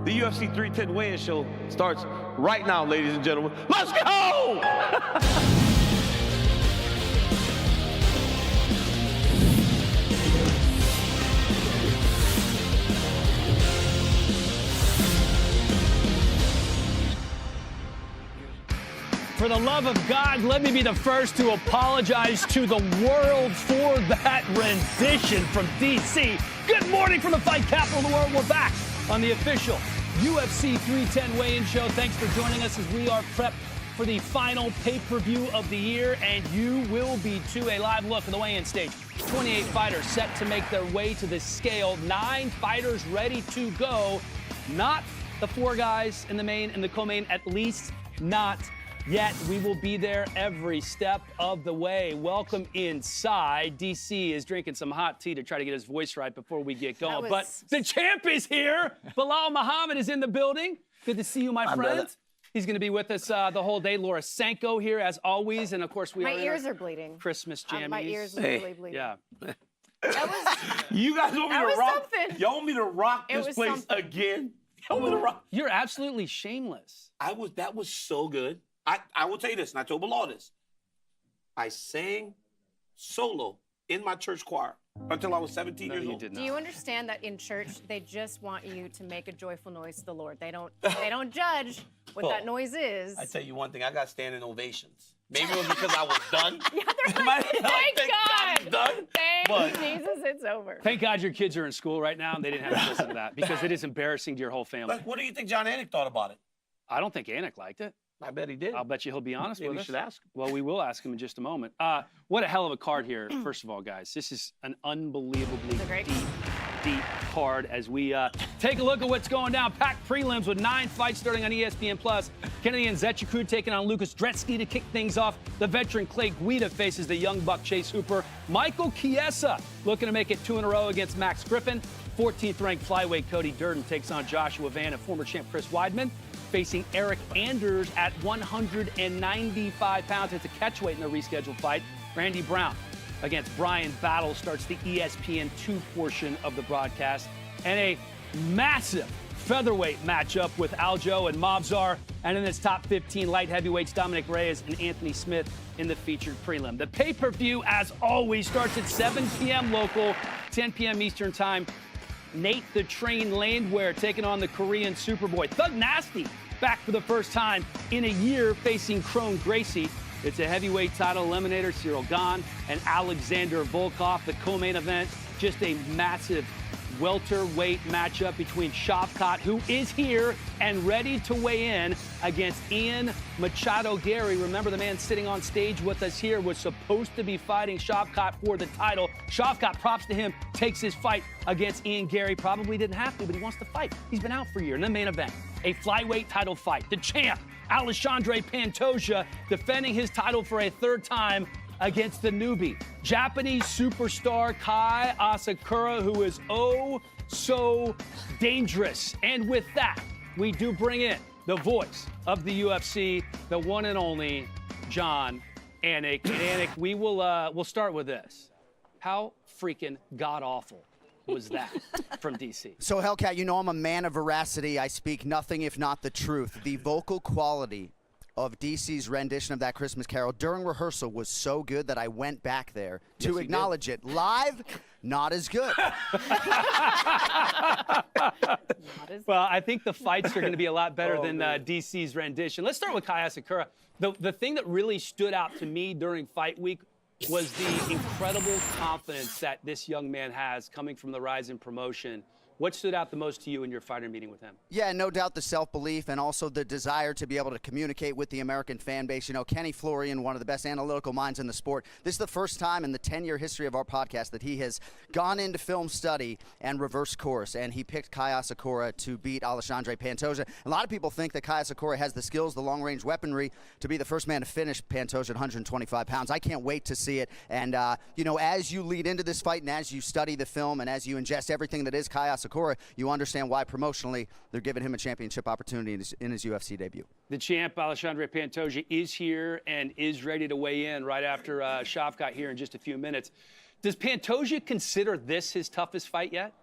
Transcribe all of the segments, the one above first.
The UFC 310 weigh-in show starts right now, ladies and gentlemen. Let's go! For the love of God, let me be the first to apologize to the world for that rendition from D.C. Good morning from the fight capital of the world. We're back on the official UFC 310 weigh-in show. Thanks for joining us as we are prepped for the final pay-per-view of the year, and you will be too. A live look at the weigh-in stage. 28 fighters set to make their way to the scale. 9 fighters ready to go. Not the 4 guys in the main and the co-main, at least not yet. We will be there every step of the way. Welcome inside. DC is drinking some hot tea to try to get his voice right before we get going. But the champ is here. Bilal Muhammad is in the building. Good to see you, my friend. He's going to be with us the whole day. Laura Sanko here, as always. And, of course, my ears are bleeding. Christmas jammies. My ears are really bleeding. Yeah. That was, you guys want me to rock? Something. Y'all want me to rock this place again? Y'all want me to rock? You're absolutely shameless. That was so good. I will tell you this, and I told Bilal this. I sang solo in my church choir until I was 17 years old. Do you understand that in church they just want you to make a joyful noise to the Lord? They don't judge what that noise is. I tell you one thing, I got standing ovations. Maybe it was because I was done. Yeah, they're like, thank God. I'm done. Thank Jesus, it's over. Thank God your kids are in school right now and they didn't have to listen to that, because it is embarrassing to your whole family. Like, what do you think John Anik thought about it? I don't think Anik liked it. I bet he did. I'll bet you he'll be honest with us. We should ask him. Well, we will ask him in just a moment. What a hell of a card here, first of all, guys. This is an unbelievably deep card as we take a look at what's going down. Packed prelims with 9 fights starting on ESPN+. Kennedy and Nzechukwu taking on Lucas Dretsky to kick things off. The veteran Clay Guida faces the young buck Chase Hooper. Michael Chiesa looking to make it 2 in a row against Max Griffin. 14th ranked flyweight Cody Durden takes on Joshua Van and former champ Chris Weidman, facing Eric Anders at 195 pounds. It's a catchweight in the rescheduled fight. Randy Brown against Brian Battle starts the ESPN2 portion of the broadcast. And a massive featherweight matchup with Aljo and Mobzar. And in its top 15 light heavyweights, Dominic Reyes and Anthony Smith in the featured prelim. The pay-per-view, as always, starts at 7 p.m. local, 10 p.m. Eastern time. Nate the Train Landwehr taking on the Korean Superboy. Thug Nasty back for the first time in a year facing Crone Gracie. It's a heavyweight title eliminator, Cyril Gane and Alexander Volkov. The co-main event, just a massive welterweight matchup between Shavkat, who is here and ready to weigh in, against Ian Machado Gary. Remember, the man sitting on stage with us here was supposed to be fighting Shavkat for the title. Shavkat, props to him, takes his fight against Ian Gary. Probably didn't have to, but he wants to fight. He's been out for a year. In the main event, a flyweight title fight. The champ, Alexandre Pantoja, defending his title for a 3rd time against the newbie, Japanese superstar Kai Asakura, who is oh so dangerous. And with that, we do bring in the voice of the UFC, the one and only John Anik. And Anik, we'll start with this. How freaking god-awful was that from DC? So, Hellcat, you know I'm a man of veracity. I speak nothing if not the truth. The vocal quality of DC's rendition of that Christmas Carol during rehearsal was so good that I went back there to acknowledge it. Live, not as good. Well, I think the fights are going to be a lot better than DC's rendition. Let's start with Kai Asakura. The thing that really stood out to me during fight week was the incredible confidence that this young man has coming from the rise in promotion. What stood out the most to you in your fighter meeting with him? Yeah, no doubt the self-belief and also the desire to be able to communicate with the American fan base. You know, Kenny Florian, one of the best analytical minds in the sport. This is the first time in the 10-year history of our podcast that he has gone into film study and reverse course, and he picked Kai Asakura to beat Alexandre Pantoja. A lot of people think that Kai Asakura has the skills, the long-range weaponry to be the first man to finish Pantoja at 125 pounds. I can't wait to see it. And, you know, as you lead into this fight and as you study the film and as you ingest everything that is Kai Asakura, you understand why promotionally they're giving him a championship opportunity in his UFC debut. The champ, Alexandre Pantoja, is here and is ready to weigh in right after Shavkat here in just a few minutes. Does Pantoja consider this his toughest fight yet?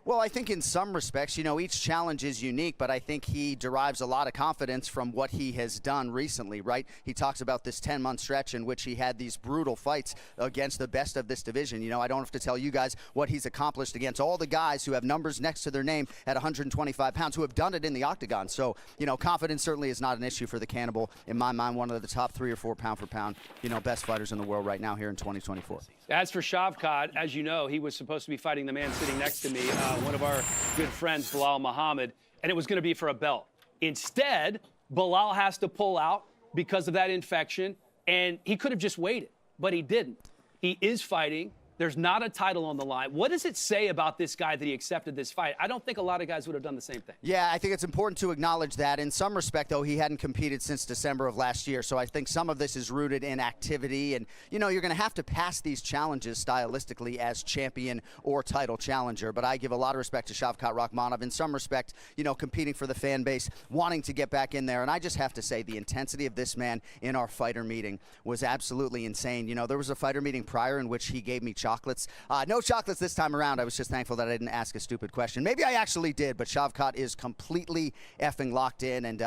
Well, I think in some respects, each challenge is unique, but I think he derives a lot of confidence from what he has done recently, right? He talks about this 10-month stretch in which he had these brutal fights against the best of this division. I don't have to tell you guys what he's accomplished against all the guys who have numbers next to their name at 125 pounds who have done it in the octagon. So, confidence certainly is not an issue for the Cannibal. In my mind, one of the top 3 or 4 pound-for-pound, best fighters in the world right now here in 2024. As for Shavkat, as you know, he was supposed to be fighting the man sitting next to me, one of our good friends, Bilal Muhammad, and it was going to be for a belt. Instead, Bilal has to pull out because of that infection, and he could have just waited, but he didn't. He is fighting. There's not a title on the line. What does it say about this guy that he accepted this fight? I don't think a lot of guys would have done the same thing. Yeah, I think it's important to acknowledge that. In some respect, though, he hadn't competed since December of last year, so I think some of this is rooted in activity. And, you're going to have to pass these challenges stylistically as champion or title challenger. But I give a lot of respect to Shavkat Rakhmonov. In some respect, competing for the fan base, wanting to get back in there. And I just have to say the intensity of this man in our fighter meeting was absolutely insane. There was a fighter meeting prior in which he gave me chocolates. No chocolates this time around. I was just thankful that I didn't ask a stupid question. Maybe I actually did, but Shavkat is completely effing locked in, and,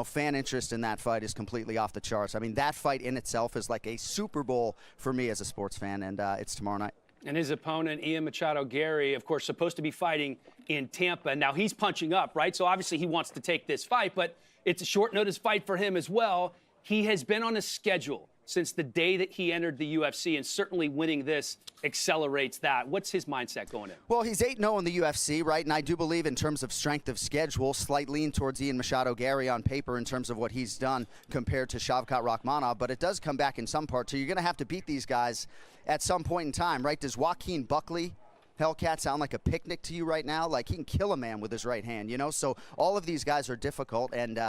fan interest in that fight is completely off the charts. I mean, that fight in itself is like a Super Bowl for me as a sports fan, and it's tomorrow night. And his opponent, Ian Machado Gary, of course, supposed to be fighting in Tampa. Now, he's punching up, right? So obviously he wants to take this fight, but it's a short notice fight for him as well. He has been on a schedule since the day that he entered the UFC, and certainly winning this accelerates that. What's his mindset going in? Well, he's 8-0 in the UFC, right? And I do believe in terms of strength of schedule, slight lean towards Ian Machado Gary on paper in terms of what he's done compared to Shavkat Rakhmonov, but it does come back in some part. So you're going to have to beat these guys at some point in time, right? Does Joaquin Buckley, Hellcat, sound like a picnic to you right now? Like, he can kill a man with his right hand, So all of these guys are difficult, and,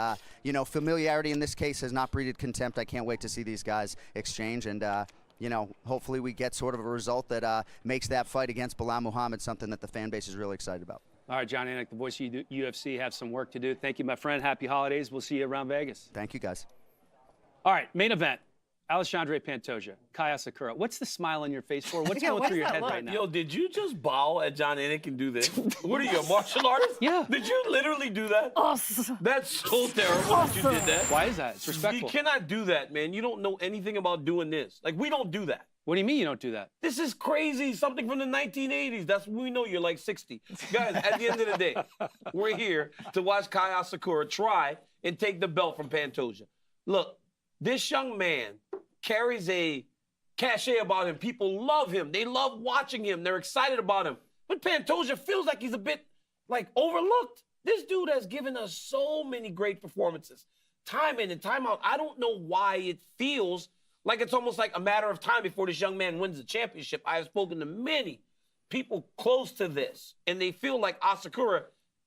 familiarity in this case has not breeded contempt. I can't wait to see these guys exchange, and, hopefully we get sort of a result that makes that fight against Bilal Muhammad something that the fan base is really excited about. All right, John Anik, the voice of UFC, have some work to do. Thank you, my friend. Happy holidays. We'll see you around Vegas. Thank you, guys. All right, main event. Alexandre Pantoja, Kai Asakura. What's the smile on your face for? What's going through your head right now? Yo, did you just bow at John Anik and do this? What are you, a martial artist? Yeah. Did you literally do that? Awesome. That's so terrible that you did that. Why is that? It's respectful. You cannot do that, man. You don't know anything about doing this. Like, we don't do that. What do you mean you don't do that? This is crazy. Something from the 1980s. That's when we know you're like 60. Guys, at the end of the day, we're here to watch Kai Asakura try and take the belt from Pantoja. Look, this young man carries a cachet about him. People love him. They love watching him. They're excited about him. But Pantoja feels like he's a bit, overlooked. This dude has given us so many great performances, time in and time out. I don't know why it feels like it's almost like a matter of time before this young man wins the championship. I have spoken to many people close to this, and they feel like Asakura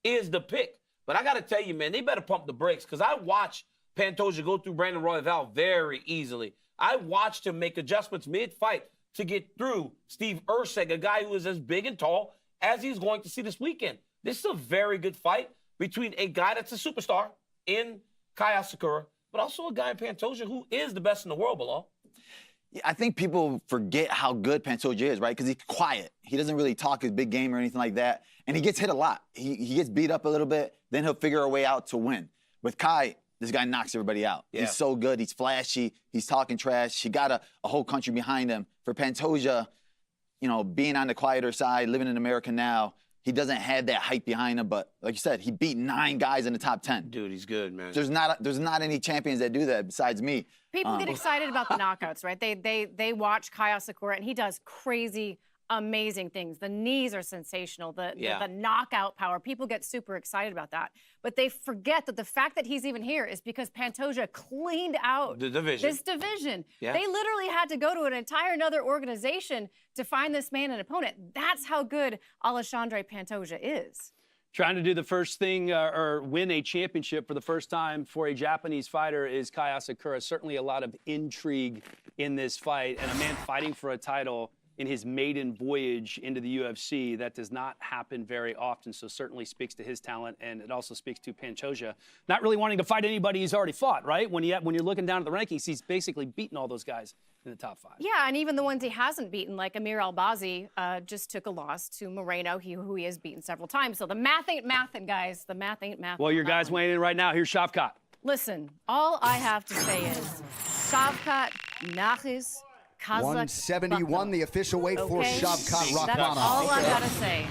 is the pick. But I got to tell you, man, they better pump the brakes, because I watched Pantoja go through Brandon Royval very easily. I watched him make adjustments mid-fight to get through Steve Erceg, a guy who is as big and tall as he's going to see this weekend. This is a very good fight between a guy that's a superstar in Kai Asakura, but also a guy in Pantoja who is the best in the world, Bilal. Yeah, I think people forget how good Pantoja is, right? Because he's quiet. He doesn't really talk his big game or anything like that. And he gets hit a lot. He gets beat up a little bit, then he'll figure a way out to win. With Kai, this guy knocks everybody out. Yeah. He's so good. He's flashy. He's talking trash. He got a whole country behind him. For Pantoja, being on the quieter side, living in America now, he doesn't have that hype behind him. But like you said, he beat 9 guys in the top 10. Dude, he's good, man. There's not any champions that do that besides me. People get excited about the knockouts, right? They watch Kai Asakura, and he does crazy, amazing things. The knees are sensational. The knockout power. People get super excited about that. But they forget that the fact that he's even here is because Pantoja cleaned out the division. This division. Yeah. They literally had to go to an entire another organization to find this man an opponent. That's how good Alexandre Pantoja is. Trying to do the first thing or win a championship for the first time for a Japanese fighter is Kai Asakura. Certainly a lot of intrigue in this fight, and a man fighting for a title in his maiden voyage into the UFC. That does not happen very often, so certainly speaks to his talent, and it also speaks to Pantoja not really wanting to fight anybody he's already fought, right? When you're looking down at the rankings, he's basically beaten all those guys in the top 5. Yeah, and even the ones he hasn't beaten, like Amir Albazi, just took a loss to Moreno, who he has beaten several times. So the math ain't mathin', guys. The math ain't mathin'. Well, your guys weighing in right now. Here's Shavkat. Listen, all I have to say is Shavkat Nachis Kazakh 171, the official weight for Okay? Shavkat That's Rakhmonov. all I gotta say.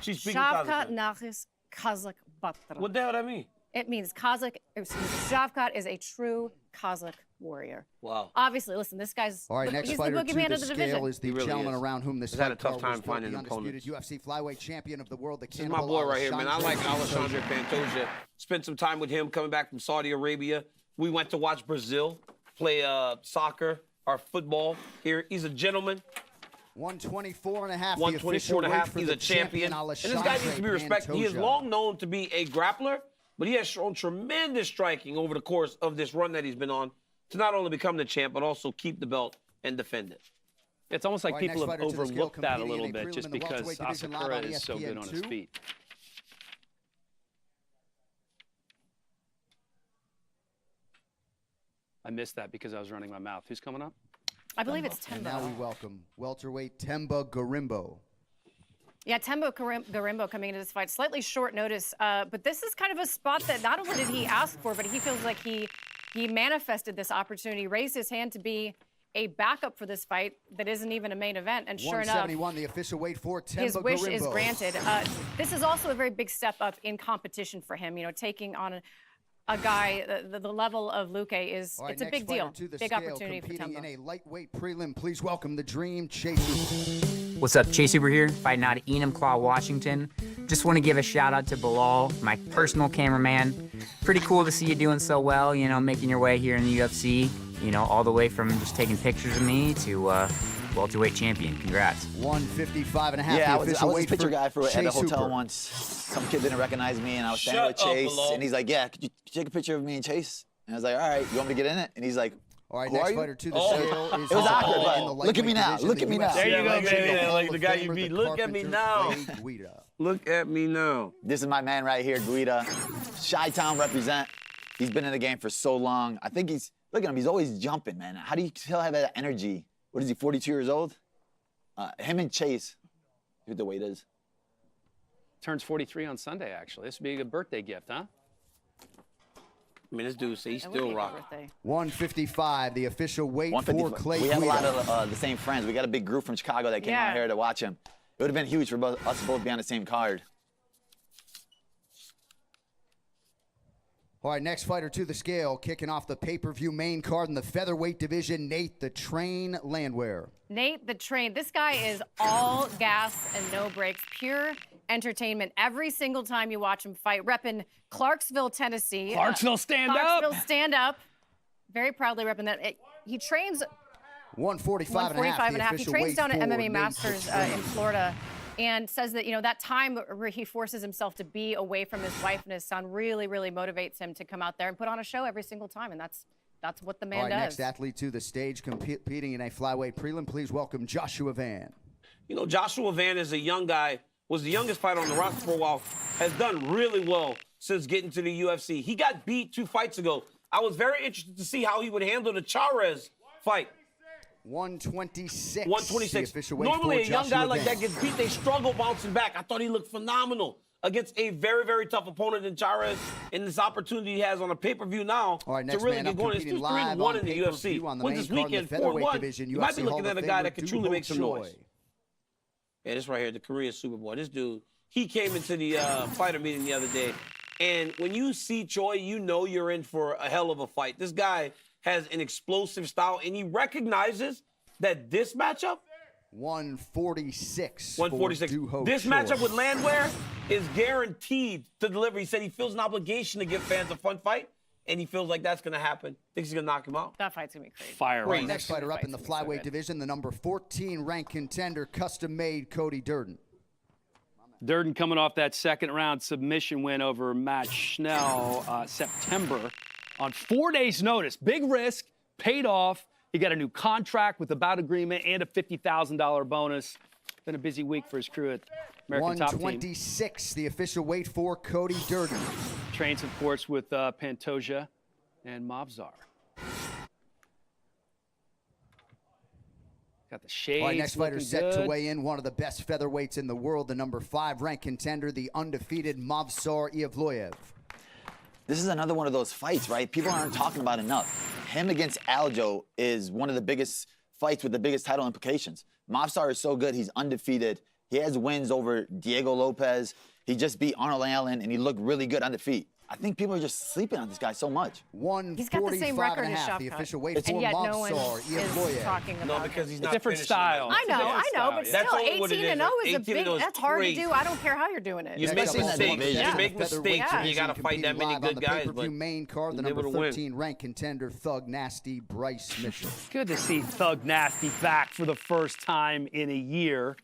She's speaking Shavkat Kazakhstan. Nachis Kazakh Batra. What the hell that mean? It means Shavkat is a true Kazakh warrior. Wow. Obviously, listen, this guy's All right, next he's fighter the to boogeyman the of the scale division. is the He really gentleman is. around whom this He's had a fight tough card time was built, finding the opponents. undisputed UFC flyweight champion of the world, the This is my boy right here, man. I like Alexandre Pantoja. Spent some time with him coming back from Saudi Arabia. We went to watch Brazil play soccer or football here. He's a gentleman. 124 and a half. 124 and a half. He's a champion. And this guy needs to be respected. He is long known to be a grappler, but he has shown tremendous striking over the course of this run that he's been on to not only become the champ, but also keep the belt and defend it. It's almost like All right, people next have fighter to the scale, overlooked that a competing little in a bit prelim just in the because welterweight division live on Asakura is so good on his ESPN2. feet. I missed that because I was running my mouth. Who's coming up? I believe it's And now we Tembo. welcome welterweight Temba Garimbo. Yeah, Tembo Garimbo coming into this fight. Slightly short notice, but this is kind of a spot that not only did he ask for, but he feels like he manifested this opportunity, raised his hand to be a backup for this fight that isn't even a main event, and sure enough, 171, the official weight for Temba his wish Garimbo. is granted. This is also a very big step up in competition for him. You know, taking on a guy the level of Luque is All right, it's a next big deal, fighter to the big scale, opportunity for competing Tembo. in a lightweight prelim. Please welcome the Dream, Chase Hooper. What's up, Chase Hooper here, fighting out of Enumclaw, Washington. Just want to give a shout out to Bilal, my personal cameraman. Pretty cool to see you doing so well, you know, making your way here in the UFC, you know, all the way from just taking pictures of me to welterweight champion. Congrats. 155 and a half. Yeah, I the was official his weight picture guy at a Chase hotel Hooper. once. Some kid didn't recognize me, and I was standing Shut with up, Chase, Bilal. and he's like, "Yeah, could you take a picture of me and Chase?" And I was like, "All right, you want me to get in it?" And he's like, All right, "Who next are you?" fighter to the Oh. scale is It was awkward, in but the look at me lightweight now, division, look the at me now. UFC There you go, Legend baby. Hall Like of the guy you Famer, beat. the Look at me Carpenter, now. Ray Guida. Look at me now. This is my man right here, Guida. Chi-Town represent. He's been in the game for so long. I think look at him, he's always jumping, man. How do you still have that energy? What is he, 42 years old? Him and Chase, who the weight is. Turns 43 on Sunday, actually. This would be a good birthday gift, huh? I mean, this dude say he's That would still be a rocking. birthday. 155, the official weight for 155. Clay We have a lot Guida. of the same friends. We got a big group from Chicago that came Yeah. out here to watch him. It would have been huge for us to both be on the same card. All right, next fighter to the scale, kicking off the pay-per-view main card in the featherweight division, Nate the Train Landwehr. Nate the Train. This guy is all gas and no brakes, pure entertainment. Every single time you watch him fight, repping Clarksville, Tennessee. Clarksville, stand up. Clarksville, stand up. Very proudly repping that. He trains 145 and a half, 145 and the a half. He official trains weight down at for MMA Nate Masters the Train. in Florida, and says that, you know, that time where he forces himself to be away from his wife and his son really, really motivates him to come out there and put on a show every single time, and that's what the man All right, does. next athlete to the stage, competing in a flyweight prelim. Please welcome Joshua Van. You know, Joshua Van is a young guy, was the youngest fighter on the roster for a while, has done really well since getting to the UFC. He got beat 2 fights ago. I was very interested to see how he would handle the Charez fight. 126. 126. The official weight Normally, a for young guy Joshua like Van. that gets beat, they struggle bouncing back. I thought he looked phenomenal against a very, very tough opponent in Charez, and this opportunity he has on a pay-per-view now All right, to next really man get up, going. It's competing 3-1 live in the on UFC. pay-per-view on the Wins main this card in the weekend featherweight 4-1. division, You might be UFC looking Hall at a of guy Famer that could truly Doo-Ho make some noise. Choi. Yeah, this right here, the Korean Superboy. This dude, he came into the fighter meeting the other day, and when you see Choi, you know you're in for a hell of a fight. This guy has an explosive style, and he recognizes that this matchup, 146. 146, for Doo-Ho this Choi. matchup with Landwehr is guaranteed to deliver. He said he feels an obligation to give fans a fun fight, and he feels like that's going to happen. Thinks he's going to knock him out. That fight's gonna be crazy. Fireworks. Next fighter up in the Fight's gonna be so flyweight good. division, the number 14 ranked contender, custom-made Cody Durden. Durden coming off that second round submission win over Matt Schnell September on 4 days' notice. Big risk, paid off. He got a new contract with a bout agreement and a $50,000 bonus. Been a busy week for his crew at American Top Team. 126, the official weight for Cody Durden. Trains, of course, with Pantoja and Mavzar. Got the shades. All right, next fighter looking set good. to weigh in, one of the best featherweights in the world, the number 5 ranked contender, the undefeated Movsar Evloev. This is another one of those fights, right? People aren't talking about enough. Him against Aljo is one of the biggest fights with the biggest title implications. Movsar is so good, he's undefeated. He has wins over Diego Lopez. He just beat Arnold Allen, and he looked really good on the feet. I think people are just sleeping on this guy so much. He's got the same record as Shavkat. The official weight for and yet no one Movsar is Evloev. talking about No, because him. he's not different finishing style. well. I know, but That's still, only what it 18-0 is a 18-0 big. is That's hard to crazy. do. I don't care how you're doing it. You Next make up on the mistakes. division. You make Featherweight mistakes, and you got to division fight that many competing live good on the guys. pay-per-view But main card, the he's number able to win. 13 ranked contender, Thug Nasty Bryce Mitchell. Good to see Thug Nasty back for the first time in a year.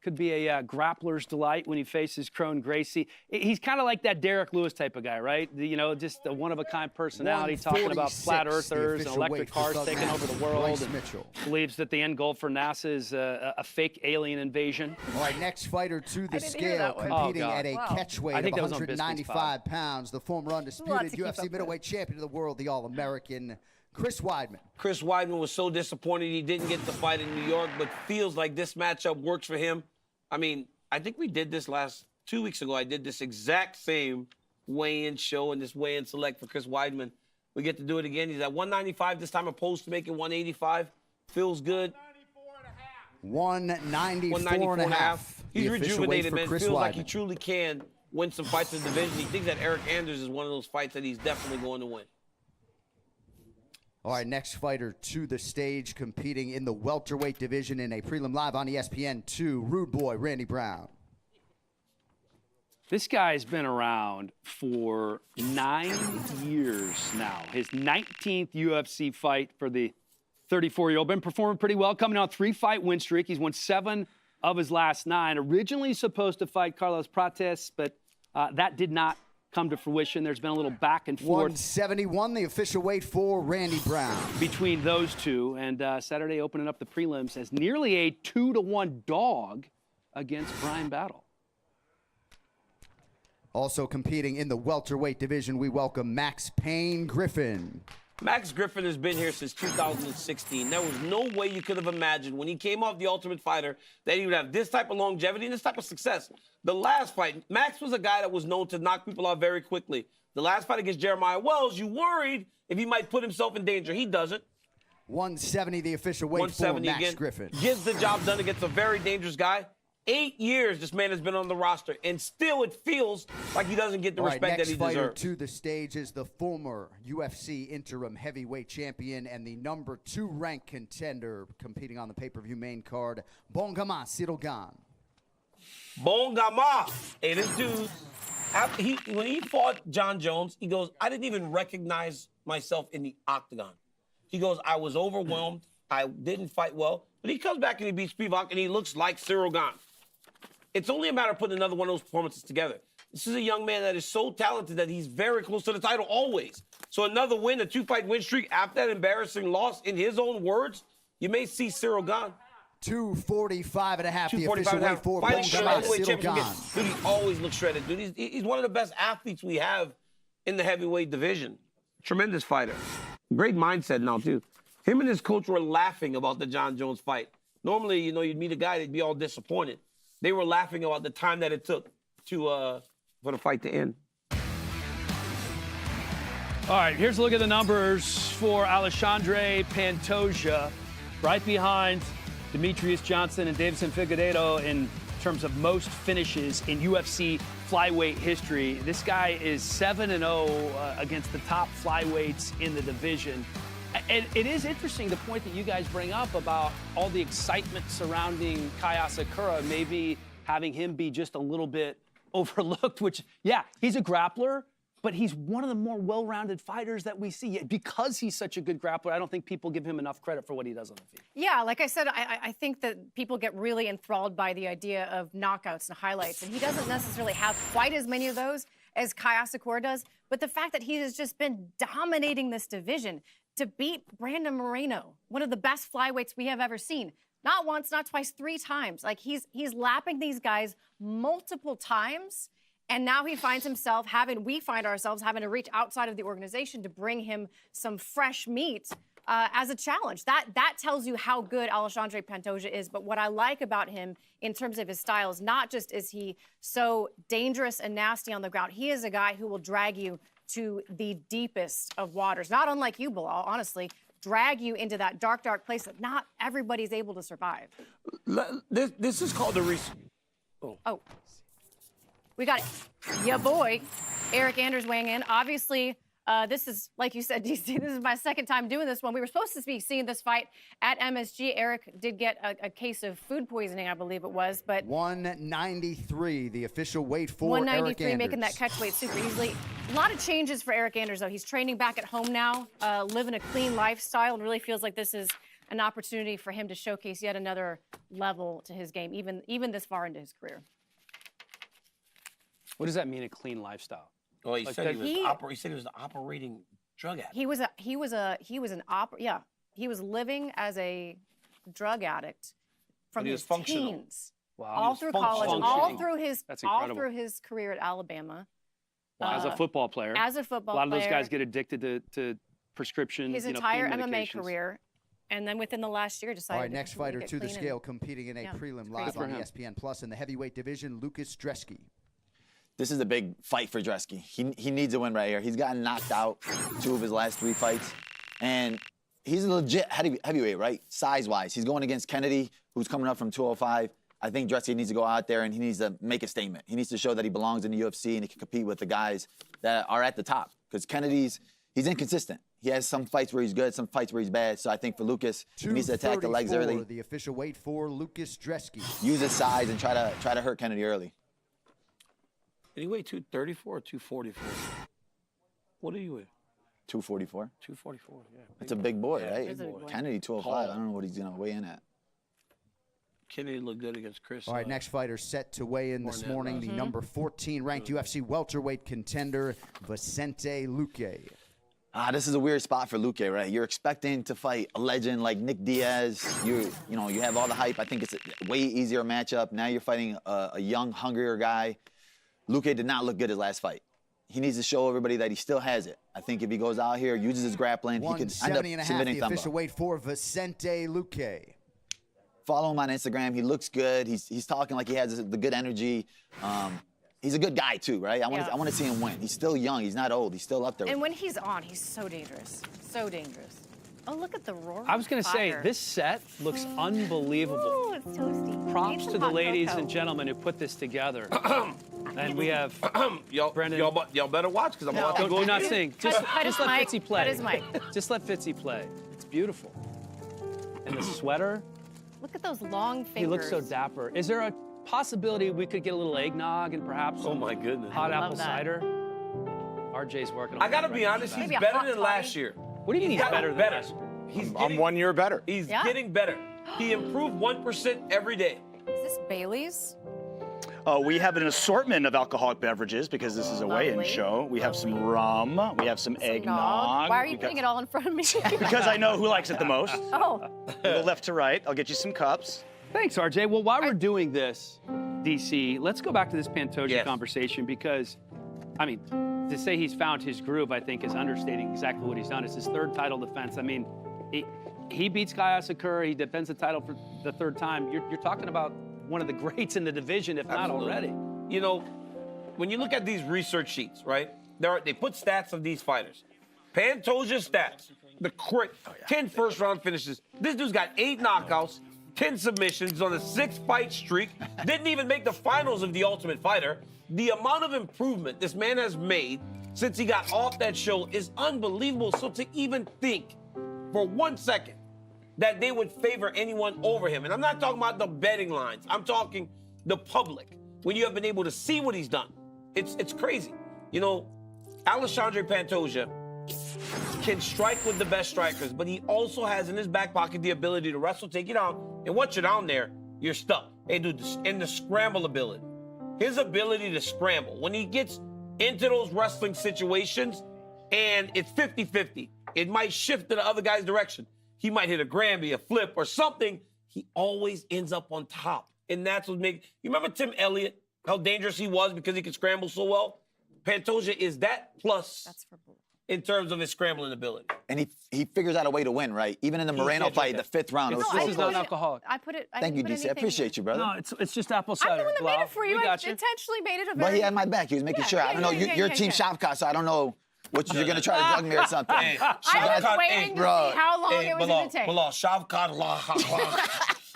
Could be a grappler's delight when he faces Crone Gracie. He's kind of like that Derek Lewis type of guy, right? You know, just a one-of-a-kind personality, talking about flat 146, the earthers and official electric weight for cars Thug taking over Nasty the world. Bryce And Mitchell. believes that the end goal for NASA is a fake alien invasion. All right, next fighter to the didn't hear scale, that one. competing Oh, God. at a Wow. catch weight I think of that was on Bisping's 195 pounds, the former Lot undisputed to keep up UFC with. middleweight champion of the world, the All-American Chris Weidman. Chris Weidman was so disappointed he didn't get the fight in New York, but feels like this matchup works for him. I mean, I think we did this 2 weeks ago. I did this exact same weigh-in show and this weigh-in select for Chris Weidman. We get to do it again. He's at 195 this time, opposed to making 185. Feels good. 194 and a half. He's the official weight rejuvenated, for man. Chris Feels like Weidman. he truly can win some fights in the division. He thinks that Eric Anders is one of those fights that he's definitely going to win. All right, next fighter to the stage, competing in the welterweight division in a prelim live on ESPN2, Rude Boy Randy Brown. This guy's been around for 9 years now. His 19th UFC fight for the 34-year-old. Been performing pretty well, coming out 3-fight win streak. He's won 7 of his last 9. Originally supposed to fight Carlos Prates, but that did not come to fruition. There's been a little back and forth 171, the official weight for Randy Brown. between those two. And Saturday opening up the prelims as nearly a 2-1 dog against Brian Battle. Also competing in the welterweight division, we welcome Max Payne Griffin. Max Griffin has been here since 2016. There was no way you could have imagined when he came off The Ultimate Fighter that he would have this type of longevity and this type of success. The last fight, Max was a guy that was known to knock people out very quickly. The last fight against Jeremiah Wells, you worried if he might put himself in danger. He doesn't. 170, the official weight for 170 Max again. Griffin. Gets the job done against a very dangerous guy. 8 years this man has been on the roster, and still it feels like he doesn't get the All right, respect that next he fighter deserves. to the stage is the former UFC interim heavyweight champion and the number 2 ranked contender competing on the pay-per-view main card, Bongama Sirogan. Bongama. Hey, this dude, when he fought John Jones, he goes, I didn't even recognize myself in the octagon. He goes, I was overwhelmed. I didn't fight well. But he comes back and he beats Spivak, and he looks like Sirogan. It's only a matter of putting another one of those performances together. This is a young man that is so talented that he's very close to the title always. So another win, a 2-fight win streak after that embarrassing loss, in his own words, you may see Sirogan. 245 and a half, the 245 official and a weight half. for Fighting shredded Bongama heavyweight championship again. Sirogan. Dude, he always looks shredded. Dude, he's one of the best athletes we have in the heavyweight division. Tremendous fighter. Great mindset now, too. Him and his coach were laughing about the John Jones fight. Normally, you know, you'd meet a guy, they'd be all disappointed. They were laughing about the time that it took to for the fight to end. All right, here's a look at the numbers for Alexandre Pantoja, right behind Demetrius Johnson and Davison Figueiredo in terms of most finishes in UFC flyweight history. This guy is 7-0 against the top flyweights in the division. And it is interesting, the point that you guys bring up about all the excitement surrounding Kai Asakura, maybe having him be just a little bit overlooked, which, yeah, he's a grappler, but he's one of the more well-rounded fighters that we see. Because he's such a good grappler, I don't think people give him enough credit for what he does on the field. Yeah, like I said, I think that people get really enthralled by the idea of knockouts and highlights, and he doesn't necessarily have quite as many of those as Kai Asakura does, but the fact that he has just been dominating this division to beat Brandon Moreno, one of the best flyweights we have ever seen. Not once, not twice, 3 times. Like, he's lapping these guys multiple times, and now we find ourselves having to reach outside of the organization to bring him some fresh meat as a challenge. That tells you how good Alexandre Pantoja is. But what I like about him in terms of his style is not just is he so dangerous and nasty on the ground. He is a guy who will drag you to the deepest of waters. Not unlike you, Bilal, honestly. Drag you into that dark, dark place that not everybody's able to survive. This is called the research. Oh. We got it. Yeah, boy. Eric Anders weighing in. Obviously, this is, like you said, DC, this is my second time doing this one. We were supposed to be seeing this fight at MSG. Eric did get a case of food poisoning, I believe it was, but 193, the official weight for Eric 193, Anders. making that catch weight super easily. A lot of changes for Eric Anders, though. He's training back at home now, living a clean lifestyle, and really feels like this is an opportunity for him to showcase yet another level to his game, even this far into his career. What does that mean, a clean lifestyle? Well, he Like said that- he said he was an operating drug addict. He was living as a drug addict from But he was his functional. teens, Wow. all through college, all functioning. through his That's all incredible. through his career at Alabama. As a football player. As a football A lot of those player, guys get addicted to prescription. his pain entire MMA medications. career, and then within the last year decided. All right, to next completely fighter get to the clean scale, and- competing in a Yeah, prelim it's live crazy. on Good for him. ESPN Plus in the heavyweight division, Lucas Dresky. This is a big fight for Dresky. He needs a win right here. He's gotten knocked out 2 of his last 3 fights. And he's a legit heavyweight, right? Size-wise. He's going against Kennedy, who's coming up from 205. I think Dresky needs to go out there and he needs to make a statement. He needs to show that he belongs in the UFC and he can compete with the guys that are at the top. Because Kennedy's inconsistent. He has some fights where he's good, some fights where he's bad. So I think for Lucas, he needs to attack the legs 234, early, the official weight for Lucas Dresky. use his size, and try to hurt Kennedy early. Did he weigh 234 or 244? What are you weigh? 244. 244, yeah. It's a big boy, right? He's a big boy. Kennedy 205. I don't know what he's gonna weigh in at. Kennedy looked good against Chris. All right, next fighter set to weigh in this Barnett morning, Mm-hmm. the number 14 ranked UFC welterweight contender, Vicente Luque. This is a weird spot for Luque, right? You're expecting to fight a legend like Nick Diaz. You have all the hype. I think it's a way easier matchup. Now you're fighting a young, hungrier guy. Luque did not look good his last fight. He needs to show everybody that he still has it. I think if he goes out here, uses his grappling, he could end up 170 and a half, submitting the official Thumba. weight for Vicente Luque. Follow him on Instagram. He looks good. He's talking like he has the good energy. He's a good guy too, right? I want to see him win. He's still young. He's not old. He's still up there. And when he's on, he's so dangerous. So dangerous. Oh, look at the roar. I was going to say, this set looks unbelievable. Ooh, it's toasty. Props Need to some the hot ladies cocoa. and gentlemen who put this together. And we have Brendan. Y'all better watch because I'm about to Don't go. do not sing. Just cut his let mic, Fitzy play. cut his mic. Just let Fitzy play. It's beautiful. And the sweater, Look at those long fingers. he looks so dapper. Is there a possibility we could get a little eggnog and perhaps Oh my goodness. hot I love apple that. cider? RJ's working on I gotta that be right honest, now. he's Maybe a better hot than toddy. last year. What do you mean he's gotten better than better. last year? He's I'm getting, 1 year better. He's Yeah. getting better. He improved 1% every day. Is this Bailey's? We have an assortment of alcoholic beverages because this is a weigh-in Lovely. show. We have some rum. We have some eggnog. Why are you We got- putting it all in front of me? Because I know who likes it the most. Oh, Go left to right. I'll get you some cups. Thanks, RJ. Well, while we're doing this, DC, let's go back to this Pantoja Yes. conversation because, I mean, to say he's found his groove, I think, is understating exactly what he's done. It's his 3rd title defense. I mean, he beats Kai Asakura. He defends the title for the 3rd time. You're talking about one of the greats in the division, if not Absolutely. already. You know, when you look at these research sheets, right? They put stats of these fighters. Pantoja's stats, the quick 10 first-round finishes. This dude's got 8 knockouts, 10 submissions, he's on a 6-fight streak, didn't even make the finals of The Ultimate Fighter. The amount of improvement this man has made since he got off that show is unbelievable. So to even think for 1 second that they would favor anyone over him, and I'm not talking about the betting lines, I'm talking the public, when you have been able to see what he's done. It's crazy. You know, Alexandre Pantoja can strike with the best strikers, but he also has in his back pocket the ability to wrestle, take you down, and once you're down there, you're stuck. Hey, dude, and the scramble ability. His ability to scramble. When he gets into those wrestling situations and it's 50-50, it might shift to the other guy's direction. He might hit a Granby, a flip, or something. He always ends up on top. And that's what makes... You remember Tim Elliott, how dangerous he was because he could scramble so well? Pantoja is that plus... that's for bull. in terms of his scrambling ability. And he figures out a way to win, right? Even in the Moreno fight, the 5th round. This is non-alcoholic. I put it. Thank you, DC. I appreciate you, brother. No, it's just apple cider. I'm the one that made it for you. We I got you. intentionally made it a very. But he had my back. He was making sure. I don't know. You're Team Shavkat, so I don't don't know what you're going to try to drug me or something. Hey, I was waiting to see how long it was going to take.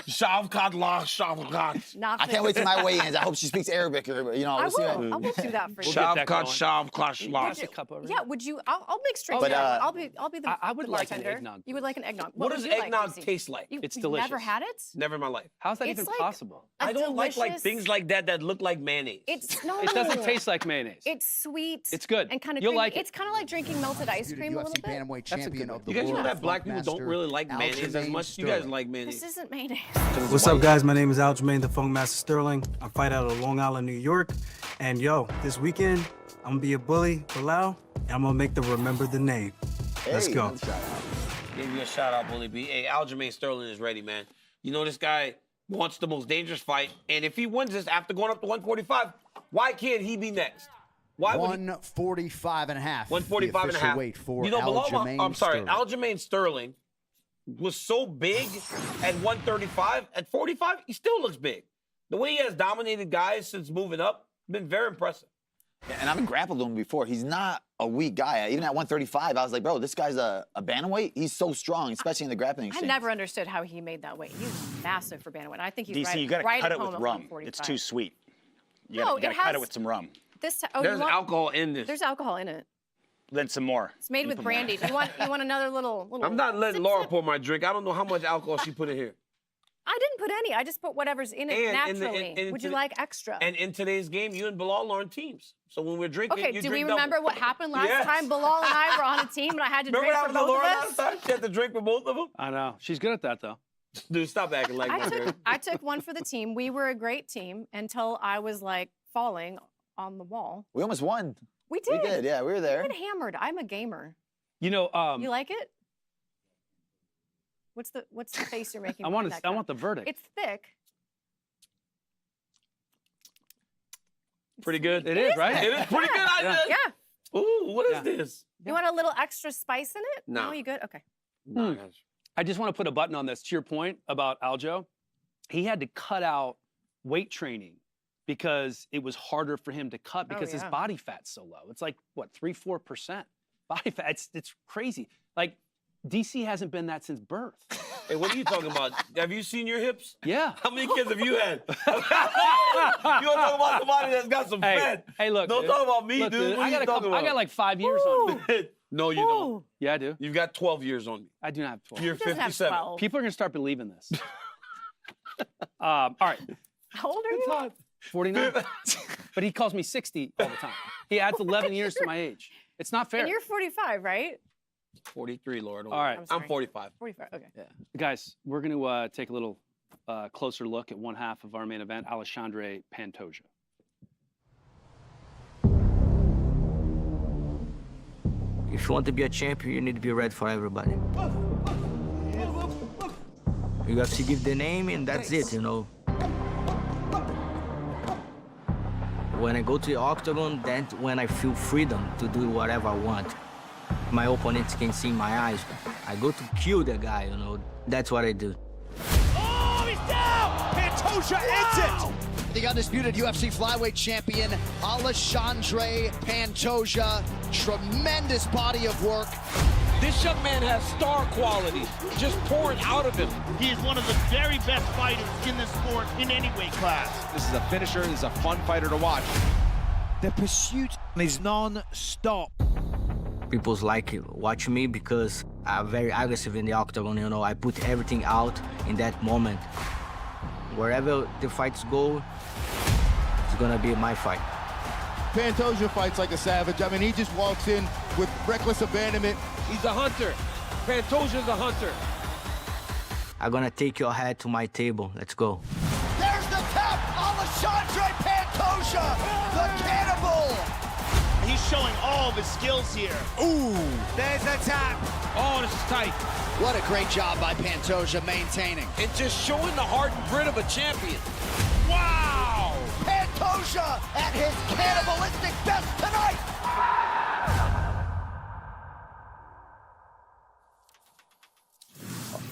Shavkat, Not I can't wait till my weigh-ins. I hope she speaks Arabic or, you know. I we'll see will. I will do that for you. Shavkat. Yeah, would you? I'll make straight. But, I'll be the. I would the like an bartender. eggnog. You would like an eggnog. What does would you eggnog like, Lucy? taste like? It's You've delicious. Never had it? Never in my life. How's that It's even like possible? I don't like delicious- things like that look like mayonnaise. It's no. It doesn't taste like mayonnaise. It's sweet. It's good. And kind of You'll creamy. like it. It's kind of like drinking melted ice cream a little UFC bit. bantamweight That's a champion good of the You guys know world. that black people don't really like mayonnaise as Aljamain much? You guys Sterling. like mayonnaise. This isn't mayonnaise. What's up, guys? My name is Aljamain the Funk Master Sterling. I fight out of Long Island, New York. And yo, this weekend, I'm gonna be a bully, Bilal, and I'm gonna make them remember the name. Let's go. Give you a shout out, Bully B. Hey, Aljamain Sterling is ready, man. You know this guy wants the most dangerous fight, and if he wins this after going up to 145, why can't he be next? Why would he? 145 and a half. 145 and a half. Weight for you know, Aljamain I'm sorry, Sterling. Aljamain Sterling was so big at 135. At 45, he still looks big. The way he has dominated guys since moving up, been very impressive. And I've grappled him before. He's not a weak guy. Even at 135, I was like, bro, this guy's a bantamweight. He's so strong, especially in the grappling I exchange. never understood how he made that weight. He's massive for bantamweight. I think he's DC, right. you got to right cut at it with home at rum. 145. It's too sweet. You No, got it to cut has- it with some rum. There's There's alcohol in this. There's alcohol in it. Then some more. It's made with brandy. You want another little? I'm not letting sip, Laura sip? pour my drink. I don't know how much alcohol she put in here. I didn't put any. I just put whatever's in it And in the- naturally. and Would you to- like extra? And in today's game, you and Bilal are on teams. So when we're drinking, Okay, you do drink we double. remember what happened last Yes. time? Bilal and I were on a team, and I had to Remember drink what for happened to both Laura of last us. time? She had to drink for both of them? I know. She's good at that, though. Dude, stop acting like that. I took one for the team. We were a great team until I was like falling on the wall. We almost won. We did. We did, yeah, we were there. I got hammered. I'm a gamer. You know, You like it? What's the face you're making? I behind that want cup? the verdict. It's thick. Pretty good. It is, right? It is pretty good. Yeah. Ooh, what is Yeah. this? You want a little extra spice in it? No. You good? Okay. Nah, I just want to put a button on this. To your point about Aljo, he had to cut out weight training because it was harder for him to cut because his yeah. body fat's so low. It's like, what, 3-4% body fat? It's crazy. Like, DC hasn't been that since birth. Hey, what are you talking about? Have you seen your hips? Yeah. How many kids have you had? You want to talk about somebody that's got some fat? Hey, look. Don't dude. talk about me, Look, dude. What I are got you talking about? I got like 5 years on me. No, you don't. Ooh. Yeah, I do. You've got 12 years on me. I do not have 12. You're He doesn't have 57. 12. People are going to start believing this. All right. How old are you? 49. But he calls me 60 all the time. He adds 11 years to my age. It's not fair. And you're 45, right? 43, Lord. All right. I'm I'm sorry. 45. 45. Okay. Guys, we're going to take a little closer look at one half of our main event, Alexandre Pantoja. If you want to be a champion, you need to be ready for everybody. UFC give the name and that's it, you know. When I go to the octagon, that's when I feel freedom to do whatever I want. My opponents can see in my eyes. I go to kill the guy, you know. That's what I do. Oh, he's down! Pantoja ends it! The undisputed UFC flyweight champion, Alexandre Pantoja. Tremendous body of work. This young man has star quality, just pouring out of him. He is one of the very best fighters in this sport in any weight class. This is a finisher, this is a fun fighter to watch. The pursuit is non-stop. People's like watch me because I'm very aggressive in the octagon, you know. I put everything out in that moment. Wherever the fights go, it's gonna be my fight. Pantoja fights like a savage. I mean, he just walks in with reckless abandonment. He's a hunter. Pantoja's a hunter. I'm gonna take your head to my table. Let's go. There's the tap, Alexandre Pantoja, the cannibal. He's showing all of his skills here. Ooh, there's a tap. Oh, this is tight. What a great job by Pantoja maintaining. And just showing the heart and grit of a champion. Wow! Pantoja at his cannibalistic best tonight.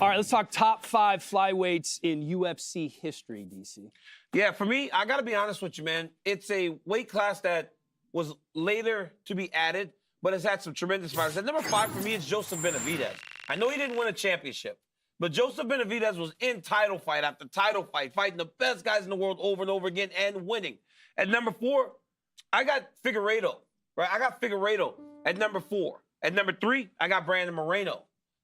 All right, let's talk top 5 flyweights in UFC history, DC. Yeah, for me, I got to be honest with you, man. It's a weight class that was later to be added, but has had some tremendous fighters. At number 5 for me is Joseph Benavidez. I know he didn't win a championship, but Joseph Benavidez was in title fight after title fight, fighting the best guys in the world over and over again and winning. At number 4, I got Figueiredo, right? I got Figueiredo at number 4. At number 3, I got Brandon Moreno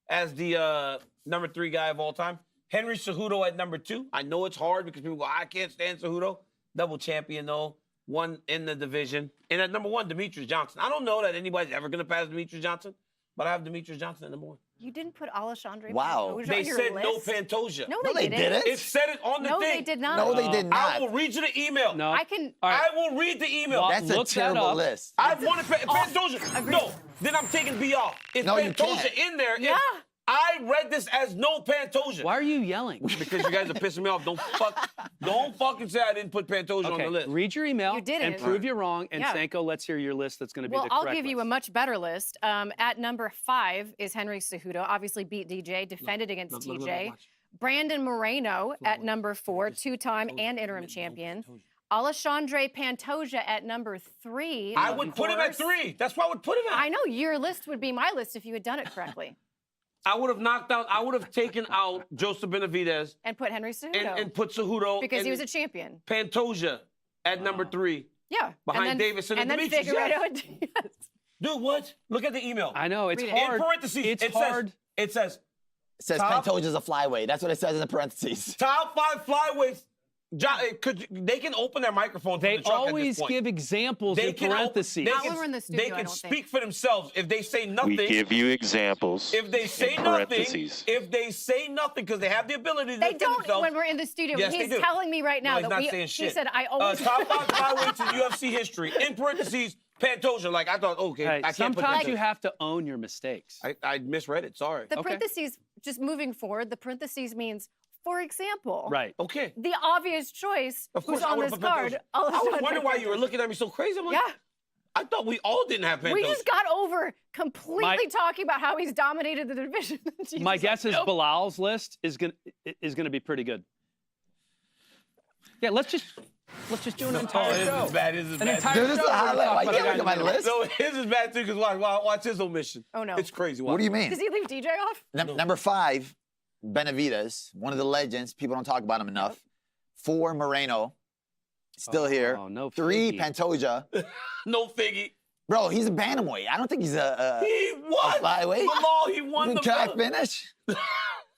as the number 3 guy of all time. Henry Cejudo at number 2. I know it's hard because people go, I can't stand Cejudo. Double champion, though. Won in the division. And at number 1, Demetrius Johnson. I don't know that anybody's ever going to pass Demetrius Johnson, but I have Demetrius Johnson at number 1. You didn't put Alexandre Wow. Pantoja They on your said list? no Pantoja. No, No, they didn't. It said it on the No, thing. they did not. No, they did not. I will read you the email. No. I can. All right. I will read the email. Well, That's a look that terrible up. list. I wanted Pantoja. agreed. No, then I'm taking B off. If No, you Pantoja can't. in there, Yeah. I read this as no Pantoja. Why are you yelling? Because you guys are pissing me off. Don't fucking say I didn't put Pantoja on Okay, the list. read your email You didn't. and prove you're wrong. And Yeah. Sanko, let's hear your list that's going to be Well, the correct I'll give you a list. much better list. At number 5 is Henry Cejudo. Obviously beat DJ, defended against TJ. watch. Brandon Moreno at number 4, 2-time and interim champion. Alexandre Pantoja at number 3. I would put him at 3. That's why I would put him at. I know your list would be my list if you had done it correctly. I would have knocked out. I would have taken out Joseph Benavidez And put Henry Cejudo. and put Cejudo because and he was a champion. Pantoja at number 3. Yeah. Behind and then, Davidson and then Demetrius, Figueiredo and Diaz. Dude, what? Look at the email. I know, it's Read it. hard. In parentheses, It's it hard. says. It says It says Top- Pantoja's a flyweight. That's what it says in the parentheses. top 5 flyweights. They can open their microphones. They from the truck always at this point. give examples in can parentheses. Not when we're in the studio, They I can don't speak think. for themselves. If they say nothing, We give you examples. if they say in nothing, parentheses. because they have the ability to They defend don't themselves. when we're in the studio. Yes, He's they do. telling me right now No, he's that not saying he shit. said I always top 5 flyweights in UFC history. In parentheses, Pantoja. Like I thought, okay, Hey, I can't put sometimes Pantoja. you have to own your mistakes. I misread it. Sorry. The Okay. parentheses, just moving forward, the parentheses means, for example, Right. Okay. the obvious choice Of course, who's I on would've this put card. Pantoja. I was Alexandre wondering why you were Pantoja. looking at me so crazy. I'm like, Yeah. I thought we all didn't have Pantoja. We just got over completely My- talking about how he's dominated the division. Jesus, My guess is no. Bilal's list is gonna be pretty good. Yeah, let's just do an entire his show. is bad. His is An bad. entire Dude, this show is a we're gonna highlight. talk Why about you a can't guy look at named my Bilal's. list? No, his is bad too. Because watch his omission. Oh, no. It's crazy. What do you mean? Does he leave DJ off? Number 5, Benavidez, one of the legends. People don't talk about him enough. 4, Moreno, still here. Oh, no 3, Figgy. Pantoja. No Figgy. Bro, he's a bantamweight. I don't think he's a He won. flyweight. Bilal, he won the Can I belt. finish?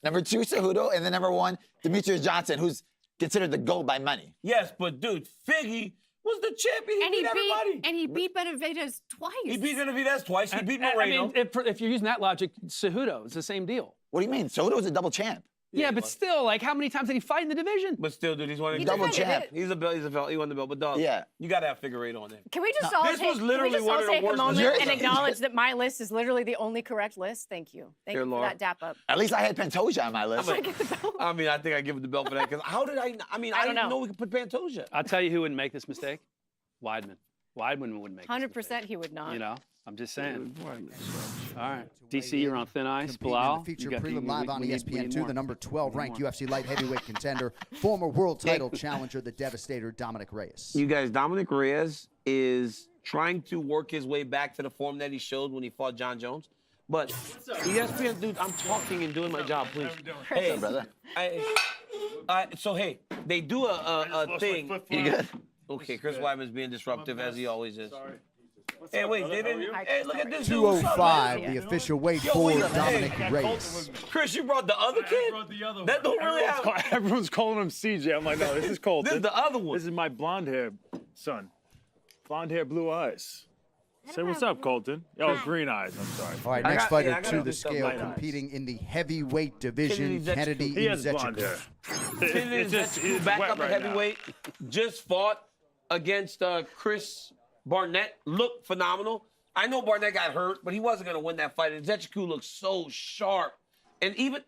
Number 2, Cejudo, and then number 1, Demetrius Johnson, who's considered the GOAT by many. Yes, but dude, Figgy was the champion. He beat everybody. he beat Benavidez twice. He beat Benavidez twice. He beat I Moreno. mean, if you're using that logic, Cejudo is the same deal. What do you mean? Cejudo's a double champ. Yeah, but still, like, how many times did he fight in the division? But still, dude, he's one of the He Double defended champ. it. He's a belt. He's a belt. He won the belt. But dog, Yeah. you gotta have Figueiredo on there. Can we just all This take, was literally can we just one all of the take a worst moment lists. and acknowledge that my list is literally the only correct list? Thank you. Thank Here, you for Laura. that dap up. At least I had Pantoja on my list. I mean, I think I give him the belt for that. Because how did I? I mean, I don't didn't know. know we could put Pantoja. I'll tell you who wouldn't make this mistake. Weidman. Weidman wouldn't make this 100% mistake. he would not. You know, I'm just saying. All right, DC, you're on thin ice. Competing in Bilal, the feature you got- prelim live on we need ESPN2, more. the number 12 We need ranked more. UFC light heavyweight contender, former world title challenger, the Devastator Dominic Reyes. You guys, Dominic Reyes is trying to work his way back to the form that he showed when he fought John Jones. But ESPN, dude, I'm talking and doing my job, please. Hey, brother? So hey, they do a thing. You good? Okay, Chris Weidman's being disruptive as he always is. Hey, wait, they didn't. Hey, look at this dude. What's up, man? 205, the official weight Yo, for wait up, Dominic hey. Reyes. Chris, you brought the other kid? That don't really have. Everyone's calling him CJ. I'm like, no, this is Colton. This is the other one. This is my blonde hair son. Blonde hair, blue eyes. Say what's up, Colton. Oh, green eyes. I'm sorry. All right, I next got- fighter yeah, I gotta to do the stuff scale, like that. competing in the heavyweight division, Kennedy Kennedy He has blonde Nzechukwu. hair. Kennedy Nzechukwu back wet up at right now. heavyweight. Just fought against Chris Barnett. Looked phenomenal. I know Barnett got hurt, but he wasn't going to win that fight. And Nzechukwu looks so sharp. And even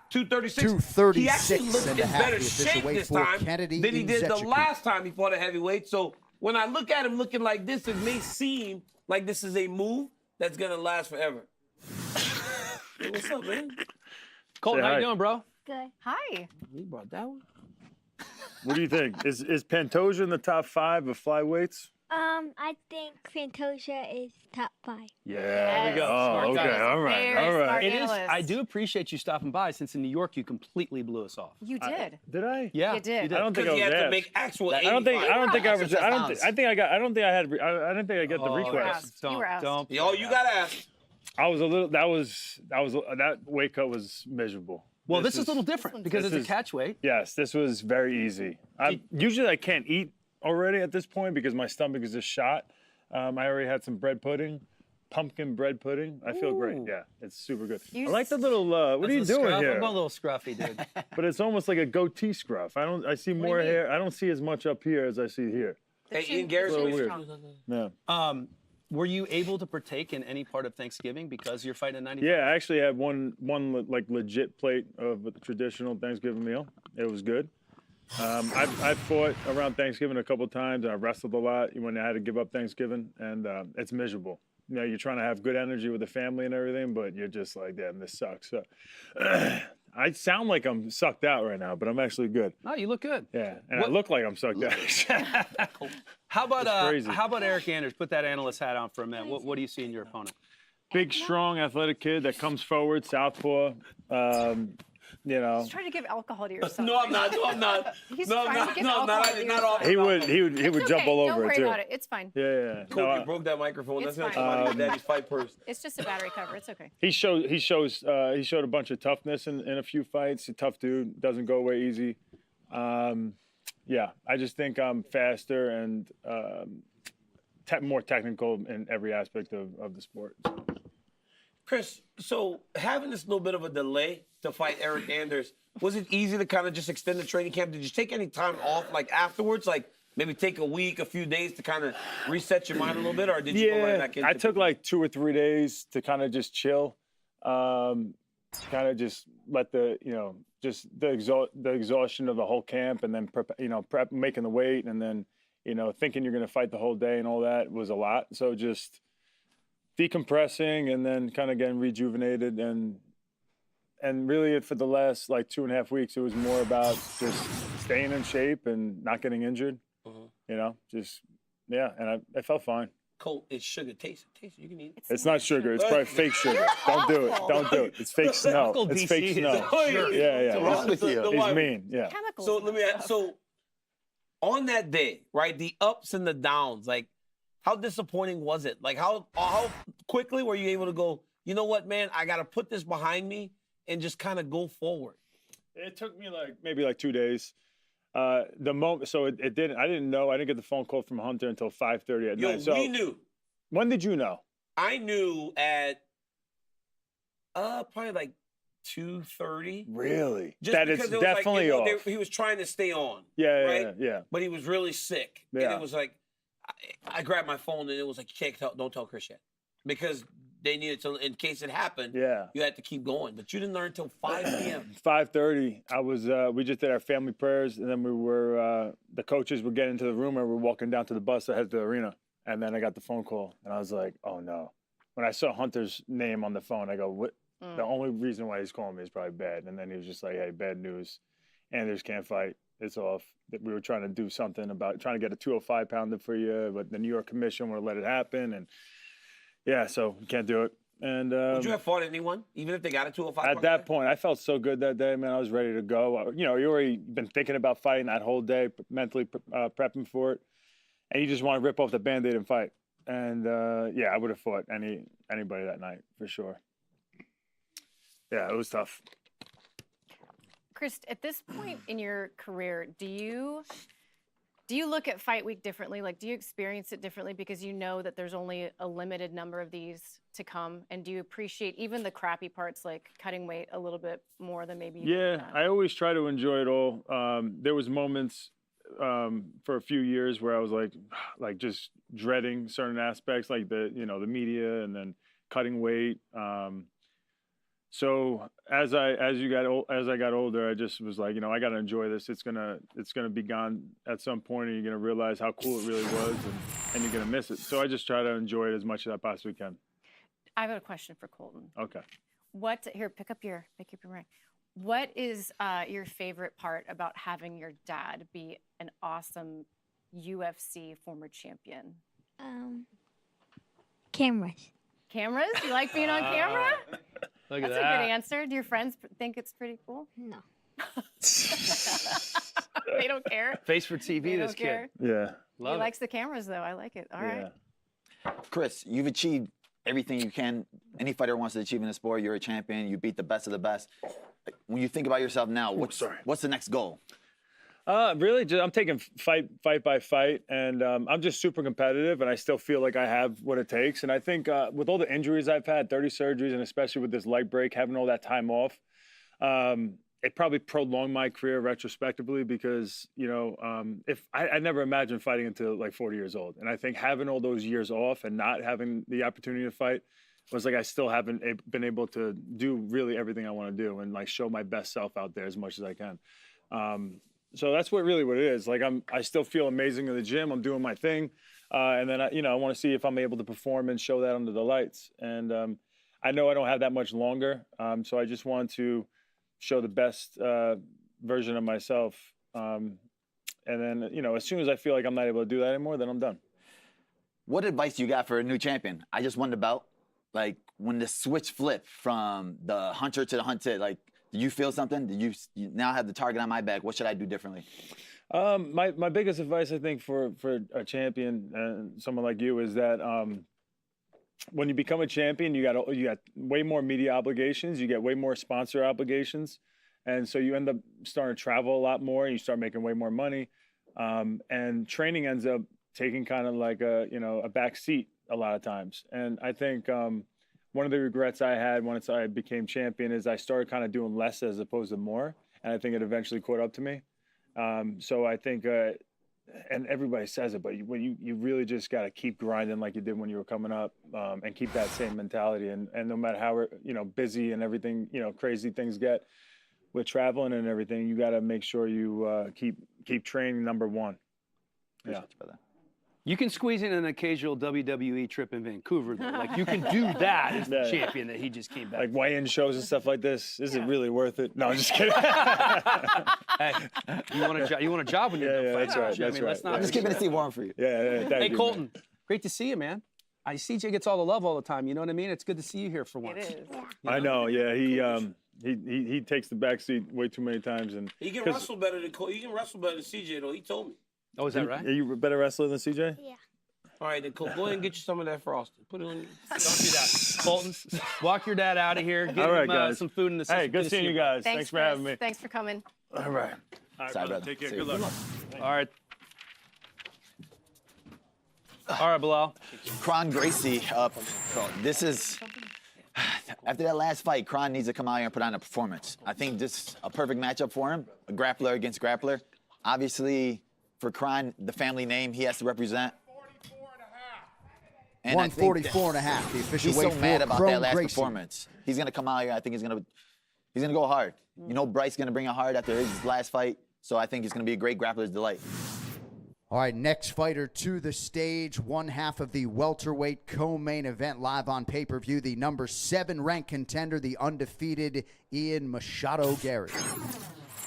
236. 236 He actually looked and a in half, better the official shape weight this for time Kennedy than he did the Nzechukwu. last time he fought a heavyweight. So when I look at him looking like this, it may seem like this is a move that's going to last forever. Hey, what's up, man? Colton, Say how hi. you doing, bro? Good. Hi. You brought that one? What do you think? Is Pantoja in the top 5 of flyweights? I think Pantoja is top 5. Yeah. There we go. Oh, Smart okay. guy. All right. All right. It is. I do appreciate you stopping by, since in New York you completely blew us off. You did. Did I? Yeah, You did. I don't think I was you had to asked. make actual I don't think I was. I I think I got. I don't think I had. I didn't think I got the Oh, request. You were asked. Don't. Yo, you got to ask. I was a little. That weight cut was miserable. Well, this is a little different because this it's is- a catch weight. Yes, this was very easy. Usually I can't eat already at this point because my stomach is just shot. I already had some bread pudding, pumpkin bread pudding. I feel great. Yeah, it's super good. I like the little. What are you doing Scruff. here? I'm a little scruffy, dude. But it's almost like a goatee scruff. I see more hair. I don't see as much up here as I see here. Hey, Ian Garrison. So weird. Yeah. Were you able to partake in any part of Thanksgiving because you're fighting 95? Yeah, I actually had one like legit plate of a traditional Thanksgiving meal. It was good. I've fought around Thanksgiving a couple times, and I wrestled a lot when I had to give up Thanksgiving, and it's miserable. You know, you're trying to have good energy with the family and everything, but you're just like, damn, this sucks. So I sound like I'm sucked out right now, but I'm actually good. No, you look good. Yeah, and I look like I'm sucked out. How about crazy. how about Eric Anders? Put that analyst hat on for a minute. What do you see in your opponent? Big, strong, athletic kid that comes forward, southpaw. You know, He's trying to give alcohol to your son. No, I'm not. No, I'm not. He's No, trying not- to give no, alcohol not- to your not son. all- he would It's jump okay. all over Don't worry it too. about it. It's fine. Yeah. Cool, you broke that microphone. It's That's fine. not come out of your daddy's fight purse. It's just a battery cover. It's okay. He showed a bunch of toughness in a few fights. A tough dude, doesn't go away easy. Yeah, I just think I'm faster and more technical in every aspect of the sport. Chris, so having this little bit of a delay to fight Eric Anders, was it easy to kind of just extend the training camp? Did you take any time off, like afterwards, like maybe take a week, a few days to kind of reset your mind a little bit, or did you go right back into I took like 2 or 3 days to kind of just chill, kind of just let the exhaustion of the whole camp, and then prep making the weight, and then thinking you're going to fight the whole day and all that was a lot. So just decompressing and then kind of getting rejuvenated, and really for the last like 2.5 weeks, it was more about just staying in shape and not getting injured. And I felt fine. Colt, it's sugar. Taste it. You can eat it. It's not sugar. It's probably fake sugar. Don't do it. Don't do it. It's fake snow. Uncle It's DC fake is snow. sure. Yeah. What's wrong with you? He's mean. Yeah. Chemicals. So let me ask. So on that day, right, the ups and the downs, like how disappointing was it? Like how quickly were you able to go, you know what, man, I got to put this behind me and just kind of go forward? It took me maybe 2 days. The moment, so it didn't. I didn't know. I didn't get the phone call from Hunter until 5:30 at night. So we knew. When did you know? I knew at probably like 2:30. Really? Just That because is it was definitely like, off. he was trying to stay on. Yeah. right? Yeah. But he was really sick. Yeah. And it was like, I grabbed my phone and it was like, you can't tell, don't tell Chris yet. Because they needed to, in case it happened, Yeah. you had to keep going. But you didn't learn until 5 p.m. 5:30. I was. We just did our family prayers, and then we were. The coaches were getting into the room, and we were walking down to the bus that heads to the arena. And then I got the phone call, and I was like, "Oh no!" When I saw Hunter's name on the phone, I go, "What?" The only reason why he's calling me is probably bad. And then he was just like, "Hey, bad news. Anders can't fight. It's off." That we were trying to do something about trying to get a 205 pounder for you, but the New York Commission wouldn't let it happen, and yeah, so we can't do it. And Would you have fought anyone, even if they got a 205? at that point, I felt so good that day, man. I was ready to go. You already been thinking about fighting that whole day, mentally prepping for it, and you just want to rip off the Band-Aid and fight. And yeah, I would have fought anybody that night for sure. Yeah, it was tough. Chris, at this point in your career, do you look at fight week differently? Like, do you experience it differently because you know that there's only a limited number of these to come? And do you appreciate even the crappy parts, like cutting weight, a little bit more than maybe you Yeah, I always try to enjoy it all. There was moments for a few years where I was like just dreading certain aspects, like the media and then cutting weight. So as I got older, I just was like, I got to enjoy this. It's gonna be gone at some point, and you're gonna realize how cool it really was, and you're gonna miss it. So I just try to enjoy it as much as I possibly can. I have a question for Colton. Okay. Pick up your ring. What is your favorite part about having your dad be an awesome UFC former champion? Cameras. Cameras? You like being on camera? Look That's at a that. good answer. Do your friends think it's pretty cool? No. They don't care. Face for TV, They this don't kid. care. Yeah. Love He it. likes the cameras, though. I like it. All right. Chris, you've achieved everything you can. Any fighter wants to achieve in the sport. You're a champion. You beat the best of the best. When you think about yourself now, what's the next goal? Really, I'm taking fight by fight, and I'm just super competitive, and I still feel like I have what it takes. And I think with all the injuries I've had, 30 surgeries, and especially with this leg break, having all that time off, it probably prolonged my career retrospectively because, you know, if I never imagined fighting until like 40 years old. And I think having all those years off and not having the opportunity to fight was like I still haven't been able to do really everything I want to do and like show my best self out there as much as I can. So that's what it is. Like I still feel amazing in the gym. I'm doing my thing. And then, I want to see if I'm able to perform and show that under the lights. And I know I don't have that much longer. So I just want to show the best version of myself. And then, as soon as I feel like I'm not able to do that anymore, then I'm done. What advice you got for a new champion? I just won the belt. Like when the switch flipped from the hunter to the hunted, like, did you feel something? Did you now have the target on my back? What should I do differently? My biggest advice, I think, for a champion and someone like you is that when you become a champion, you got way more media obligations. You get way more sponsor obligations. And so you end up starting to travel a lot more. And you start making way more money. And training ends up taking kind of like a back seat a lot of times. And I think one of the regrets I had once I became champion is I started kind of doing less as opposed to more. And I think it eventually caught up to me. So I think, and everybody says it, but you really just got to keep grinding like you did when you were coming up and keep that same mentality. And no matter how, busy and everything, crazy things get with traveling and everything, you got to make sure you keep training number one. Yeah. You can squeeze in an occasional WWE trip in Vancouver, though. Like, you can do that as the champion that he just came back. Like weigh-in shows and stuff like this. Is it really worth it? No, I'm just kidding. Hey, you want a job when you're done fighting. That's right. I mean, let's not. I'm just keeping the seat warm for you. Yeah. Hey, Colton, great to see you, man. CJ gets all the love all the time. You know what I mean? It's good to see you here for once. It is. I know. Yeah, he takes the back seat way too many times, and He can wrestle better than CJ though. He told me. Oh, is that right? Are you a better wrestler than CJ? Yeah. All right, then go ahead and get you some of that frosting. Put it on. Don't do that. Colton, walk your dad out of here. Get All right, him guys. some food in the system. Hey, good seeing you guys. Thanks for having me. Thanks for coming. All right. Sorry, brother. Take care. See Good you. luck. All right. All right, Bilal. Kron Gracie up. This is after that last fight. Kron needs to come out here and put on a performance. I think this is a perfect matchup for him. A grappler against grappler. Obviously, for Kron, the family name he has to represent. 144 and a half. The official he's weight so mad for about Kron that last Gracie. performance. He's gonna come out here. I think he's gonna go hard. You know, Bryce gonna bring it hard after his last fight. So I think he's gonna be a great grappler's delight. All right, next fighter to the stage, one half of the welterweight co-main event live on pay-per-view, the number 7 ranked contender, the undefeated Ian Machado Gary.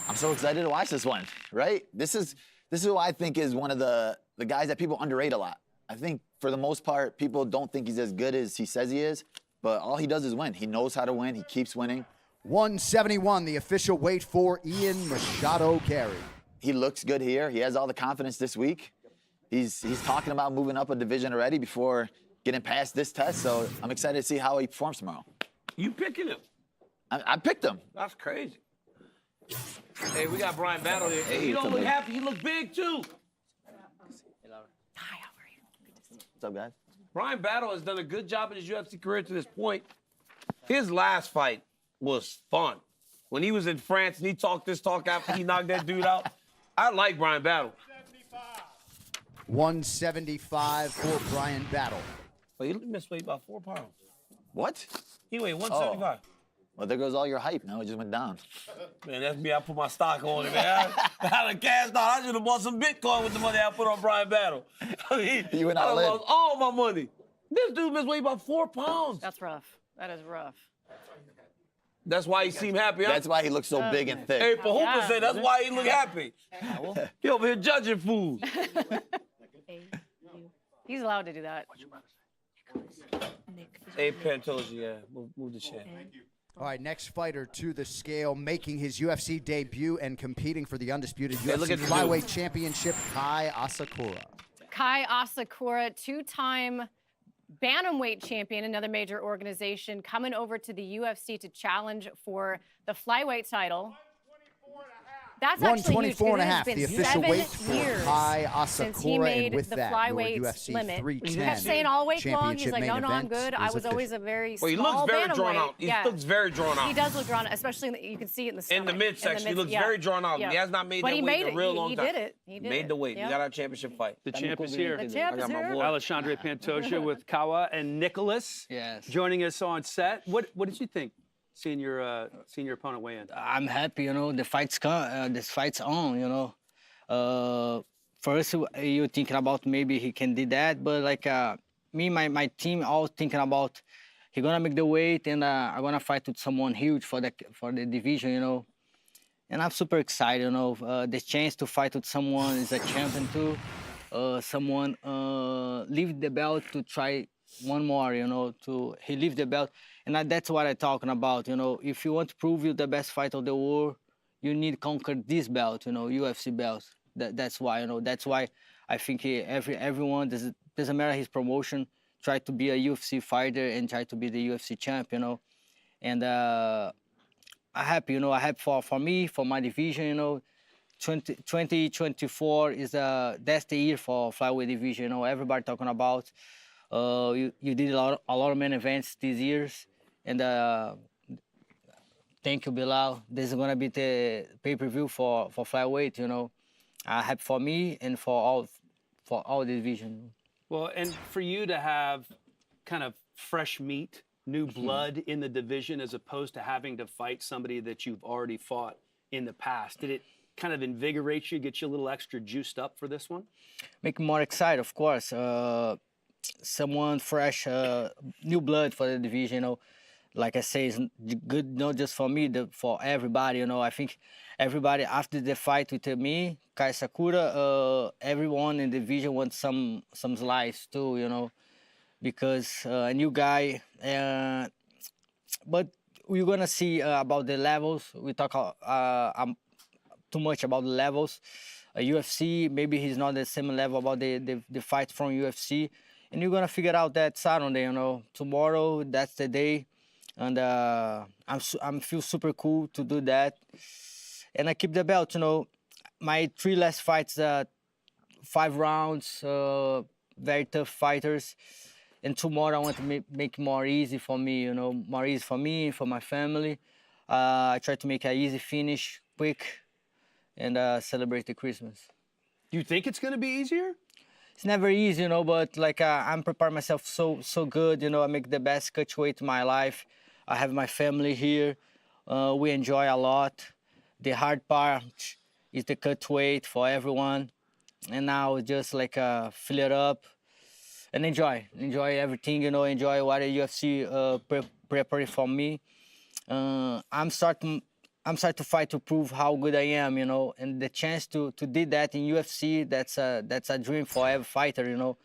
I'm so excited to watch this one, right? This is who I think is one of the guys that people underrate a lot. I think for the most part, people don't think he's as good as he says he is, but all he does is win. He knows how to win. He keeps winning. 171, the official weight for Ian Machado Gary. He looks good here. He has all the confidence this week. He's talking about moving up a division already before getting past this test, so I'm excited to see how he performs tomorrow. You picking him? I picked him. That's crazy. Hey, we got Brian Battle here. Hey, he don't look happy. He look big too. Hi, how are you? What's up, guys? Brian Battle has done a good job in his UFC career to this point. His last fight was fun. When he was in France and he talked this talk after he knocked that dude out, I like Brian Battle. 175 for Brian Battle. Well, he missed weight by 4 pounds. What? He weighed 175. Well, there goes all your hype. Now it just went down. Man, that's me. I put my stock on it, man. I done cashed out. I should have bought some Bitcoin with the money I put on Brian Battle. I mean, You went I all done in. lost all my money. This dude missed weight by 4 pounds. That's rough. That is rough. That's why he seemed happy. Huh? That's why he looks so big and thick. Hey, Pahupa said that's why he look happy. He over here judging food. He's allowed to do that. Hey, Pantoja, yeah, move the chair. All right, next fighter to the scale, making his UFC debut and competing for the undisputed UFC Flyweight Championship, Kai Asakura. Kai Asakura, two-time bantamweight champion, another major organization, coming over to the UFC to challenge for the flyweight title. That's actually huge, 124 and a half, it's the been official 7 weight for years Kai since he Asakura, made and with the that, flyweight your UFC limit. 310 He kept saying all week long, he's championship like, main no, I'm event good. I is was always a official. very Well, he small looks very bantamweight. drawn out. He looks very drawn out. He does look drawn out, especially you can see it in the stomach. In the midsection, he looks very drawn out. Yeah. He has not made But that he weight made in a real long he time. did it. He did made the weight. Yep. We got our championship fight. The champ is here. The champ is here. Alexandre Pantoja with Kawa and Nicholas joining us on set. What did you think seeing your opponent weigh in? I'm happy, you know, the fight's this fight's on, you know. First, you thinking about maybe he can do that, but like me, my team, all thinking about he gonna make the weight and I'm gonna fight with someone huge for the division, you know. And I'm super excited, you know. The chance to fight with someone is a champion too. Someone leave the belt to try one more, you know. He leave the belt, and that's what I'm talking about, you know. If you want to prove you're the best fighter of the world, you need to conquer this belt, you know, UFC belt. That's why, you know, that's why I think everyone, doesn't matter his promotion, try to be a UFC fighter and try to be the UFC champ, you know. And I'm happy, you know, I'm happy for me, for my division, you know. 2024 is that's the year for flyweight division, you know, everybody talking about. You did a lot of main events these years, and thank you, Bilal. This is gonna be the pay-per-view for flyweight, you know. Happy for me and for all the division. Well, and for you to have kind of fresh meat, new blood in the division, as opposed to having to fight somebody that you've already fought in the past, did it kind of invigorate you, get you a little extra juiced up for this one? Make me more excited, of course. Someone fresh, new blood for the division, you know. Like I say, it's good not just for me, for everybody, you know. I think everybody, after the fight with me, Kai Asakura, everyone in the division wants some slice too, you know, because a new guy. But we're going to see about the levels. We talk too much about the levels. UFC, maybe he's not the same level about the fight from UFC. And you're going to figure out that Saturday, you know. Tomorrow, that's the day. And I'm feel super cool to do that. And I keep the belt, you know. My 3 last fights, 5 rounds, very tough fighters. And tomorrow I want to make more easy for me, you know, more easy for me, for my family. I try to make an easy finish, quick, and celebrate the Christmas. You think it's going to be easier? It's never easy, you know, but like I'm preparing myself so good, you know. I make the best catch weight in my life. I have my family here. We enjoy a lot. The hard part is the cut weight for everyone. And now just like fill it up and enjoy everything, you know, enjoy what the UFC preparing for me. I'm starting to fight to prove how good I am, you know, and the chance to do that in UFC, that's a dream for every fighter, you know.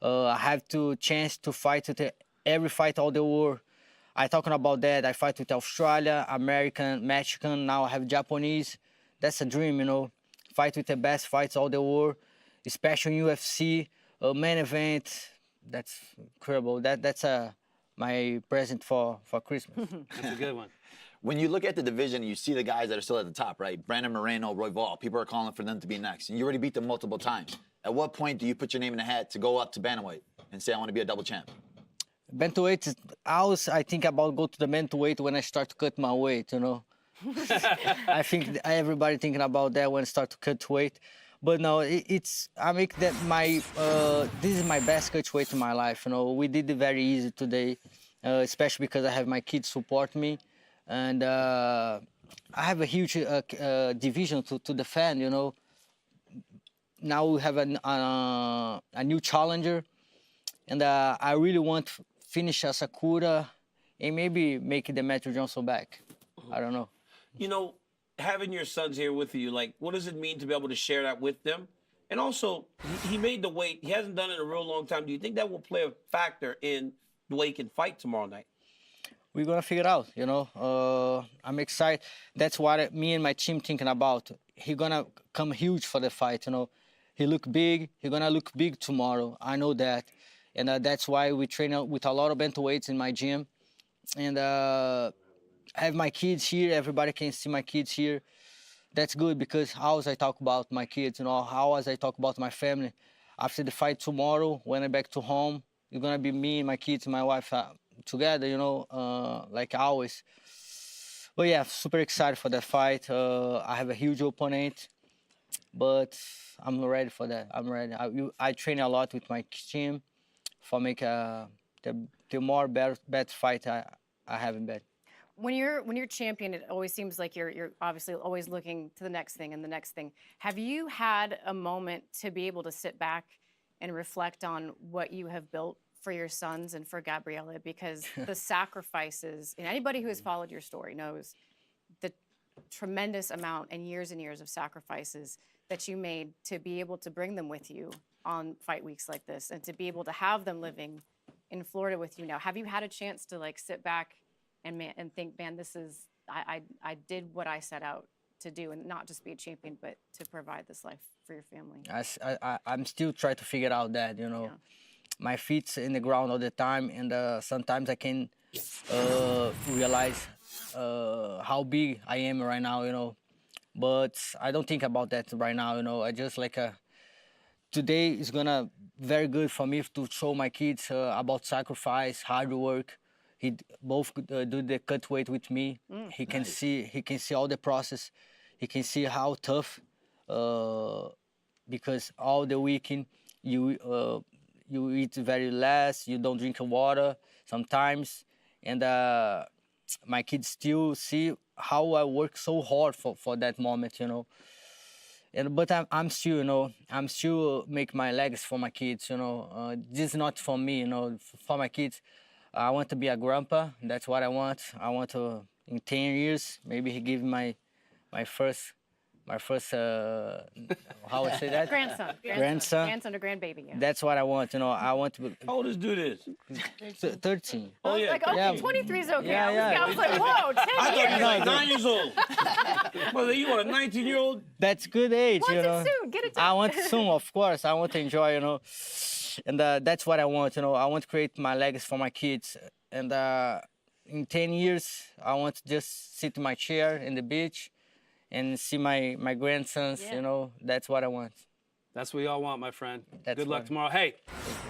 I have to chance to fight with every fighter all the world. I talking about that. I fight with Australia, American, Mexican. Now I have Japanese. That's a dream, you know. Fight with the best fights all the world, especially in UFC, main event. That's incredible. That's my present for Christmas. That's a good one. When you look at the division, you see the guys that are still at the top, right? Brandon Moreno, Roy Vaughan. People are calling for them to be next. And you already beat them multiple times. At what point do you put your name in the hat to go up to bantamweight and say, I want to be a double champ? Bantamweight, I think about go to the bantamweight when I start to cut my weight, you know. I think everybody thinking about that when I start to cut weight. But no, I make that this is my best cut weight in my life, you know. We did it very easy today, especially because I have my kids support me. And I have a huge division to defend, you know. Now we have a new challenger. And I really want to finish Asakura and maybe make the Metro Johnson back. I don't know. You know, having your sons here with you, like, what does it mean to be able to share that with them? And also, he made the weight. He hasn't done it in a real long time. Do you think that will play a factor in the way he can fight tomorrow night? We're gonna figure it out, you know. I'm excited. That's what me and my team thinking about. He gonna come huge for the fight, you know. He look big. He gonna look big tomorrow. I know that, and that's why we train with a lot of bento weights in my gym, and I have my kids here. Everybody can see my kids here. That's good because how as I talk about my kids, you know, how as I talk about my family. After the fight tomorrow, when I'm back to home, it's gonna be me and my kids and my wife together, you know, like always. But yeah, super excited for that fight. I have a huge opponent, but I'm ready for that. I'm ready. I train a lot with my team for make the more better fight I have in bed. When you're champion, it always seems like you're obviously always looking to the next thing and the next thing. Have you had a moment to be able to sit back and reflect on what you have built for your sons and for Gabriella? Because the sacrifices, and anybody who has followed your story knows the tremendous amount and years of sacrifices that you made to be able to bring them with you on fight weeks like this and to be able to have them living in Florida with you now. Have you had a chance to like sit back and think, man, this is, I did what I set out to do and not just be a champion, but to provide this life for your family? I'm still trying to figure out that, you know. Yeah. My feet's in the ground all the time, and sometimes I can realize how big I am right now, you know. But I don't think about that right now, you know. I just like today is gonna very good for me to show my kids about sacrifice, hard work. He both do the cut weight with me. He can see all the process. He can see how tough because all the weekend you eat very less. You don't drink water sometimes, and my kids still see how I work so hard for that moment, you know. But I'm still, you know, I'm still make my legs for my kids, you know. This is not for me, you know, for my kids. I want to be a grandpa. That's what I want. I want to, in 10 years, maybe he give my first, how I say that? Grandson or grandbaby. Yeah. That's what I want. You know, I want to. How old is dude is? 13. Oh yeah. Like, okay, yeah. 23 is okay. Yeah. I was like, whoa, 10 I years. thought you were like 9 years old. Well, you want a 19-year-old? That's good age. Want you know. it soon. Get it. I want soon, of course. I want to enjoy. You know. And that's what I want, you know. I want to create my legacy for my kids. And in 10 years, I want to just sit in my chair in the beach and see my grandsons, you know. That's what I want. That's what we all want, my friend. That's Good luck tomorrow. Hey,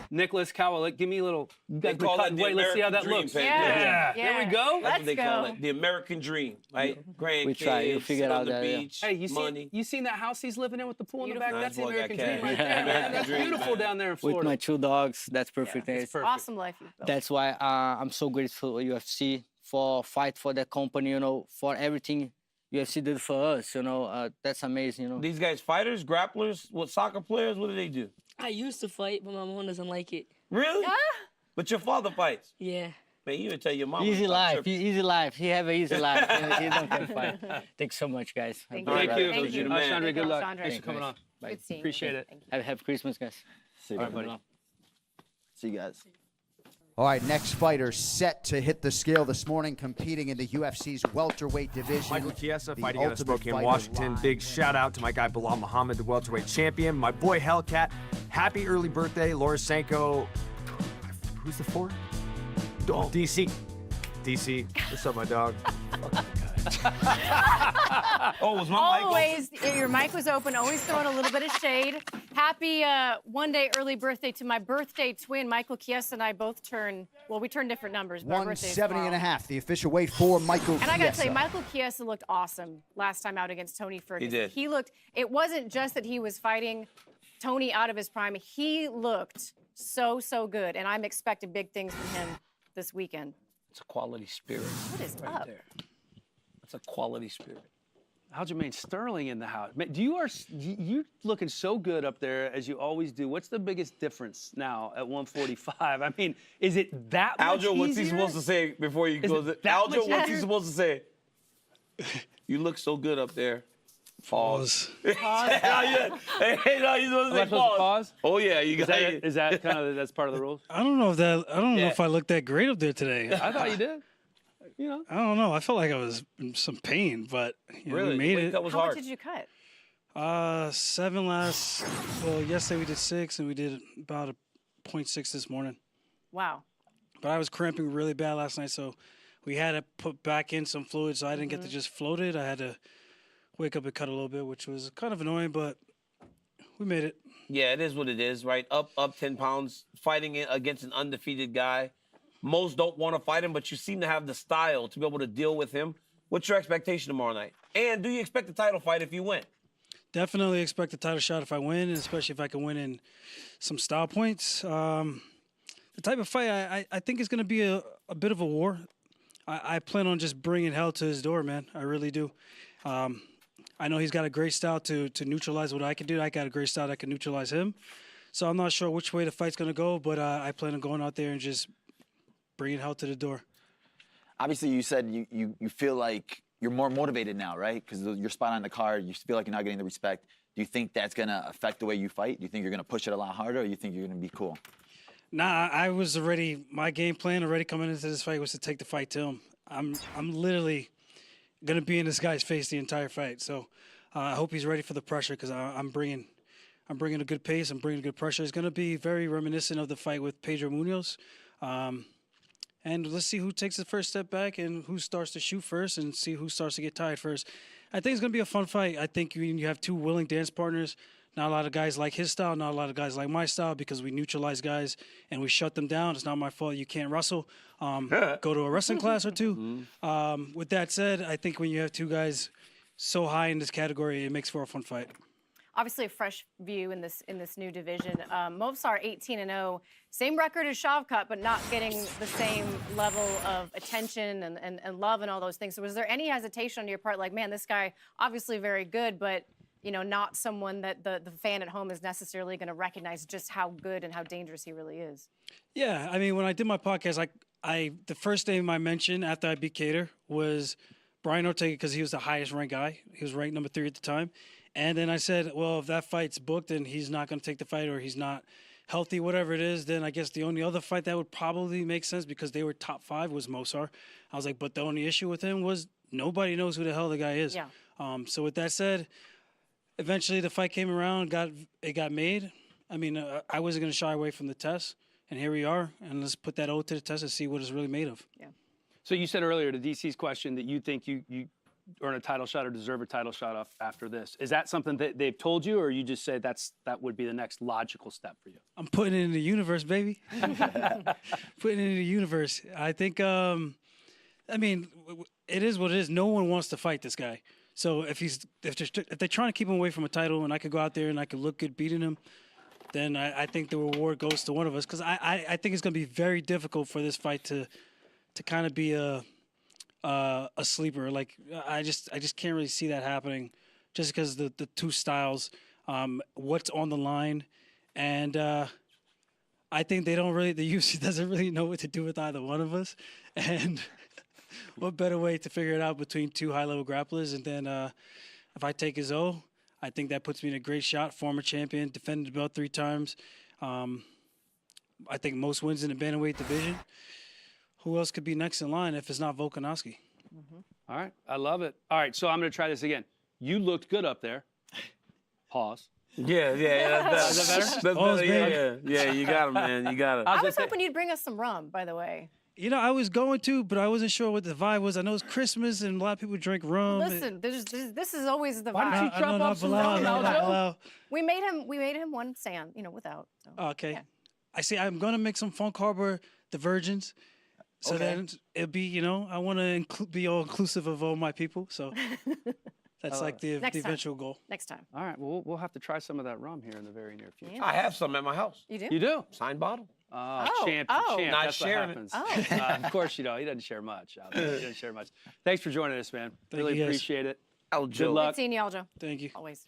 Nicholas Cowell, give me a little. They call that the let's see how that American looks. dream, Yeah. There we go. That's what they call it. The American dream, right? Grandkids, We try. You figure sit out on the that, yeah. beach, Hey, you seen that house he's living in with the pool in the back? That's the American dream right there. Man. That's beautiful down there in Florida. With my 2 dogs, that's perfect. It's perfect. Awesome life you've built. That's why I'm so grateful to UFC for fight for the company, you know, for everything UFC did for us, you know. That's amazing, you know. These guys fighters, grapplers, what soccer players? What do they do? I used to fight, but my mom doesn't like it. Really? But your father fights. Yeah. Man, you would tell your mom. Easy life. He have an easy life. He don't can fight. Thanks so much, guys. Thank you. Thank you. Chandra, good luck. Chandra. Thanks for coming on. Good seeing you. Appreciate it. Have Christmas, guys. See you, buddy. See you guys. All right, next fighter set to hit the scale this morning, competing in the UFC's welterweight division. Michael Chiesa the fighting out of Ultimate Spokane, Fighter Washington. Live. Big shout out to my guy Bilal Muhammad, the welterweight champion. My boy Hellcat. Happy early birthday, Laura Sanko. Who's the fourth? Oh, DC. DC. What's up, my dog? Oh, was my mic open? Always, your mic was open, always throwing a little bit of shade. Happy one-day early birthday to my birthday twin. Michael Chiesa and I both turn, well, we turn different numbers, but our birthdays 170 and a half, the official weight for Michael Chiesa. And I got to say, Michael Chiesa looked awesome last time out against Tony Ferguson. He did. He looked, it wasn't just that he was fighting Tony out of his prime. He looked so, so good, and I'm expecting big things from him this weekend. It's a quality spirit. What is up? There. It's a quality spirit. Aljamain Sterling in the house. Man, you're looking so good up there as you always do. What's the biggest difference now at 145? I mean, is it that much Aljo, what's he easier? supposed to say before you Is close it it? that Aljo, much what's he easier? supposed to say? You look so good up there. Pause. Pause. Hey, no, you supposed to say Am I supposed to pause? Oh yeah, you got Is that kind of that's part of the rules? I don't know if I looked that great up there today. I thought you did. You know. I don't know. I felt like I was in some pain, but Really? we made The it. cut was How hard. much did you cut? 7 last. Well, yesterday we did 6, and we did about a 0.6 this morning. Wow. But I was cramping really bad last night, so we had to put back in some fluid, so I didn't get to just float it. I had to wake up and cut a little bit, which was kind of annoying, but we made it. Yeah, it is what it is, right? Up 10 pounds, fighting it against an undefeated guy. Most don't want to fight him, but you seem to have the style to be able to deal with him. What's your expectation tomorrow night? And do you expect a title fight if you win? Definitely expect a title shot if I win, especially if I can win in some style points. The type of fight, I think it's going to be a bit of a war. I plan on just bringing hell to his door, man. I really do. I know he's got a great style to neutralize what I can do. I got a great style that can neutralize him. So I'm not sure which way the fight's going to go, but I plan on going out there and just bringing hell to the door. Obviously, you said you feel like you're more motivated now, right? Because you're spot on the card. You feel like you're not getting the respect. Do you think that's going to affect the way you fight? Do you think you're going to push it a lot harder, or you think you're going to be cool? Nah, I was already, my game plan already coming into this fight was to take the fight to him. I'm literally going to be in this guy's face the entire fight. So I hope he's ready for the pressure because I'm bringing a good pace. I'm bringing good pressure. It's going to be very reminiscent of the fight with Pedro Munoz. And let's see who takes the first step back and who starts to shoot first and see who starts to get tired first. I think it's going to be a fun fight. I think when you have two willing dance partners, not a lot of guys like his style, not a lot of guys like my style because we neutralize guys and we shut them down. It's not my fault you can't wrestle. Go to a wrestling class or two. With that said, I think when you have two guys so high in this category, it makes for a fun fight. Obviously, a fresh view in this new division. Movsar 18-0, same record as Shavkat, but not getting the same level of attention and love and all those things. So, was there any hesitation on your part, like, man, this guy obviously very good, but not someone that the fan at home is necessarily going to recognize just how good and how dangerous he really is? Yeah, I mean, when I did my podcast, the first name I mentioned after I beat Cater was Brian Ortega because he was the highest ranked guy. He was ranked number 3 at the time. And then I said, well, if that fight's booked and he's not going to take the fight or he's not healthy, whatever it is, then I guess the only other fight that would probably make sense because they were top 5 was Movsar. I was like, but the only issue with him was nobody knows who the hell the guy is. Yeah. So with that said, eventually the fight came around, it got made. I mean, I wasn't going to shy away from the test, and here we are. And let's put that O to the test and see what it's really made of. Yeah. So you said earlier to DC's question that you think you earn a title shot or deserve a title shot after this. Is that something that they've told you, or you just say that would be the next logical step for you? I'm putting it in the universe, baby. Putting it in the universe. I think, I mean, it is what it is. No one wants to fight this guy. So if they're trying to keep him away from a title and I could go out there and I could look good beating him, then I think the reward goes to one of us. Because I think it's going to be very difficult for this fight to kind of be a sleeper. Like I just can't really see that happening, just because the two styles, what's on the line, and I think the UFC doesn't really know what to do with either one of us, and what better way to figure it out between two high-level grapplers? And then if I take his O, I think that puts me in a great shot. Former champion, defended the belt 3 times. I think most wins in the bantamweight division. Who else could be next in line if it's not Volkanovski? All right, I love it. All right, so I'm going to try this again. You looked good up there. Pause. Yeah, Is that better? Pause, baby. Yeah, you got him, man. You got it. I was hoping you'd bring us some rum, by the way. I was going to, but I wasn't sure what the vibe was. I know it's Christmas and a lot of people drink rum. Listen, this is always the vibe. Why don't you drop off some rum, Aljo? We made him one sand, without. So. Okay. Yeah. I see. I'm gonna make some Funk Harbor the Virgins. So then it'll be, I want to be all inclusive of all my people. So that's like the eventual goal. Next time. All right. Well, we'll have to try some of that rum here in the very near future. Yeah. I have some at my house. You do? You do? Signed bottle. Champ. Not That's sharing what happens. Of course you don't. He doesn't share much. He doesn't share much. Thanks for joining us, man. Really appreciate it. Good luck. Good seeing you, Aljo. Thank you. Always.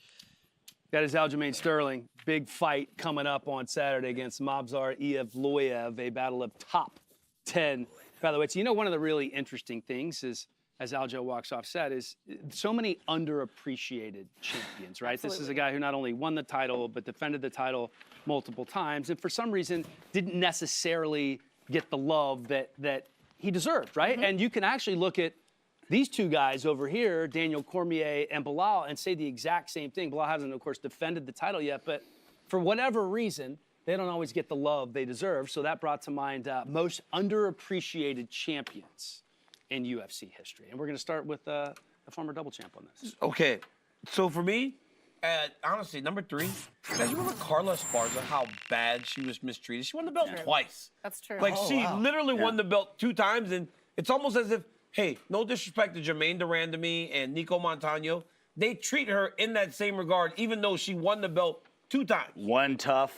That is Aljamain Sterling. Big fight coming up on Saturday against Movsar Evloev, a battle of top 10 featherweights. One of the really interesting things is as Aljo walks off set, is so many underappreciated champions, right? This is a guy who not only won the title, but defended the title multiple times, and for some reason didn't necessarily get the love that he deserved, right? And you can actually look at these two guys over here, Daniel Cormier and Bilal, and say the exact same thing. Bilal hasn't, of course, defended the title yet, but for whatever reason, they don't always get the love they deserve. So that brought to mind most underappreciated champions in UFC history. And we're going to start with the former double champ on this. Okay, so for me, honestly, number 3, you guys remember Carla Esparza, how bad she was mistreated? She won the belt twice. That's true. Like, she literally won the belt 2 times, and it's almost as if, hey, no disrespect to Jermaine Durandamy and Nico Montano, they treat her in that same regard, even though she won the belt 2 times. One tough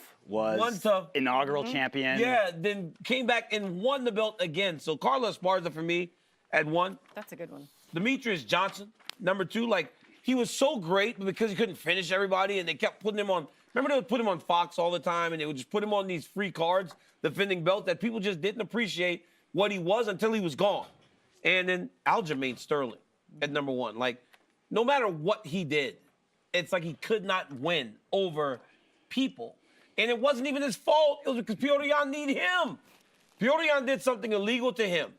inaugural champion. Yeah, then came back and won the belt again. So Carla Esparza for me at 1. That's a good one. Demetrius Johnson, number 2. Like, he was so great, but because he couldn't finish everybody, and they kept putting him on. Remember, they would put him on Fox all the time, and they would just put him on these free cards, defending belt, that people just didn't appreciate what he was until he was gone. And then Aljamain Sterling at number 1. Like, no matter what he did, it's like he could not win over people. And it wasn't even his fault. It was because Petr Yan needed him. Petr Yan did something illegal to him.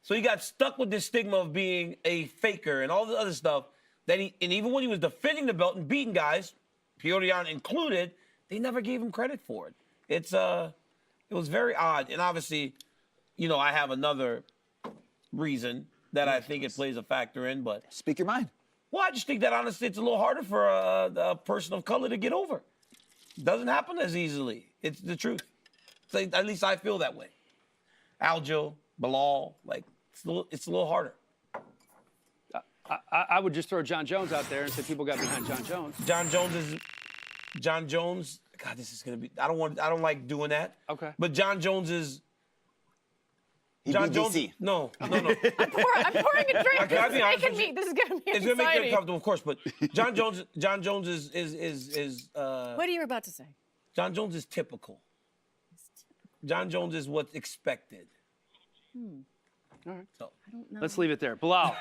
So he got stuck with this stigma of being a faker and all the other stuff. And even when he was defending the belt and beating guys, Petr Yan included, they never gave him credit for it. It was very odd. And obviously, you know, I have another reason that I think it plays a factor in, but... Speak your mind. Well, I just think that, honestly, it's a little harder for a person of color to get over. Doesn't happen as easily. It's the truth. So, at least I feel that way. Aljo, Bilal, like, it's a little harder. I would just throw John Jones out there and say people got behind John Jones. John Jones, God, this is going to be, I don't like doing that. Okay. But John Jones is... John Jones. No. I'm pouring a drink. This is making me. This is gonna be It's gonna make you uncomfortable, of course. But John Jones is. What are you about to say? John Jones is typical. John Jones is what's expected. All right. So I don't know. Let's leave it there. Bilal.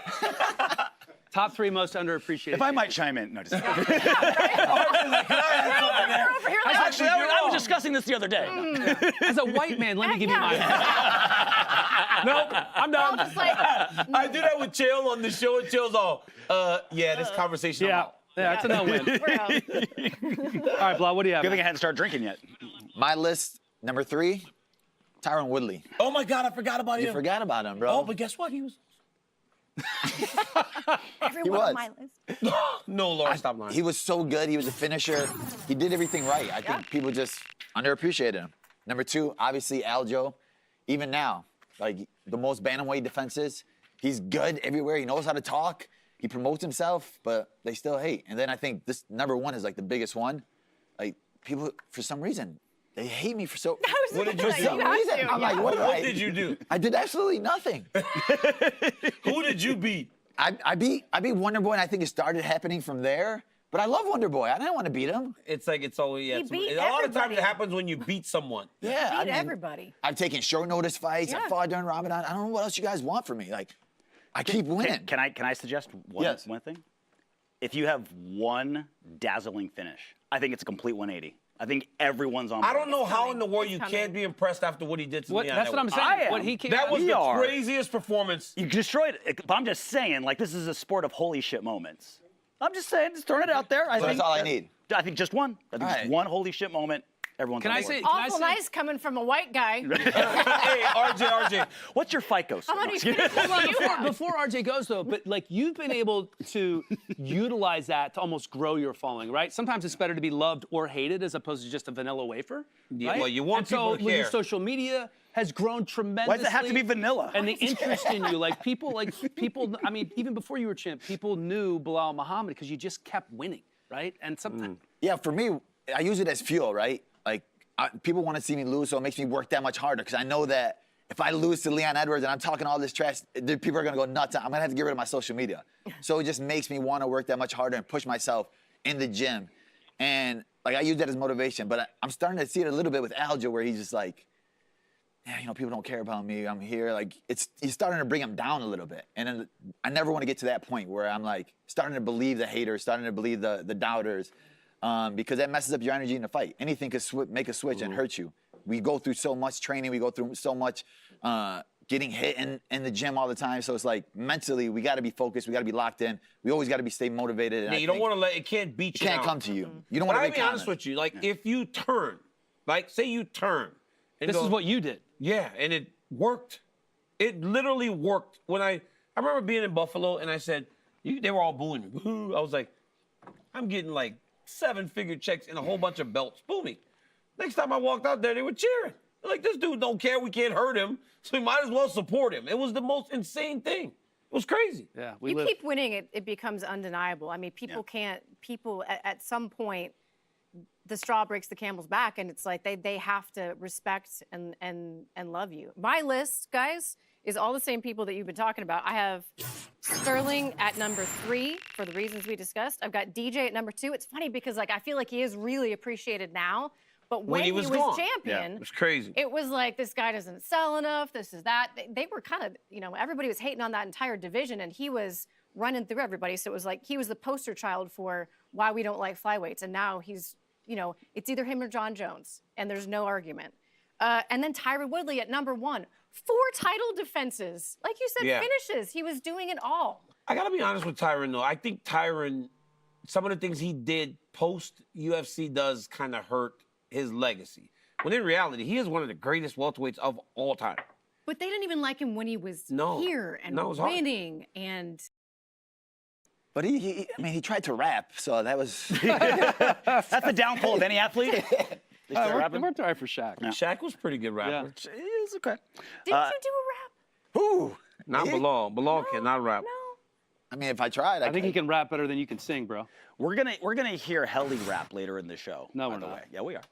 Top 3 most underappreciated. If I might chime in, no, just Actually, I was discussing this the other day. As a white man, let me give you mine. Nope, I'm done. I do that with Chill on the show, and Chill's all, this conversation. Yeah, it's a no-win. All right, Bilal, what do you have? Good thing I hadn't started drinking yet. My list, number 3, Tyron Woodley. Oh my God, I forgot about him. You forgot about him, bro. Oh, but guess what? He was. Everyone on my list. No, Laura, stop lying. He was so good. He was a finisher. He did everything right. I think people just underappreciated him. Number 2, obviously Aljo. Even now, like the most bantamweight defenses, he's good everywhere. He knows how to talk. He promotes himself, but they still hate. And then I think this number 1 is like the biggest one. Like people, for some reason, they hate me for so. What did you do? I'm like, what did you do? I did absolutely nothing. Who did you beat? I beat Wonder Boy, and I think it started happening from there. But I love Wonder Boy. I didn't want to beat him. It's like it's always He beat a lot of times everybody. it happens when you beat someone. Yeah, Beat everybody. I've taken short notice fights. I Yeah. fought during Ramadan. I don't know what else you guys want from me. Like, I keep winning. Can I suggest one thing? If you have one dazzling finish, I think it's a complete 180. I think everyone's on board. I don't know how in the world you can't be impressed after what he did to me. That's what I'm saying. What he came that was the are. craziest performance. You destroyed it. But I'm just saying, like, this is a sport of holy shit moments. I'm just saying, just throwing it out there. That's all I need. I think just one. I think just one holy shit moment. Everyone's Can on I board. say? Awful nice coming from a white guy. Hey, RJ. What's your FICO score? How many finishes do you have? Before RJ goes though, but like you've been able to utilize that to almost grow your following, right? Sometimes it's better to be loved or hated as opposed to just a vanilla wafer. Yeah, right? well, you want and people so to with your care. social media has grown tremendously. Why does it have to be vanilla? And the interest in you, like people, I mean, even before you were champ, people knew Bilal Muhammad because you just kept winning, right? And sometimes. Yeah, for me, I use it as fuel, right? Like, people want to see me lose, so it makes me work that much harder because I know that if I lose to Leon Edwards and I'm talking all this trash, people are going to go nuts. I'm going to have to get rid of my social media. So it just makes me want to work that much harder and push myself in the gym. And, like, I use that as motivation. But I'm starting to see it a little bit with Aljo where he's just like, yeah, you know, people don't care about me. I'm here. Like, he's starting to bring him down a little bit. And then I never want to get to that point where I'm like starting to believe the haters, starting to believe the doubters, because that messes up your energy in the fight. Anything could make a switch and hurt you. We go through so much training. We go through so much getting hit in the gym all the time. So it's like mentally, we got to be focused. We got to be locked in. We always got to stay motivated. And you don't want to let it can't beat you. It can't out. come to you. You don't want to be honest with you. Like if you turn, like say you turn. And this is what you did. Yeah, and it worked. It literally worked. When I remember being in Buffalo and I said, they were all booing me. Boo. I was like, I'm getting like 7-figure checks and a whole bunch of belts. Boo me. Next time I walked out there, they were cheering. They're like, this dude don't care. We can't hurt him. So we might as well support him. It was the most insane thing. It was crazy. Yeah, you keep winning, it becomes undeniable. I mean, people at some point, the straw breaks the camel's back, and it's like they have to respect and love you. My list, guys, is all the same people that you've been talking about. I have Sterling at number 3 for the reasons we discussed. I've got DJ at number 2. It's funny because like I feel like he is really appreciated now, but when he was champion, it was crazy. It was like this guy doesn't sell enough. This is that. They were kind of, you know, everybody was hating on that entire division, and he was running through everybody. So it was like he was the poster child for why we don't like flyweights, and now he's, you know, it's either him or John Jones, and there's no argument. And then Tyron Woodley at number 1. 4 title defenses. Like you said, finishes. He was doing it all. I got to be honest with Tyron, though. I think Tyron, some of the things he did post-UFC does kind of hurt his legacy. When in reality, he is one of the greatest welterweights of all time. But they didn't even like him when he was here and winning. And But I mean, he tried to rap, so that was... That's the downfall of any athlete. It worked all right for Shaq. Yeah. Shaq was a pretty good rapper. Yeah. He was okay. Didn't you do a rap? Who? Not Bilal. Bilal cannot rap. No. I mean, if I tried, I think he can rap better than you can sing, bro. We're gonna hear Helly rap later in the show. No, we're not. Yeah, we are.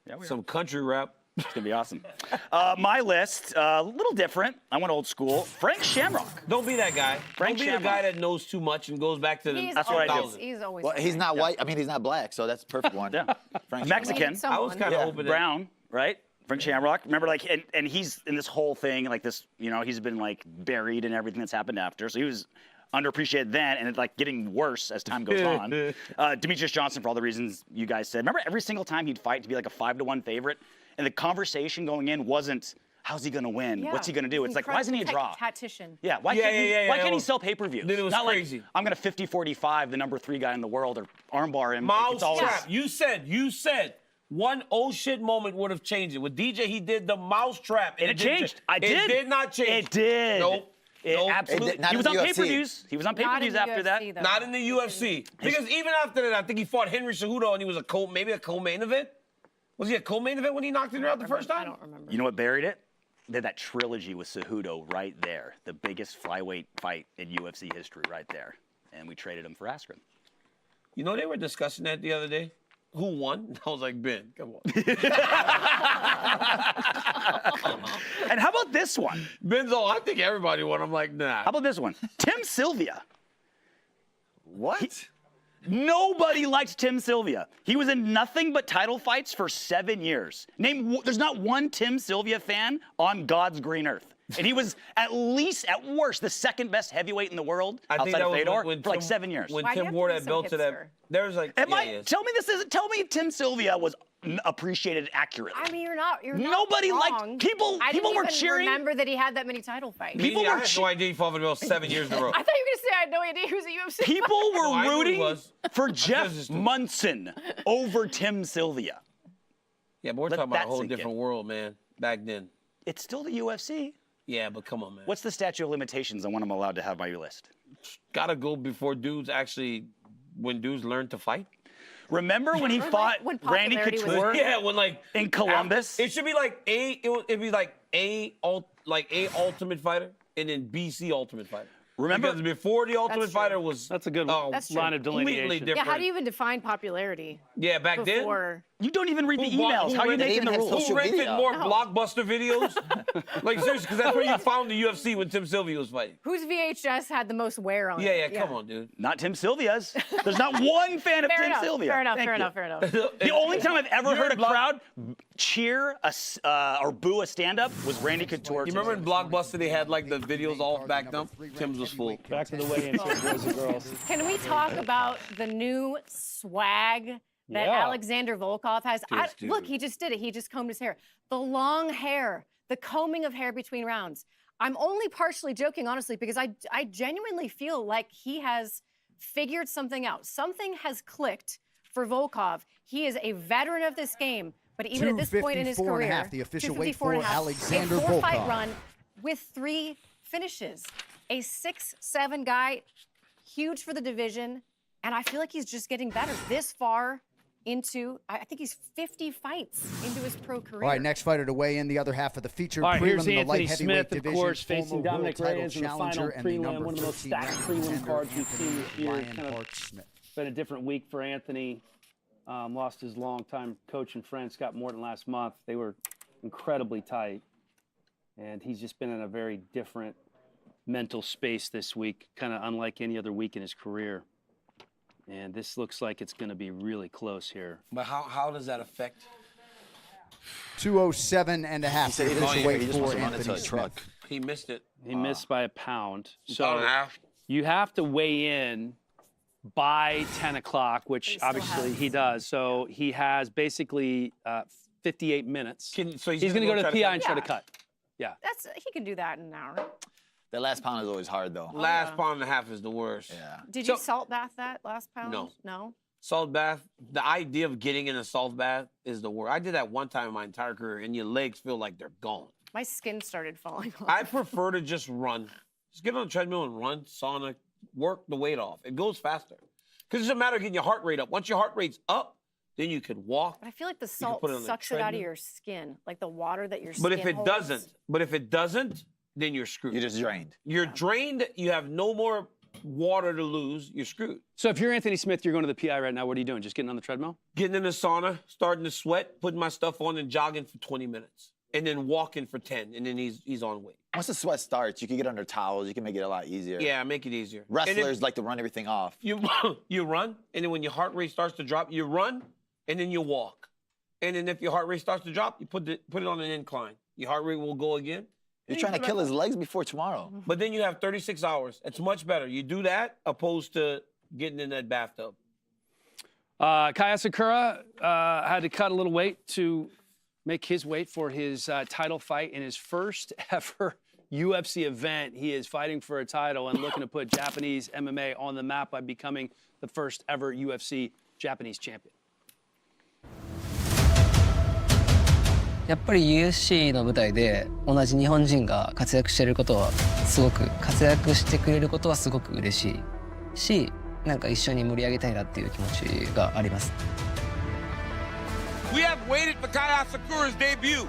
Yeah, we are. Some country rap. It's gonna be awesome. My list, a little different. I went old school. Frank Shamrock. Don't be that guy. Frank Don't be the guy that knows too much and goes back to the. That's what I do. He's always. Well, he's not white. I mean, he's not black, so that's a perfect one. Yeah. Frank Mexican. I was kind of hoping that. Brown, right? Frank Shamrock. Remember, like, and he's in this whole thing, like this. You know, he's been like buried in everything that's happened after. So he was underappreciated then, and it's like getting worse as time goes on. Demetrius Johnson, for all the reasons you guys said. Remember, every single time he'd fight to be like a 5-1 favorite, and the conversation going in wasn't, how's he gonna win? Yeah. What's he gonna do? It's like, why isn't he a draw? Tactician. Yeah, why can't he sell pay-per-views? Then it was Not crazy. like, I'm gonna 50-45 the number 3 guy in the world, or armbar him. Mouse trap. You said one oh shit moment would have changed it. With DJ, he did the mouse trap. And it changed. It did not change. It did. Nope. Absolutely. He was on pay-per-views. He was on pay-per-views after that. Though. Not in the UFC. Because even after that, I think he fought Henry Cejudo and he was maybe a co-main event. Was he a co-main event when he knocked him out the first time? I don't remember. You know what buried it? They had that trilogy with Cejudo right there. The biggest flyweight fight in UFC history right there. And we traded him for Askren. You know, they were discussing that the other day. Who won? I was like, Ben, come on. And how about this one? Ben's all, I think everybody won. I'm like, nah. How about this one? Tim Sylvia. What? Nobody liked Tim Sylvia. He was in nothing but title fights for 7 years. There's not one Tim Sylvia fan on God's green earth. And he was at least, at worst, the second best heavyweight in the world outside of Fedor for like 7 years. When Tim wore that belt to that, there's like, tell me Tim Sylvia was appreciated accurately. I mean, you're not Nobody wrong. Liked people. I People didn't were even cheering. Remember that he had that many title fights. People I were had no idea he fought for the belt 7 years in a row. I thought you were gonna say I had no idea he was a UFC. People were No, I knew he rooting was. for Jeff Munson over Tim Sylvia. Yeah, but we're Let talking about that a whole sink in. different world, man. Back then. It's still the UFC. Yeah, but come on, man. What's the statute of limitations on when I'm allowed to have my list? Gotta go before when dudes learn to fight? Remember when he fought Randy Couture? Yeah, when like in Columbus. It should be like it'd be like A Ultimate Fighter and then BC Ultimate Fighter. Remember because before the Ultimate Fighter that's a good line of delineation. Completely different. Yeah, how do you even define popularity? Yeah, back before... You don't even read the emails. How are you making the rules? Who rented more Blockbuster videos? Like, seriously, because that's where you found the UFC when Tim Sylvia was fighting. Whose VHS had the most wear on it? Yeah, come on, dude. Not Tim Sylvia's. There's not one fan of Tim Sylvia. Fair enough, Thank fair you. enough, fair enough. The only time I've ever heard a crowd cheer or boo a stand-up was Randy Couture. You remember in Blockbuster they had like the videos all backed up? Tim's was full. Back to the weigh-in, boys and girls. Can we talk about the new swag that Alexander Volkov has? Look, he just did it. He just combed his hair. The long hair, the combing of hair between rounds. I'm only partially joking, honestly, because I genuinely feel like he has figured something out. Something has clicked for Volkov. He is a veteran of this game, but even at this point in his career, the official weight for Alexander a 4-fight Volkov. run with 3 finishes. A 6'7" guy, huge for the division, and I feel like he's just getting better this far into, I think he's 50 fights into his pro career. All right, next fighter to weigh in the other half of the feature. All right, here's prelim in the light Anthony heavyweight Smith, of division, course, facing former Dominic world Reyes in the title final challenger and the prelim, number one of the most 13 stacked prelim contender, cards we've seen this year. Ryan Kind of Hart-Smith. been a different week for Anthony. Lost his longtime coach and friend, Scott Morton, last month. They were incredibly tight. And he's just been in a very different mental space this week, kind of unlike any other week in his career. And this looks like it's going to be really close here. But how does that affect? 207 and a half. He said he official weight just for wants to run Anthony into a truck. Smith. He missed it. He missed by a pound. So Pound and a half. you have to weigh in by 10 o'clock, which obviously he does. So he has basically 58 minutes. So he's going to go to the PI and try to cut. Yeah. He can do that in an hour. That last pound is always hard, though. Last pound and a half is the worst. Yeah. Did you salt bath that last pound? No. No? Salt bath, the idea of getting in a salt bath is the worst. I did that one time in my entire career, and your legs feel like they're gone. My skin started falling off. I prefer to just run. Just get on the treadmill and run, sauna, work the weight off. It goes faster. Because it's a matter of getting your heart rate up. Once your heart rate's up, then you can walk. But I feel like the salt put it on the sucks it out of treadmill. your skin, like the water that your But skin if it doesn't, then you're screwed. You're just drained. You're drained. You have no more water to lose. You're screwed. So if you're Anthony Smith, you're going to the PI right now. What are you doing? Just getting on the treadmill? Getting in the sauna, starting to sweat, putting my stuff on and jogging for 20 minutes. And then walking for 10, and then he's on weight. Once the sweat starts, you can get under towels. You can make it a lot easier. Yeah, make it easier. Wrestlers like to run everything off. You run, and then when your heart rate starts to drop, you run, and then you walk. And then if your heart rate starts to drop, you put it on an incline. Your heart rate will go again. You're trying to kill his legs before tomorrow. But then you have 36 hours. It's much better. You do that opposed to getting in that bathtub. Kai Asakura had to cut a little weight to make his weight for his title fight in his first ever UFC event. He is fighting for a title and looking to put Japanese MMA on the map by becoming the first ever UFC Japanese champion. やっぱり UFC の舞台で同じ日本人が活躍していることはすごく活躍してくれることはすごく嬉しいし、なんか一緒に盛り上げたいなっていう気持ちがあります。 We have waited for Kai Asakura's debut.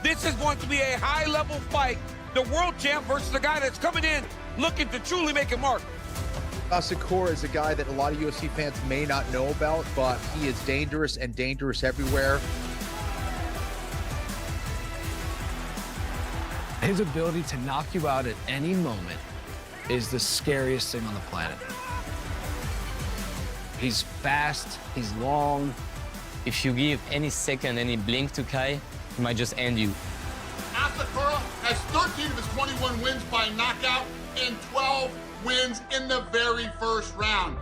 This is going to be a high-level fight. The world champ versus a guy that's coming in looking to truly make a mark. Asakura is a guy that a lot of UFC fans may not know about, but he is dangerous and dangerous everywhere. His ability to knock you out at any moment is the scariest thing on the planet. He's fast, he's long. If you give any second, any blink to Kai, he might just end you. Asakura has 13 of his 21 wins by knockout and 12 wins in the very first round.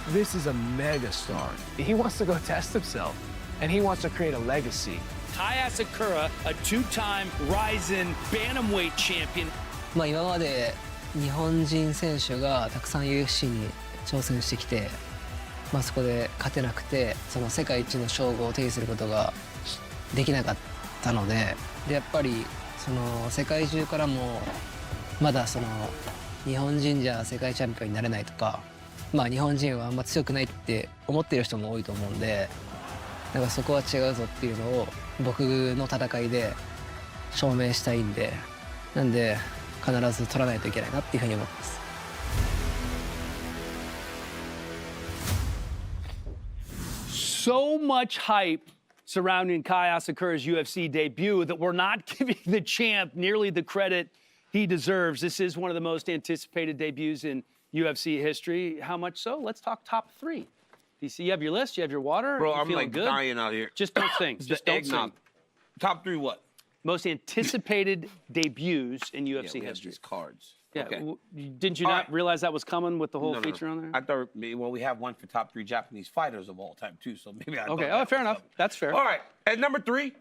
This is a mega star. He wants to go test himself, and he wants to create a legacy. Kai Asakura, a two-time Ryzen bantamweight champion. まあ今まで日本人選手がたくさん UFC に挑戦してきて、まあそこで勝てなくて、その世界一の称号を手にすることができなかったので、やっぱりその世界中からもまだその日本人じゃ世界チャンピオンになれないとか、まあ日本人はあんま強くないって思っている人も多いと思うんで、だからそこは違うぞっていうのを僕の戦いで証明したいんで、なんで必ず取らないといけないなっていうふうに思ってます。so much hype surrounding Kai Asakura's UFC debut that we're not giving the champ nearly the credit he deserves. This is one of the most anticipated debuts in UFC history. How much so? Let's talk top 3. DC, you have your list? You have your water? Bro, You I'm feeling like good? dying out here. Just don't sing. Just don't sing. Top 3 what? Most anticipated debuts in UFC we have history. these cards. Yeah. Okay. Didn't you not realize that was coming with the whole feature on there? I thought, well, we have one for top 3 Japanese fighters of all time, too, so maybe I Okay, thought that fair was enough. something. That's fair. All right, at number 3, you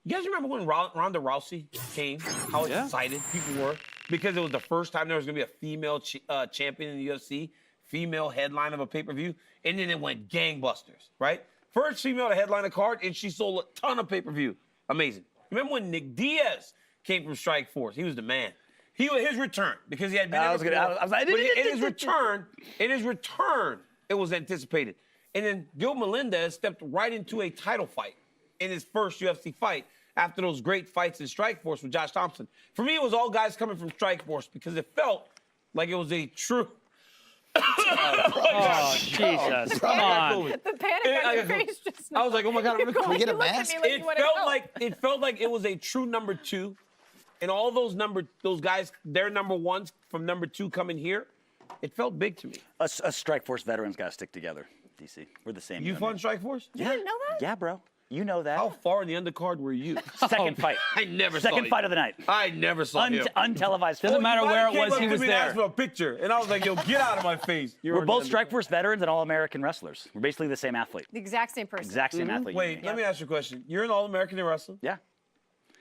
guys remember when Ronda Rousey came? How excited people were? Because it was the first time there was going to be a female champion in the UFC, female headline of a pay-per-view, and then it went gangbusters, right? First female to headline a card, and she sold a ton of pay-per-view. Amazing. Remember when Nick Diaz came from Strike Force? He was the man. His return, because he had been in his return, it was anticipated. And then Gil Melendez stepped right into a title fight in his first UFC fight after those great fights in Strike Force with Josh Thompson. For me, it was all guys coming from Strike Force because it felt like it was a true... Oh, Jesus. Come on. The panic on your face just I was like, oh my God, Can we get a mask? It felt like it was a true number 2. And all those guys, their number 1s from number 2 coming here, it felt big to me. Us Strike Force veterans got to stick together, DC. We're the same. You fought Strike Force? You didn't know that? Yeah, bro. You know that. How far in the undercard were you? Second fight. I never saw Second you. fight of the night. I never saw him. Untelevised. Doesn't matter where it was, he was He there. asked for a picture, and I was like, yo, get out of my face. We're both Strike Force veterans and All-American wrestlers. We're basically the same athlete. The exact same person. Exact same athlete. Wait, let me ask you a question. You're an All-American in wrestling? Yeah.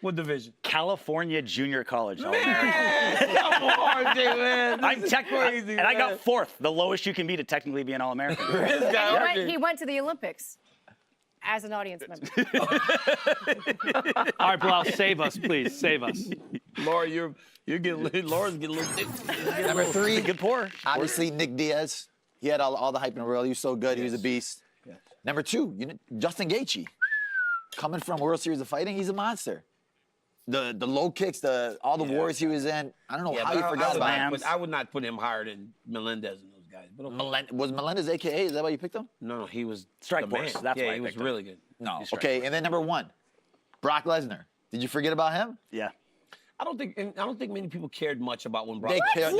What division? California Junior College. Man, come on, Jay, man. I'm crazy, and I got 4th, the lowest you can be to technically be an All-American. This guy, He went to the Olympics as an audience member. All right, Bilal, save us, please. Save us. Laura, you're getting Laura's getting a little. Number 3, good pour. Obviously, Nick Diaz. He had all the hype in the world. He was so good. He was a beast. Yes. Number 2, Justin Gaethje. Coming from World Series of Fighting, he's a monster. The low kicks, all the wars he was in. I don't know how you forgot about him. But I would not put him higher than Melendez and those guys. But Was Melendez AKA? Is that why you picked him? No, he was Strike the Force. man. That's why I he was picked him. really good. No. Okay, and then number 1, Brock Lesnar. Did you forget about him? Yeah. I don't think many people cared much about when Brock. They cared.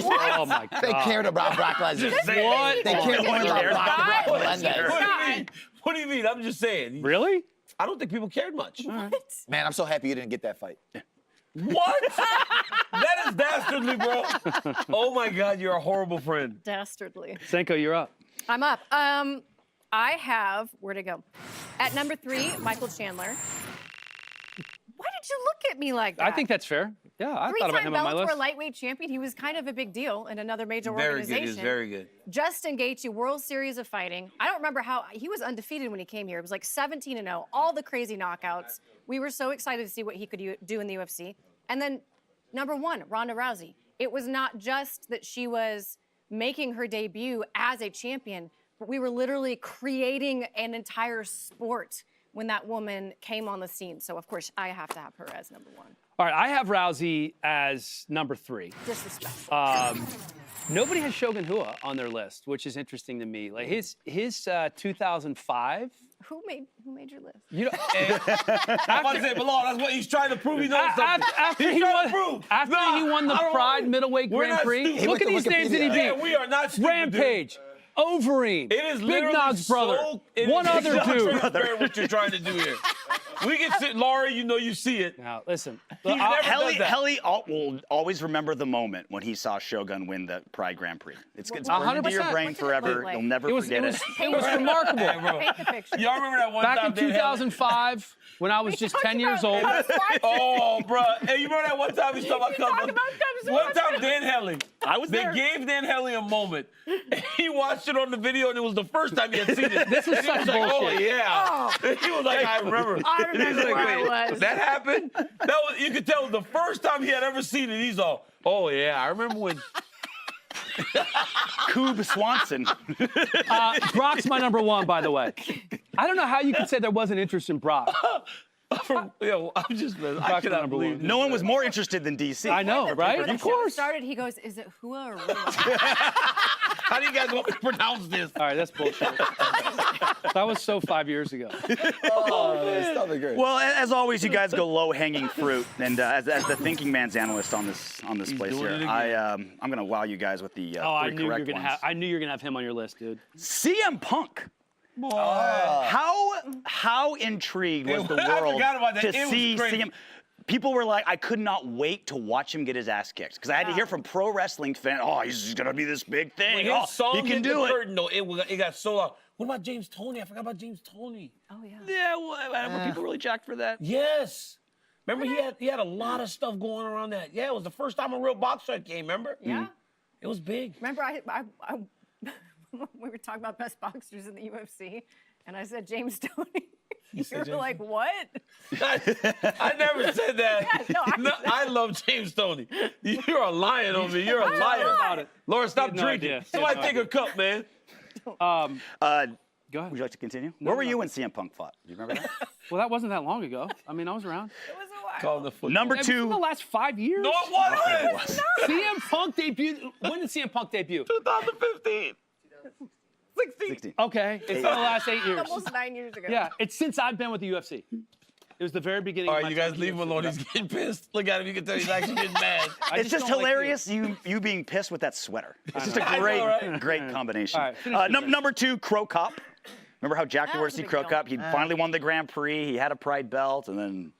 Oh my God. They cared about Brock Lesnar. What? They cared more about Brock Lesnar. What do you mean? I'm just saying. Really? I don't think people cared much. Man, I'm so happy you didn't get that fight. What? That is dastardly, bro. Oh my God, you're a horrible friend. Dastardly. Senko, you're up. I'm up. I have, where'd it go? At number 3, Michael Chandler. Why did you look at me like that? I think that's fair. Yeah, I thought about him on my list. Bellator lightweight champion. He was kind of a big deal in another major Very organization. good. He was very good. Justin Gaethje, World Series of Fighting. I don't remember how he was undefeated when he came here. It was like 17-0, all the crazy knockouts. We were so excited to see what he could do in the UFC. And then number 1, Ronda Rousey. It was not just that she was making her debut as a champion, but we were literally creating an entire sport when that woman came on the scene. So, of course, I have to have her as number 1. All right, I have Rousey as number 3. Disrespectful. Nobody has Shogun Rua on their list, which is interesting to me. Like his 2005. Who made your list? You know, I'm about to say, Bilal, that's what he's trying to prove. He knows something. After he won the Pride Middleweight Grand Prix. Look at these names that he beat. Yeah, we are not stupid, Rampage. Overeem. It is Big Nog's brother. One other dude. What you're trying to do here. We can sit, Laura, you see it. Now, listen. Helly will always remember the moment when he saw Shogun win the Pride Grand Prix. It's burned into your brain forever. You'll never forget it. It was remarkable. Paint the picture. Y'all remember that one Back time? in 2005, when I was just 10 years old. Oh, bro. Hey, you remember that one time he talked about one time Dan Helly. I was there. They gave Dan Helly a moment. He watched it on the video, and it was the first time he had seen it. This is and he was such like, bullshit. oh, yeah. He was like, I remember. I remember Like, where I was. That happened? You could tell the first time he had ever seen it, he's all, oh, yeah, I remember when. Coob Swanson. Brock's my number 1, by the way. I don't know how you could say there wasn't interest in Brock. I'm just, I cannot believe this. No one was more interested than DC. I know, right? When the Of course. show started, he goes, is it Hua or Rua? How do you guys want me to pronounce this? All right, that's bullshit. That was so 5 years ago. Stop it, great. Well, as always, you guys go low-hanging fruit, and as the thinking man's analyst on this place here, I'm gonna wow you guys with the I three knew you were correct gonna ones. have. I knew you were gonna have him on your list, dude. CM Punk. How intrigued was the I world forgot about that. to It was see crazy. CM? People were like, I could not wait to watch him get his ass kicked because I had to hear from pro wrestling fans, oh, he's gonna be this big thing. When Oh, his song he can hit do the it. curtain, though, it got so loud. What about James Toney? I forgot about James Toney. Oh yeah. Yeah, were people really jacked for that? Yes. Remember, he had a lot of stuff going around that. Yeah, it was the first time a real boxer came, remember? Yeah. It was big. Remember, we were talking about best boxers in the UFC, and I said James Toney. You said were James like, what? I never said that. Yeah, I love James Toney. You're a lion on me. You're a liar about it. Laura, stop No drinking. idea. Somebody take a cup, man. Go ahead. Would you like to continue? No, Where were no. you when CM Punk fought? Do you remember that? Well, that wasn't that long ago. I mean, I was around. It was a while. Call the football. Number It was in the two. last 5 years. No, it wasn't. CM Punk debuted. When did CM Punk debut? 2015. 16. Okay, it's in the last 8 years. Almost 9 years ago. Yeah, it's since I've been with the UFC. It was the very beginning. All of right, my you guys time leave him with the alone. UFC. He's getting pissed. Look at him. You can tell he's actually getting mad. It's just don't like hilarious you being pissed with that sweater. It's just a I know, great, right? great combination. All right, finish your list. Number two, Crow Cop. Remember how jacked That we were to was a see big Crow deal. Cop? He finally won the Grand Prix. He had a Pride belt, and then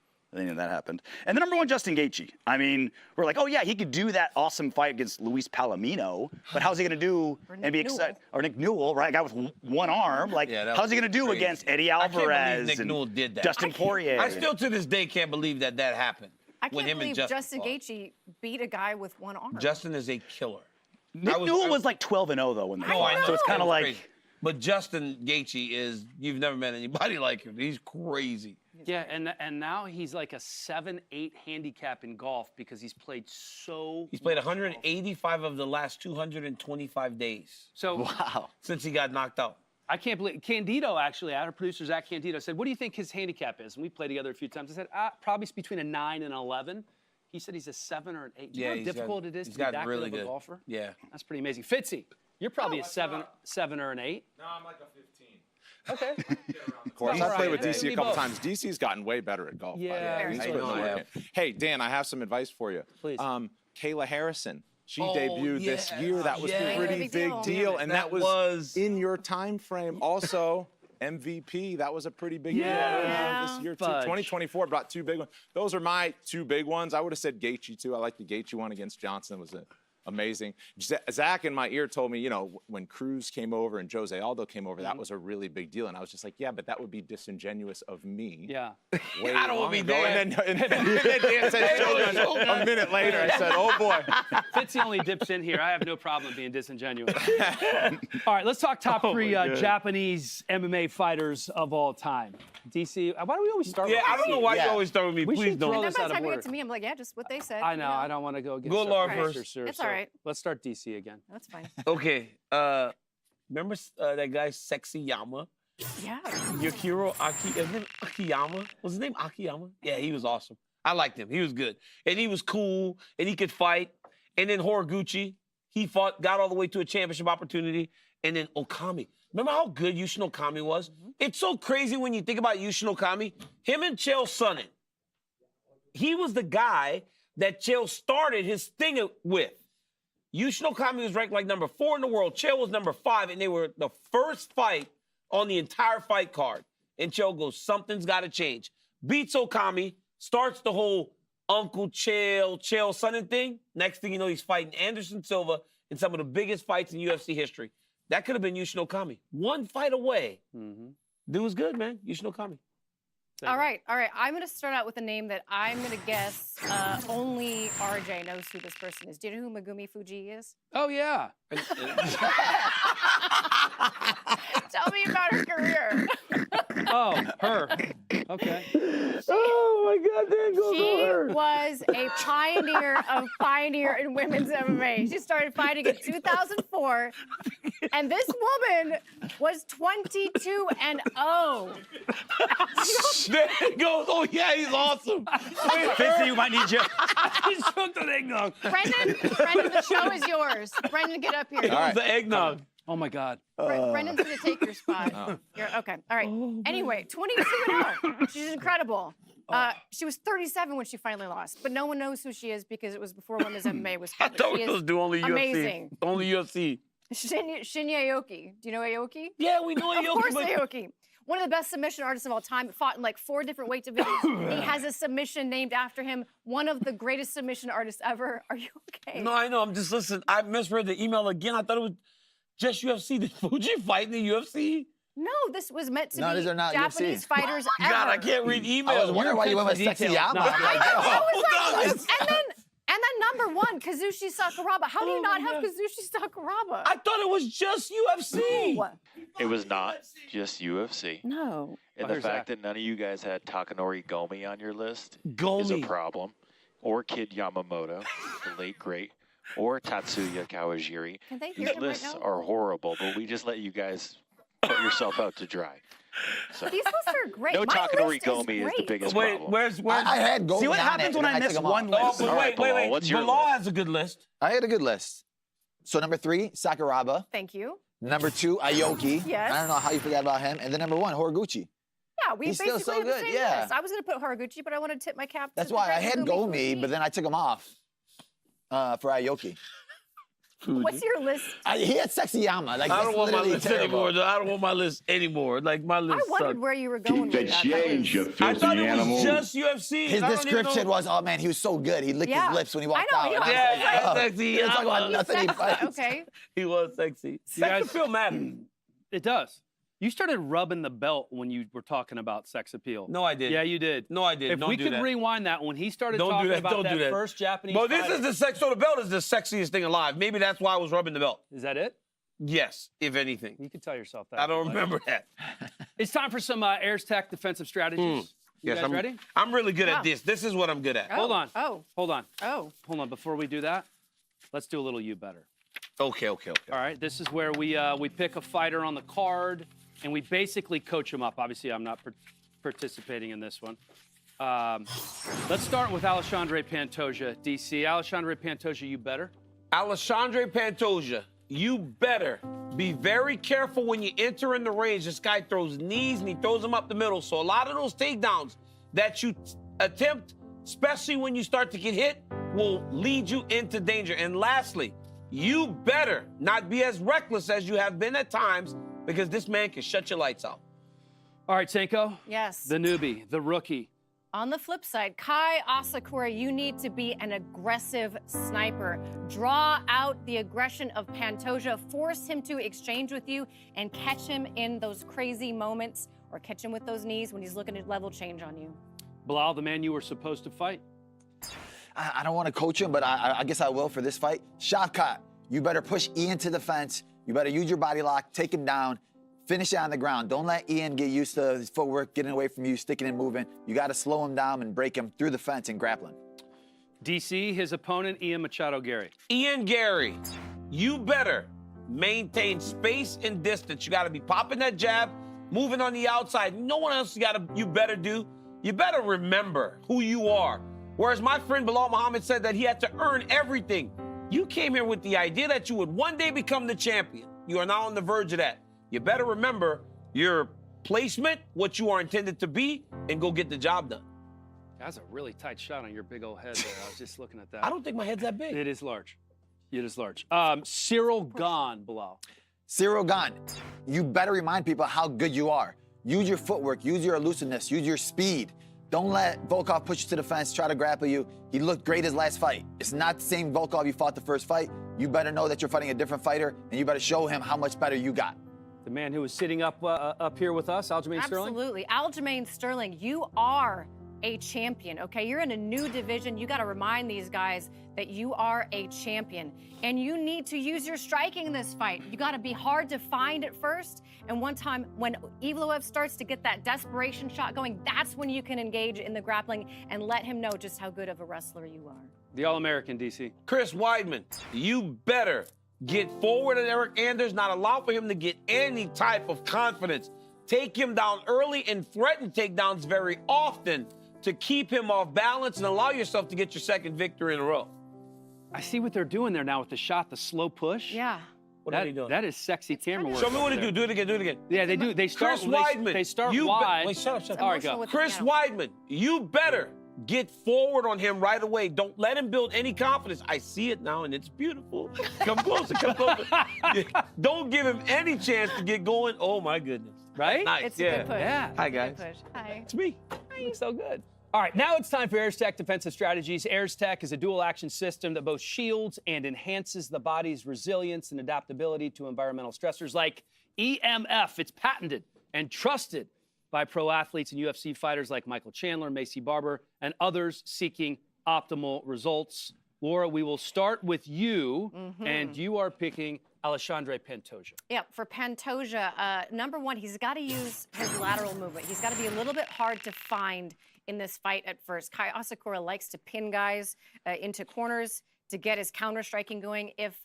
that happened. And the number one, Justin Gaethje. I mean, we're like, oh yeah, he could do that awesome fight against Luis Palomino, but how's he gonna do and be excited? Or Nick Newell, right? A guy with one arm. Like, how's he gonna do crazy. against Eddie I can't believe Alvarez Nick and Newell did that. Dustin Poirier? I still to this day can't believe that happened. I with can't him believe and Justin fought. Gaethje beat a guy with one arm. Justin is a killer. Nick Newell was like 12-0 though when they fought. I know. So it's kind It of was like. crazy. But Justin Gaethje is, you've never met anybody like him. He's crazy. Yeah, and now he's like a 7-8 handicap in golf because he's played so. He's played 185 of the last 225 days. So wow. Since he got knocked out. I can't believe Candido actually, our producer Zach Candido said, "What do you think his handicap is?" And we played together a few times. I said, "Probably between a 9 and 11." He said he's a 7 or an 8. Do you know how difficult it is to be that really good of a good. golfer? Yeah. That's pretty amazing. Fitzy, you're probably a 7 or an 8. No, I'm like a 15. Okay. Of course, All I played right. with DC a We couple both. times. DC's gotten way better at golf. Yeah, He's I putting know. the work in. Hey, Dan, I have some advice for you. Please. Kayla Harrison. She Oh, debuted this yeah, year. That was yeah. a pretty big deal, and that was in your time frame. Also, MVP. That was a pretty big deal this year too. Fudge. 2024 brought two big ones. Those are my two big ones. I would have said Gaethje too. I like the Gaethje one against Johnson. It was amazing. Zach in my ear told me, when Cruz came over and Jose Aldo came over, that was a really big deal. And I was just like, yeah, but that would be disingenuous of me. Yeah. Way I don't want to be long ago. there. And then Dan said Shogun a minute later. I said, oh boy. Fitzy only dips in here. I have no problem being disingenuous. All right, let's talk top three Japanese MMA fighters of all time. DC, why do we always start with DC? I don't know why you always start with me. We Please should throw don't. this By out the of time you order. get to me, I'm like, yeah, just what they said. I know. I don't want to go against Go Laura our first. producer, It's all right. Let's start DC again. That's fine. Okay. Remember that guy, Sexy Yama? Yeah. Yukiro Akiyama? Was his name Akiyama? Yeah, he was awesome. I liked him. He was good. And he was cool, and he could fight. And then Horiguchi, he fought, got all the way to a championship opportunity. And then Okami. Remember how good Yushin Okami was? It's so crazy when you think about Yushin Okami. Him and Chael Sonnen. He was the guy that Chael started his thing with. Yushin Okami was ranked like number 4 in the world. Chael was number 5, and they were the first fight on the entire fight card. And Chael goes, something's got to change. Beats Okami, starts the whole Uncle Chael Sonnen thing. Next thing you know, he's fighting Anderson Silva in some of the biggest fights in UFC history. That could have been Yushin Okami. One fight away. Dude was good, man. Yushin Okami. All right. I'm going to start out with a name that I'm going to guess only RJ knows who this person is. Do you know who Megumi Fuji is? Oh, yeah. Tell me about her career. Oh, her. Okay. Oh my God, there goes She her. was a pioneer in women's MMA. She started fighting in 2004, and this woman was 22-0. There it goes. Oh yeah, he's awesome. Fitzy, you might need you. He's hooked on eggnog. Brendan, the show is yours. Brendan, get up here. It was the eggnog. Oh my God. Brendan's going to take your spot. Okay, all right. Anyway, 22-0. She's incredible. She was 37 when she finally lost, but no one knows who she is because it was before women's MMA was I public. thought She we is was doing only UFC. amazing. Only UFC. Shinya Aoki. Do you know Aoki? Yeah, we know Aoki. Of course, but- Aoki. One of the best submission artists of all time. Fought in like 4 different weight divisions. He has a submission named after him. One of the greatest submission artists ever. Are you okay? No, I know. I'm just listening. I misread the email again. I thought it was just UFC. Did Fuji fight in the UFC? No, this was meant to No, be these are not Japanese UFC. fighters ever. God, I can't read emails. I was wondering why you went with Sexy Yama. And then number 1, Kazushi Sakuraba. How do you not have Kazushi Sakuraba? I thought it was just UFC. No. It was not just UFC. No. And the fact that none of you guys had Takanori Gomi on your list is a Gomi. problem. Or Kid Yamamoto, the late great. Or Tatsuya Kawajiri. Can they hear These him right lists now? are horrible, but we just let you guys put yourself out to dry. So, These lists are great. no My Takanori list Gomi is the great. biggest Wait, problem. where's I had Gomi See what on happens it, when and I then miss took him one off. list. Oh, but All right, wait. Bilal, what's your Bilal list? has a good list. I had a good list. So number 3, Sakuraba. Thank you. Number 2, Aoki. Yes. I don't know how you forgot about him. And then number 1, Horiguchi. Yeah, we He's basically still so had the good, same yeah. list. I was going to put Haraguchi, but I wanted to tip my cap to That's the why I great had Megumi Gomi, but then I took him off for Aoki. What's your list? He had Sexy Yama. Like, I that's don't want my literally list terrible. anymore. Though. I don't want my list anymore. Like my list I wondered sucked. where you were going with that. I thought it was just UFC. His I don't even description know- was, oh man, he was so good. He licked Yeah. his lips when he walked I know, out. he And was I was Yeah, like, oh. sexy. He was talking about nothing he fights. Okay. He was sexy. You guys- Sex appeal matters. It does. You started rubbing the belt when you were talking about sex appeal. No, I didn't. Yeah, you did. No, I didn't. If Don't we do could that. rewind that, when he started Don't talking do that. about Don't that do that. first Japanese But this fighter- is the sex. So the belt is the sexiest thing alive. Maybe that's why I was rubbing the belt. Is that it? Yes, if anything. You can tell yourself that. I don't remember that. It's time for some Airs Tech defensive strategies. You guys I'm ready? I'm really good Yeah. at this. This is what I'm good at. Hold on. Oh. Hold on. Oh. Hold on. Before we do that, let's do a little you better. Okay. All right. This is where we pick a fighter on the card and we basically coach him up. Obviously, I'm not participating in this one. Let's start with Alexandre Pantoja, DC. Alexandre Pantoja, you better. Alexandre Pantoja, you better be very careful when you enter in the range. This guy throws knees and he throws them up the middle. So a lot of those takedowns that you attempt, especially when you start to get hit, will lead you into danger. And lastly, you better not be as reckless as you have been at times because this man can shut your lights out. All right, Senko. Yes. The newbie, the rookie. On the flip side, Kai Asakura, you need to be an aggressive sniper. Draw out the aggression of Pantoja, force him to exchange with you, and catch him in those crazy moments, or catch him with those knees when he's looking to level change on you. Bilal, the man you were supposed to fight. I don't want to coach him, but I guess I will for this fight. Shavkat, you better push Ian to the fence. You better use your body lock, take him down, finish it on the ground. Don't let Ian get used to his footwork, getting away from you, sticking and moving. You got to slow him down and break him through the fence and grappling. DC, his opponent, Ian Machado Gary. Ian Gary, you better maintain space and distance. You got to be popping that jab, moving on the outside. No one else you better do. You better remember who you are. Whereas my friend Bilal Muhammad said that he had to earn everything. You came here with the idea that you would one day become the champion. You are now on the verge of that. You better remember your placement, what you are intended to be, and go get the job done. That's a really tight shot on your big old head there. I was just looking at that. I don't think my head's that big. It is large. It is large. Cyril Gane, Bilal. Cyril Gane, you better remind people how good you are. Use your footwork, use your elusiveness, use your speed. Don't let Volkov push you to the fence, try to grapple you. He looked great his last fight. It's not the same Volkov you fought the first fight. You better know that you're fighting a different fighter, and you better show him how much better you got. The man who was sitting up here with us, Aljamain Sterling. Absolutely. Aljamain Sterling, you are a champion, okay? You're in a new division. You got to remind these guys that you are a champion. And you need to use your striking in this fight. You got to be hard to find at first. And one time when Evloev starts to get that desperation shot going, that's when you can engage in the grappling and let him know just how good of a wrestler you are. The All-American, DC. Chris Weidman, you better get forward at Eric Anders, not allow for him to get any type of confidence. Take him down early and threaten takedowns very often to keep him off balance and allow yourself to get your second victory in a row. I see what they're doing there now with the shot, the slow push. Yeah. What are they doing? That is sexy camera work. Show me what to there. do. Do it again. Do it again. Yeah, they do. They start. Chris Weidman. They start you wide. Wait, shut up. All right, go. Chris Weidman, you better get forward on him right away. Don't let him build any confidence. I see it now, and it's beautiful. Come closer. Come closer. Don't give him any chance to get going. Oh my goodness. Right? Nice. It's a good push. Yeah. Hi guys. Good push. Hi. It's me. You look so good. All right, now it's time for AirsTech Defensive Strategies. AirsTech is a dual-action system that both shields and enhances the body's resilience and adaptability to environmental stressors like EMF. It's patented and trusted by pro athletes and UFC fighters like Michael Chandler, Macy Barber, and others seeking optimal results. Laura, we will start with you, and you are picking Alexandre Pantoja. Yeah, for Pantoja, number one, he's got to use his lateral movement. He's got to be a little bit hard to find in this fight at first. Kai Asakura likes to pin guys into corners to get his counter striking going. If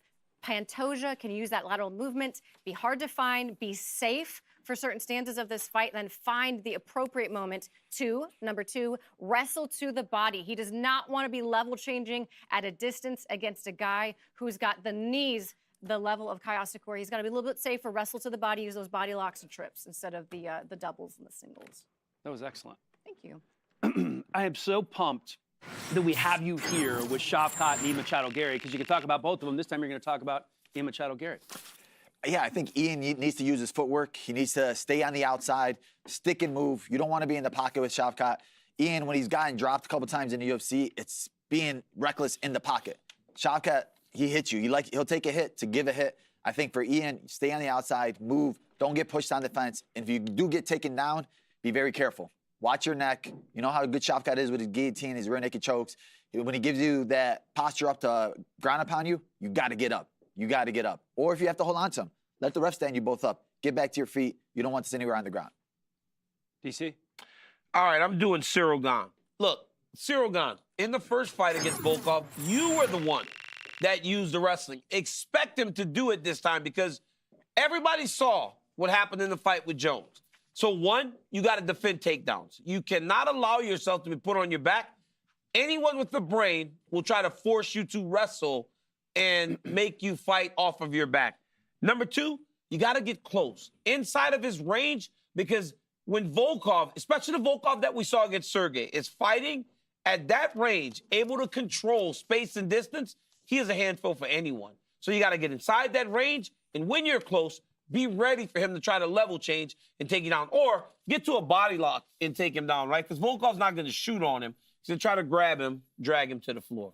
Pantoja can use that lateral movement, be hard to find, be safe for certain stanzas of this fight, then find the appropriate moment to, number two, wrestle to the body. He does not want to be level changing at a distance against a guy who's got the knees the level of Kai Asakura. He's got to be a little bit safer, wrestle to the body, use those body locks and trips instead of the doubles and the singles. That was excellent. Thank you. I am so pumped that we have you here with Shavkat and Ian Machado Gary, because you can talk about both of them. This time you're going to talk about Ian Machado Gary. Yeah, I think Ian needs to use his footwork. He needs to stay on the outside, stick and move. You don't want to be in the pocket with Shavkat. Ian, when he's gotten dropped a couple times in the UFC, it's being reckless in the pocket. Shavkat, he hits you. He'll take a hit to give a hit. I think for Ian, stay on the outside, move, don't get pushed on the fence. And if you do get taken down, be very careful. Watch your neck. You know how good Shavkat is with his guillotine, his rear naked chokes. When he gives you that posture up to ground upon you, you got to get up. You got to get up. Or if you have to hold on to him, let the ref stand you both up. Get back to your feet. You don't want this anywhere on the ground. DC? All right, I'm doing Cyril Gane. Look, Cyril Gane, in the first fight against Volkov, you were the one that used the wrestling. Expect him to do it this time because everybody saw what happened in the fight with Jones. So one, you got to defend takedowns. You cannot allow yourself to be put on your back. Anyone with the brain will try to force you to wrestle and make you fight off of your back. Number two, you got to get close, inside of his range, because when Volkov, especially the Volkov that we saw against Sergey, is fighting at that range, able to control space and distance, he is a handful for anyone. So you got to get inside that range, and when you're close, be ready for him to try to level change and take you down, or get to a body lock and take him down, right? Because Volkov's not going to shoot on him. He's going to try to grab him, drag him to the floor.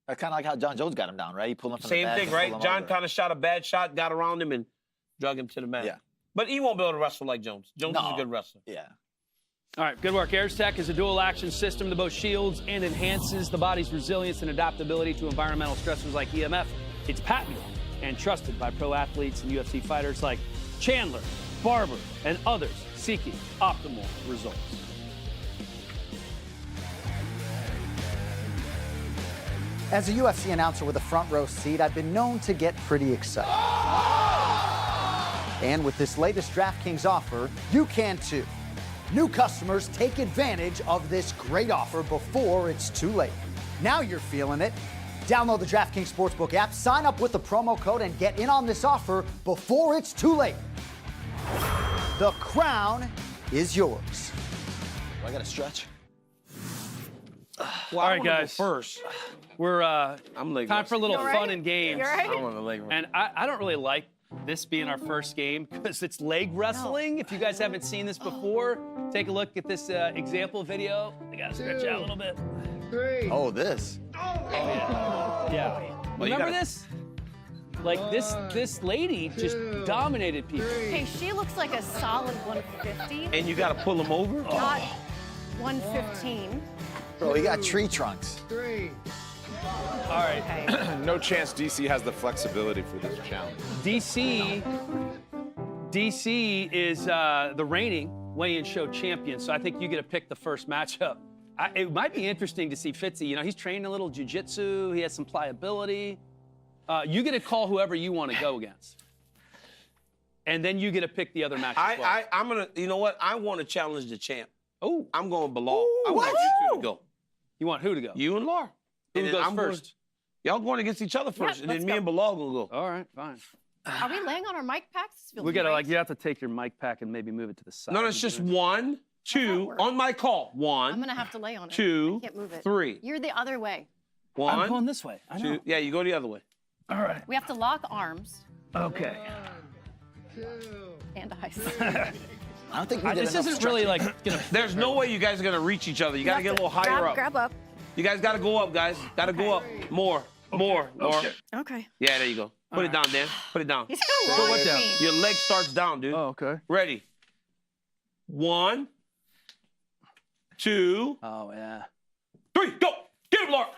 That's kind of like how John Jones got him down, right? He pulled him from Same the back. thing, right? John kind of shot a bad shot, got around him, and drug him to the mat. Yeah. But he won't be able to wrestle like Jones. Jones is a good wrestler. Yeah. All right, good work. AirsTech is a dual-action system that both shields and enhances the body's resilience and adaptability to environmental stressors like EMF. It's patented and trusted by pro athletes and UFC fighters like Chandler, Barber, and others seeking optimal results. As a UFC announcer with a front row seat, I've been known to get pretty excited. And with this latest DraftKings offer, you can too. New customers take advantage of this great offer before it's too late. Now you're feeling it. Download the DraftKings Sportsbook app, sign up with the promo code, and get in on this offer before it's too late. The crown is yours. I got to stretch. Well, all right, guys. First, we're I'm time for a little fun and games. I want a leg And I don't really like this being our first game because it's leg wrestling. If you guys haven't seen this before, take a look at this example video. I gotta stretch out a little bit. 3. Oh, this. Oh yeah. Yeah. Well, Remember this? Like this lady just dominated people. Hey, she looks like a solid 150. And you got to pull him over? Not 115. Bro, he got tree trunks. 3. All right. No chance DC has the flexibility for this challenge. DC is the reigning weigh-in show champion, so I think you get to pick the first matchup. It might be interesting to see Fitzy. You know, he's training a little jiu-jitsu. He has some pliability. You get to call whoever you want to go against. And then you get to pick the other match as well. I'm going to, you know what? I want to challenge the champ. Oh. I'm going Bilal. I want you two to go. You want who to go? You and Laura. Who goes first? Y'all going against each other first, and then me and Bilal going to go. All right, fine. Are we laying on our mic packs? We got to, like, you have to take your mic pack and maybe move it to the side. No, it's just 1, 2, on my call. 1. I'm going to have to lay on it. 2, I can't move it. 3. You're the other way. 1. I'm going this way. I know. 2. Yeah, you go the other way. All right. We have to lock arms. Okay. 1, 2. And eyes. I don't think we did this isn't really like. There's no way you guys are gonna reach each other. You gotta get a little higher up. Grab up. You guys gotta go up, guys. Gotta go up. More. Okay. Yeah, there you go. Put it down, Dan. Put it down. He's gonna launch me. Your leg starts down, dude. Oh, okay. Ready. 1, 2. Oh yeah. 3. Go. Get him, Laura.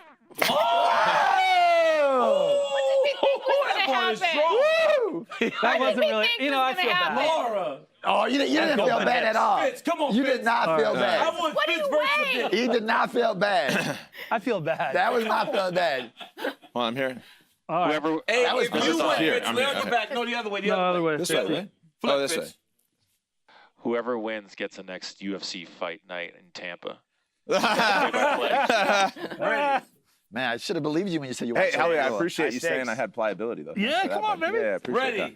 What did we think was gonna happen? That wasn't really. You know, I feel bad. Laura. Oh, you didn't feel bad at all. Fitz, come on, You Fitz. did not feel bad. I want Fitz versus this. He did not feel bad. I feel bad. That was not feel bad. Well, I'm here. All right. Whoever. Hey, That was if you good. win, Here, Fitz, I'm lay here. on your back. No, the other way. The No, other other way. This way, right? Flip, Oh, this Fitz. way. Whoever wins gets the next UFC fight night in Tampa. Man, I should have believed you when you said you Hey, watched Howie, I Gorilla. appreciate High you stakes. saying I had pliability, though. Yeah, Thanks for come that, on, man. baby. Yeah, I appreciate Ready. that.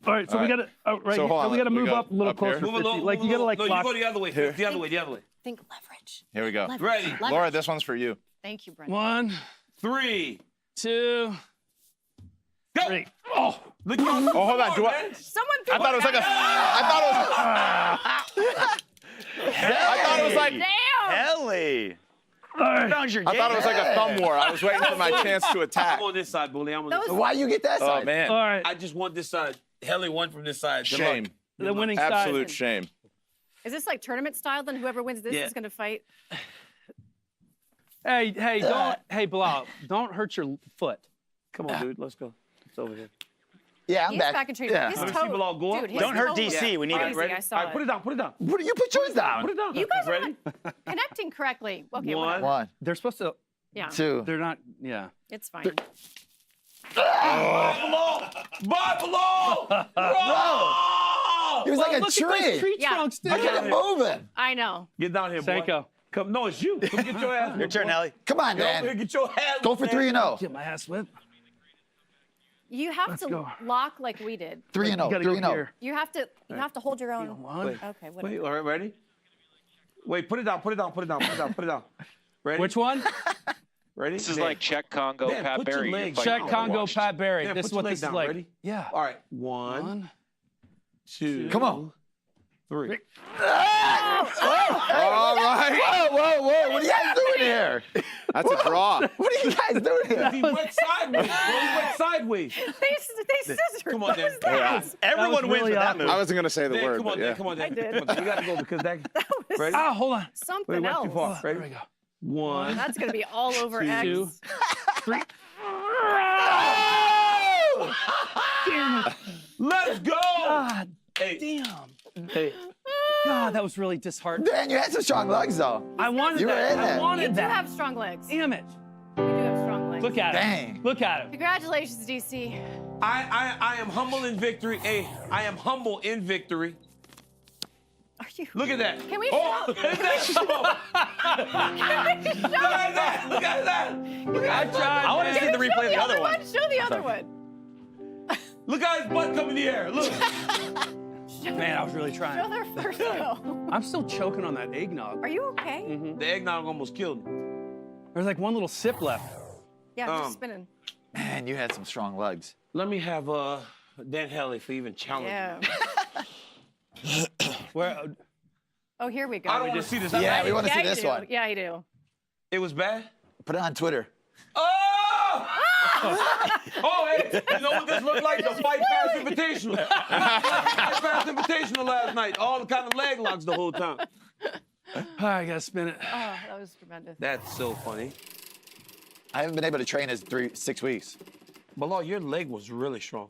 All right, so All we right. got to right So here. hold on, We got to we move go up a little up here? closer. Move a little, Like you got to like no, you lock. go the other way. Here. The other way. The other way. Think leverage. Here we go. Leverage. Ready. Leverage. Laura, this one's for you. Thank you, Brent. 1, 3. 2, Go. 3. Oh, look at you. Oh, hold on. Do I? Someone I thought it was like a. I thought it was like. Damn. Ellie. Found your I thought it was like a game. thumb war. I was waiting for my chance to attack. I'm on this side, Bully. I'm on this Those- side. Why you get that Oh side? man. All right. I just want this side. Helly won from this side. Good Shame. luck. The winning side. Absolute shame. Is this like tournament style? Then whoever wins this Yeah. is going to fight. Hey, don't. Hey, Bilal, don't hurt your foot. Come on, dude. Let's go. It's over here. Yeah, I'm He's back. back in training. Yeah. His Let me toe, see Bilal go up. dude, his Don't hurt toe DC. was We need it. crazy. I saw All right, put it down. Put it down. What, you put yours down. Put it down. You guys are ready? not connecting correctly. Okay, One. whatever. 1, They're supposed to. Yeah, 2. They're not. Yeah. it's fine. Bye, Bilal. Bye, Bilal. Bro. He was like a Look at tree. those tree Yeah. trunks, dude. Look at him moving. I know. Get down here, boy. Sanko. Come. No, it's you. Come get your ass. Your turn, Ellie. Come on, Get over here. man. Get your ass. Go for 3-0. Get my ass whipped. You have Let's to go. lock like we did. 3-0. You gotta go 3-0. here. You have to hold your own. One. Okay, whatever. Wait, all right, ready? Wait, put it down. Put it down. Put it down. Put it down. Put it down. Ready? Which one? Ready? This is Dan. like Czech Congo, Dan, Pat put your Barry. leg- fight Czech you Congo, watched. Pat Barry. Dan, This put is your what leg this down. is like. Ready? Yeah. All right. 1, 2. Come on. 3. All right. Whoa. What are you guys doing here? That's a draw. What are you guys doing here? He went sideways. Bro. He went sideways. They scissored. Come on, Dan. Yeah. Everyone wins really with that awkward. move. I wasn't gonna say the Dan, word, come on, but Dan. yeah. Come on, Dan. I did. Come on, Dan. We gotta go because that. Ready? Ah, hold on. Something Wait, went else. too far. Ready? There we go. 1. That's gonna be all over X. 2, 3. Let's go. God Hey. damn. Hey. God, that was really disheartening. Dan, you had some strong legs, though. I wanted You were that. in I there. You wanted do that. have strong legs. You Damn it. do have strong legs. Look at him. Dang. Look at him. Congratulations, DC. I am humble in victory. Hey, I am humble in victory. Are you? Look at that. Can we Oh, show? look at that. Can we show? Look at that. Look at that. I tried. I want to see the replay of the other one. Show the other one. Look how his butt come in the air. Look. Man, I was really Show trying. their first go. I'm still choking on that eggnog. Are you okay? The eggnog almost killed me. There's like one little sip left. Yeah, just spinning. Man, you had some strong legs. Let me have Dan Helly for even challenging. Yeah. Where? Oh, here we go. I don't want to see this. Yeah, we want to see you this do. one. Yeah, you do. It was bad. Put it on Twitter. Oh! Oh, hey, you know what this looked like? The Fight Pass Invitational. Fight Pass Invitational last night. All the kind of leg locks the whole time. I gotta spin it. Oh, that was tremendous. That's so funny. I haven't been able to train in 6 weeks. Bilal, your leg was really strong.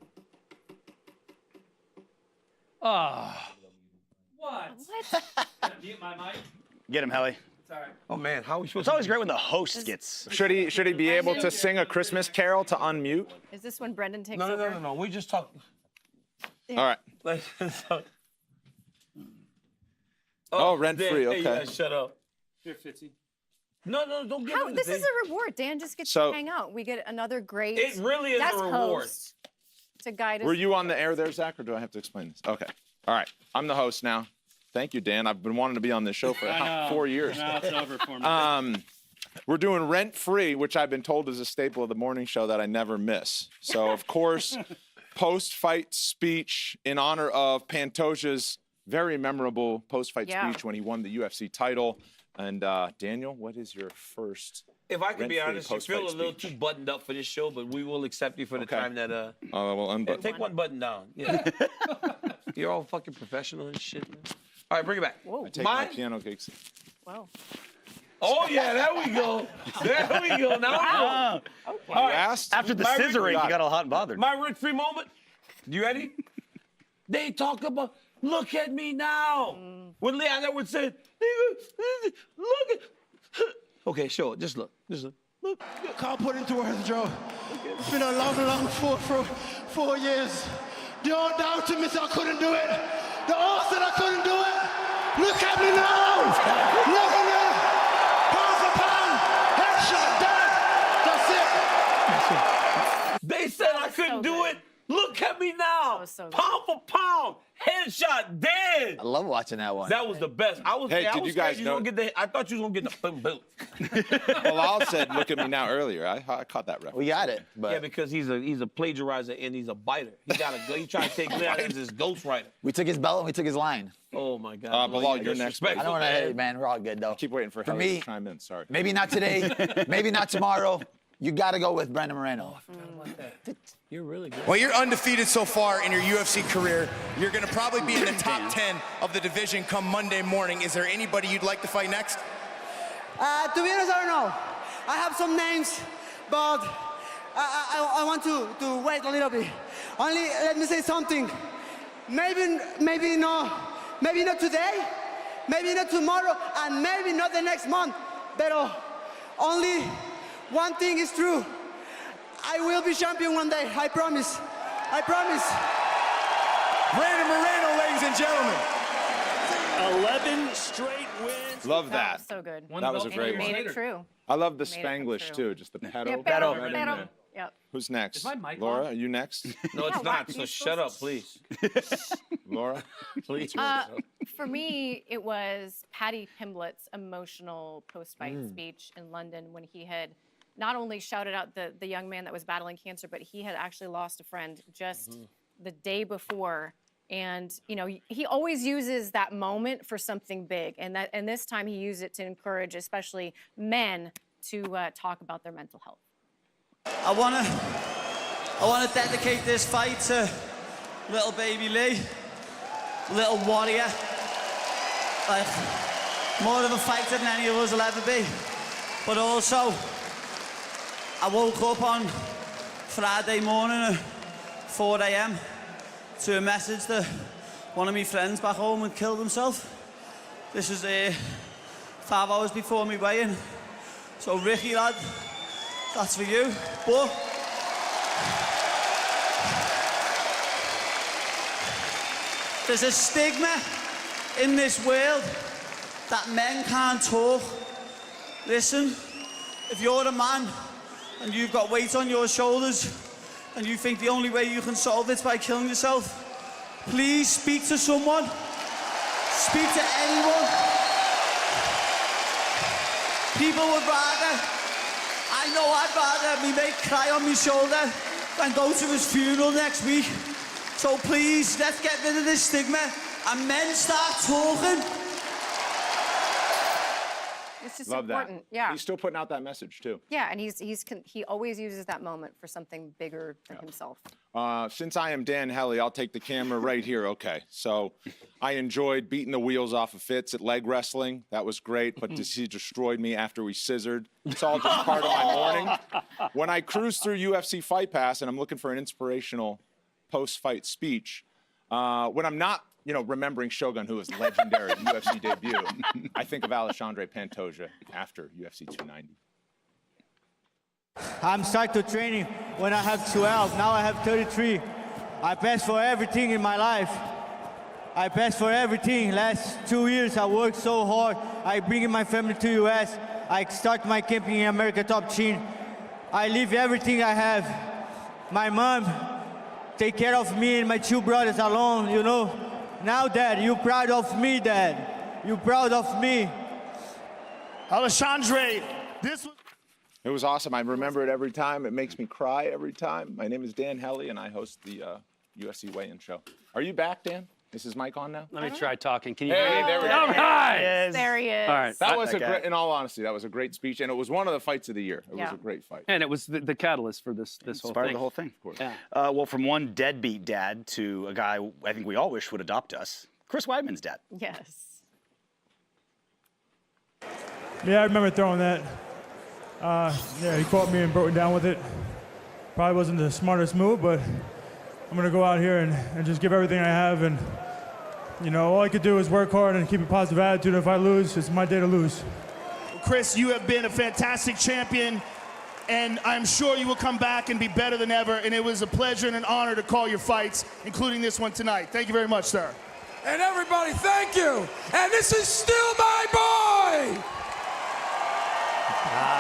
Oh. What? Mute my mic. Get him, Helly. Sorry. Oh man, how are we supposed It's always great when the host gets. Should he be able to sing a Christmas carol to unmute? Is this when Brendan takes No, over? no. We just talked. All right. Oh, rent free. Hey, Okay. you guys shut up. Here, Fitzy. No, don't give him the This thing. is a reward. Dan just gets So- to hang out. We get another great. It really is a guest reward. host to guide us. Were you on the air there, Zach, or do I have to explain this? Okay. All right. I'm the host now. Thank you, Dan. I've been wanting to be on this show for I know. 4 years. Now it's over for me. We're doing Rent Free, which I've been told is a staple of the morning show that I never miss. So, of course, post-fight speech in honor of Pantoja's very memorable post-fight speech when he won the UFC title. And Daniel, what is your first? If I can be rent-free honest, you post-fight feel a little speech? too buttoned up for this show, but we will accept you for the time that. Oh, well, unbutton. Take one button down. Yeah. You're all fucking professional and shit, man. All right, bring it back. Whoa. I take my piano gigs. Wow. Oh yeah, there we go. There we go. Now we go. All right. After the scissoring, you got all hot and bothered. My rent-free moment. You ready? They talk about, look at me now. When Leon Edwards said, look at. Okay, show it. Just look. Look. Can't put into words, Joe. It's been a long 4 years. The old doubted me said I couldn't do it. The all said I couldn't do it. Look at me now. Look at me. Pound for pound. Headshot, done. That's it. They said I couldn't do it. Look at me now. Pound for pound. Headshot dead. I love watching that one. That was the best. I was. Hey, I did was you guys scared know- gonna get the, I thought you was gonna get the boot. Bilal said, "Look at me now." Earlier, I caught that reference. We got it. But Yeah, because he's a plagiarizer and he's a biter. He got a. He tried to take Leon as his ghostwriter. we took his belt and we took his line. Oh my God. Bilal, you're next. I don't want to. Hey, man, we're all good though. Keep waiting for For Helly me, to chime in. Sorry. maybe not today, maybe not tomorrow. You got to go with Brandon Moreno. You're really good. Well, you're undefeated so far in your UFC career. You're going to probably be in the top 10 of the division come Monday morning. Is there anybody you'd like to fight next? To be honest, I don't know. I have some names, but I want to wait a little bit. Only let me say something. Maybe not today, maybe not tomorrow, and maybe not the next month. But only one thing is true. I will be champion one day. I promise. I promise. Brandon Moreno, ladies and gentlemen. 11 straight wins. Love that. So good. That was a And great you one. made it true. I love the Made it Spanglish true. too, just the pedal. Yeah, pedal. pedal, right in pedal. there. Yep. Who's next? Is my mic Laura, on? are you next? No, it's Yeah, not. why- So you're shut up, please. Laura, please. For me, it was Paddy Pimblett's emotional post-fight speech in London when he had not only shouted out the young man that was battling cancer, but he had actually lost a friend just the day before. And you know, he always uses that moment for something big, and this time he used it to encourage, especially men, to talk about their mental health. I wanna dedicate this fight to little baby Lee, little warrior. Like, more of a fighter than any of us will ever be. But also, I woke up on Friday morning at 4 a.m. to a message that one of my friends back home had killed himself. This was 5 hours before me weigh-in. So Ricky, lad, that's for you. But there's a stigma in this world that men can't talk. Listen, if you're a man and you've got weight on your shoulders and you think the only way you can solve it is by killing yourself, please speak to someone. Speak to anyone. People would rather, I know I'd rather me mate cry on my shoulder than go to his funeral next week. So please, let's get rid of this stigma and men start talking. It's just Love important. that. Yeah. He's still putting out that message too. Yeah, and he always uses that moment for something bigger than himself. Since I am Dan Hellie, I'll take the camera right here. Okay, so I enjoyed beating the wheels off of Fitz at leg wrestling. That was great, but he destroyed me after we scissored. It's all just part of my morning. When I cruise through UFC Fight Pass and I'm looking for an inspirational post-fight speech, when I'm not, remembering Shogun, who was legendary UFC debut, I think of Alexandre Pantoja after UFC 290. I'm starting to training when I have 12. Now I have 33. I passed for everything in my life. I passed for everything. Last 2 years, I worked so hard. I bring my family to US. I start my camping in America Top Team. I leave everything I have. My mom take care of me and my 2 brothers alone, Now, Dad, you proud of me, Dad. You proud of me. Alexandre, It was awesome. I remember it every time. It makes me cry every time. My name is Dan Hellie, and I host the UFC weigh-in show. Are you back, Dan? Is his mic on now? Let me try talking. Can you Hey, hear me? there we go. All right. There he is. All right. That was great, in all honesty, that was a great speech, and it was one of the fights of the year. It was Yeah. a great fight. And it was the catalyst for this whole Part thing. of the whole thing. Of course. Yeah. Well, from one deadbeat dad to a guy I think we all wish would adopt us, Chris Weidman's dad. Yes. Yeah, I remember throwing that. He caught me and broke down with it. Probably wasn't the smartest move, but I'm going to go out here and just give everything I have. And, all I could do is work hard and keep a positive attitude. If I lose, it's my day to lose. Chris, you have been a fantastic champion, and I'm sure you will come back and be better than ever. And it was a pleasure and an honor to call your fights, including this one tonight. Thank you very much, sir. And everybody, thank you. And this is still my boy.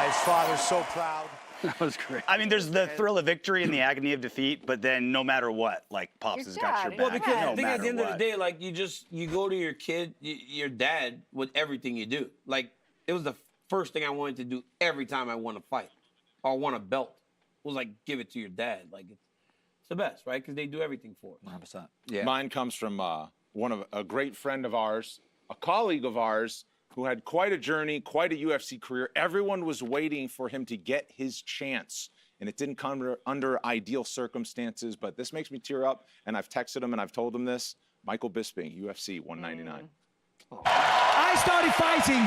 His father's so proud. That was great. I mean, there's the thrill of victory and the agony of defeat, but then no matter what, Pops has got your back. Well, because no I think at the end matter of the day, you go to your kid, your dad, with everything you do. It was the first thing I wanted to do every time I won a fight or won a belt. Was give it to your dad. It's the best, right? Because they do everything for us. 100%. Yeah. Mine comes from a great friend of ours, a colleague of ours, who had quite a journey, quite a UFC career. Everyone was waiting for him to get his chance, and it didn't come under ideal circumstances, but this makes me tear up, and I've texted him and I've told him this. Michael Bisping, UFC 199. I started fighting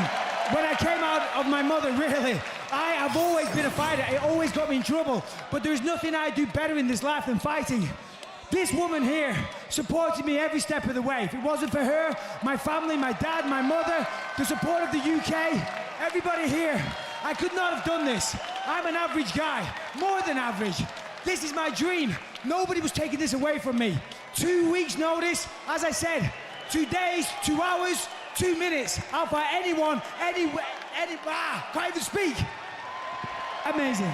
when I came out of my mother, really. I have always been a fighter. It always got me in trouble. But there's nothing I do better in this life than fighting. This woman here supported me every step of the way. If it wasn't for her, my family, my dad, my mother, the support of the UK, everybody here, I could not have done this. I'm an average guy, more than average. This is my dream. Nobody was taking this away from me. 2 weeks notice, as I said, 2 days, 2 hours, 2 minutes. I'll fight anyone, anywhere, can't even speak. Amazing.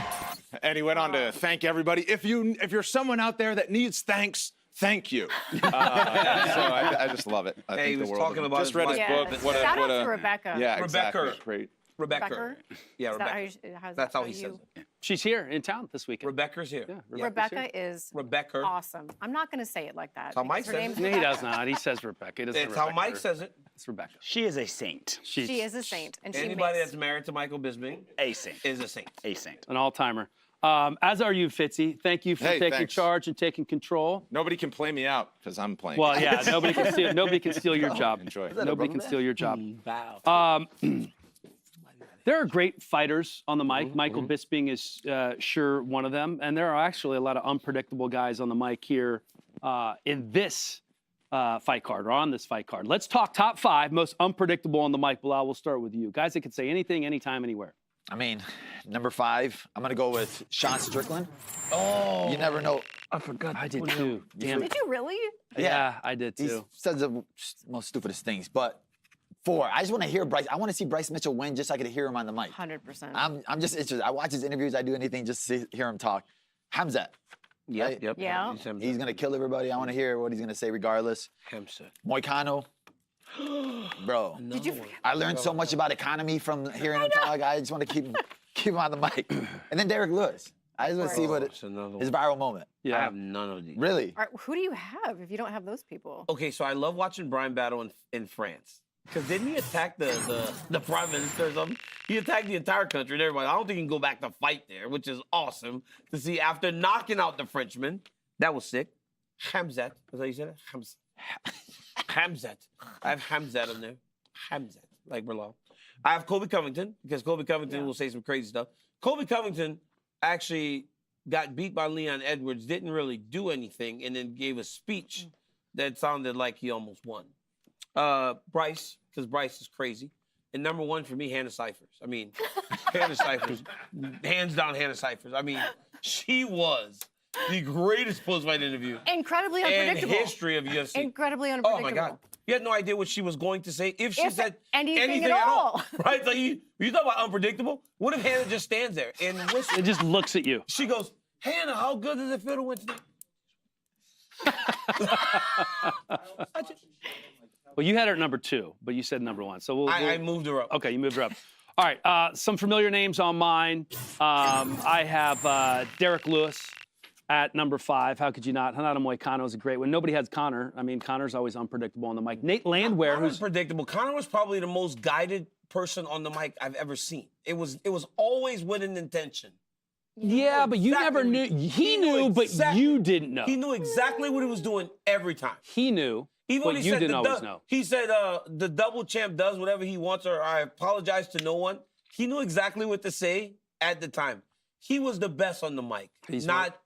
And he went on to thank everybody. If you're someone out there that needs thanks, thank you. So I just love it. I think he was the world talking of him. about Just read his book. Shout out to Rebecca. Yeah, Rebecca. exactly. Great. Rebecca. Yeah, Is that Rebecca. how That's how he says it. She's here in town this weekend. Rebecca's here. Yeah, Rebecca is Rebecca. awesome. I'm not going to say it like that. How Mike because her says name's it. No, he Rebecca. does not. He says Rebecca. It doesn't It's how Rebecca. Mike says it. It's Rebecca. She is a saint. She is a saint, and Anybody that's married to Michael Bisping a saint. Is a saint. A saint. An all-timer. As are you, Fitzy. Thank you for taking thanks. charge and taking control. Nobody can play me out because I'm playing. Well, yeah, nobody can steal your job. Enjoy. Nobody can steal your job. Wow. There are great fighters on the mic. Michael Bisping is sure one of them. And there are actually a lot of unpredictable guys on the mic here in this fight card, or on this fight card. Let's talk top 5 most unpredictable on the mic. Bilal, we'll start with you. Guys that can say anything, anytime, anywhere. I mean, number 5, I'm going to go with Sean Strickland. Oh. You never know. I forgot. I did too. Damn Did it. you really? Yeah, I did He too. says the most stupidest things. But 4, I just want to hear Bryce. I want to see Bryce Mitchell win just so I can hear him on the mic. 100%. I'm just interested. I watch his interviews. I do anything just to hear him talk. Hamzat. Right? Yep. Yeah. He's going to kill everybody. I want to hear what he's going to say regardless. Hamza. Moicano. Bro. Did you? I learned so much about economy from hearing him talk. I just want to keep him on the mic. And then Derek Lewis. I just want to see what his viral moment. I have none of these. Really? All right, who do you have if you don't have those people? Okay, so I love watching Brian battle in France. Because didn't he attack the prime minister or something? He attacked the entire country and everybody. I don't think he can go back to fight there, which is awesome to see after knocking out the Frenchman. That was sick. Hamzat. Is that how you said it? Hamzat. I have Hamzat in there. Hamzat, like Berlal. I have Colby Covington, because Colby Covington will say some crazy stuff. Colby Covington actually got beat by Leon Edwards, didn't really do anything, and then gave a speech that sounded like he almost won. Bryce, because Bryce is crazy. And number one for me, Hannah Cyphers. I mean, Hannah Cyphers. Hands down, Hannah Cyphers. I mean, she was the greatest post-fight interview Incredibly unpredictable. in history of UFC. Incredibly unpredictable. Oh, my God. You had no idea what she was going to say. If she said anything at all. Right? Like you talk about unpredictable. What if Hannah just stands there and whistles? It just looks at you. She goes, Hannah, how good does it feel to win today? Well, you had her at number 2, but you said number 1. So I moved her up. Okay, you moved her up. All right, some familiar names on mine. I have Derek Lewis at number 5. How could you not? Renato Moicano is a great one. Nobody has Conor. I mean, Conor's always unpredictable on the mic. Nate Landwehr, who's predictable. Conor was probably the most guided person on the mic I've ever seen. It was always with an intention. Yeah, but you never knew. He knew, but you didn't know. He knew exactly what he was doing every time. He knew, Even but when he you said didn't always know. He said the double champ does whatever he wants, or I apologize to no one. He knew exactly what to say at the time. He was the best on the mic. He's not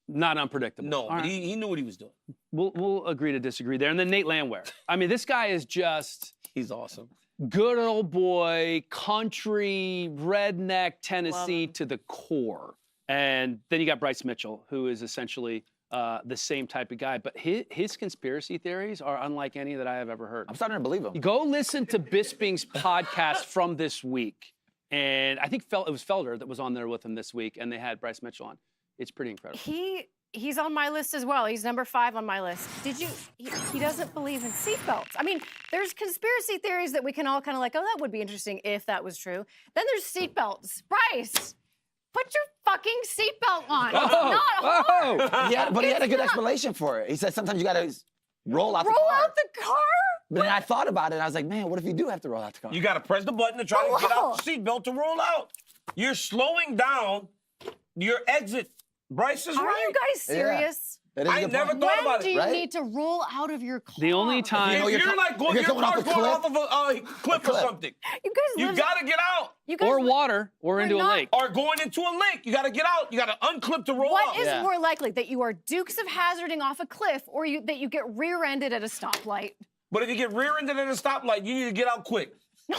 unpredictable. No, All right. he knew what he was doing. We'll agree to disagree there. And then Nate Landwehr. I mean, this guy is just... He's awesome. Good old boy, country, redneck, Tennessee to the core. And then you got Bryce Mitchell, who is essentially the same type of guy. But his conspiracy theories are unlike any that I have ever heard. I'm starting to believe him. Go listen to Bisping's podcast from this week. And I think it was Felder that was on there with him this week, and they had Bryce Mitchell on. It's pretty incredible. He's on my list as well. He's number 5 on my list. He doesn't believe in seatbelts. I mean, there's conspiracy theories that we can all kind of like, oh, that would be interesting if that was true. Then there's seatbelts. Bryce, put your fucking seatbelt on. It's not hard. But he had a good explanation for it. He said sometimes you got to roll out the car. Roll out the car? But then I thought about it, and I was like, man, what if you do have to roll out the car? You got to press the button to try to get out the seatbelt to roll out. You're slowing down your exit. Bryce is right. Are you guys serious? Yeah. I never thought about it. When do you need to roll out of your car? The only time... If you're like going, your car's going off of a cliff or something. You got to get out. Or water, or into a lake. Or going into a lake. You got to get out. You got to unclip to roll out. What is more likely, that you are Dukes of Hazzarding off a cliff, or that you get rear-ended at a stoplight? But if you get rear-ended at a stoplight, you need to get out quick. No,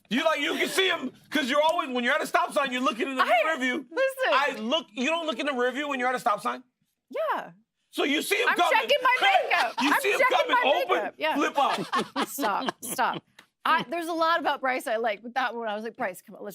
you don't. You can see him, because you're always, when you're at a stop sign, you're looking in the rear view. Listen. You don't look in the rear view when you're at a stop sign? Yeah. So you see him I'm coming. checking my makeup. You see him coming, open, flip out. Stop. There's a lot about Bryce I like. With that one, I was like, Bryce, come on,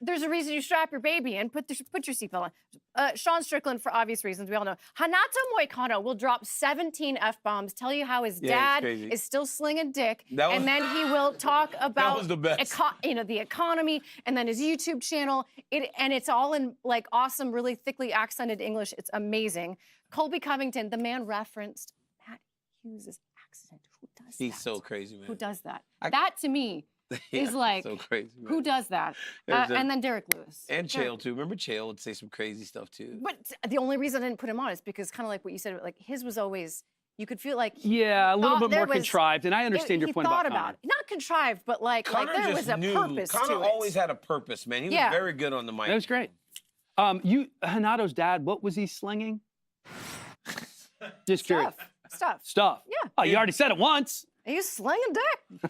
there's a reason you strap your baby in. Put your seatbelt on. Sean Strickland, for obvious reasons, we all know. Renato Moicano will drop 17 F-bombs, tell you how his dad is still slinging dick, and then he will talk about the economy, and then his YouTube channel. And it's all in like awesome, really thickly accented English. It's amazing. Colby Covington, the man referenced Matt Hughes' accident. Who does that? He's so crazy, man. Who does that? That to me is like, so crazy, man. Who does that? And then Derek Lewis. And Chael, too. Remember Chael would say some crazy stuff, too. But the only reason I didn't put him on is because kind of like what you said, like his was always, you could feel like a little bit more contrived, and I understand your point about Conor. Not contrived, but like there was a purpose to it. Conor always had a purpose, man. He was very good on the mic. That was great. Renato's dad, what was he slinging? Just curious. Stuff. Yeah. Oh, you already said it once. He's slinging dick.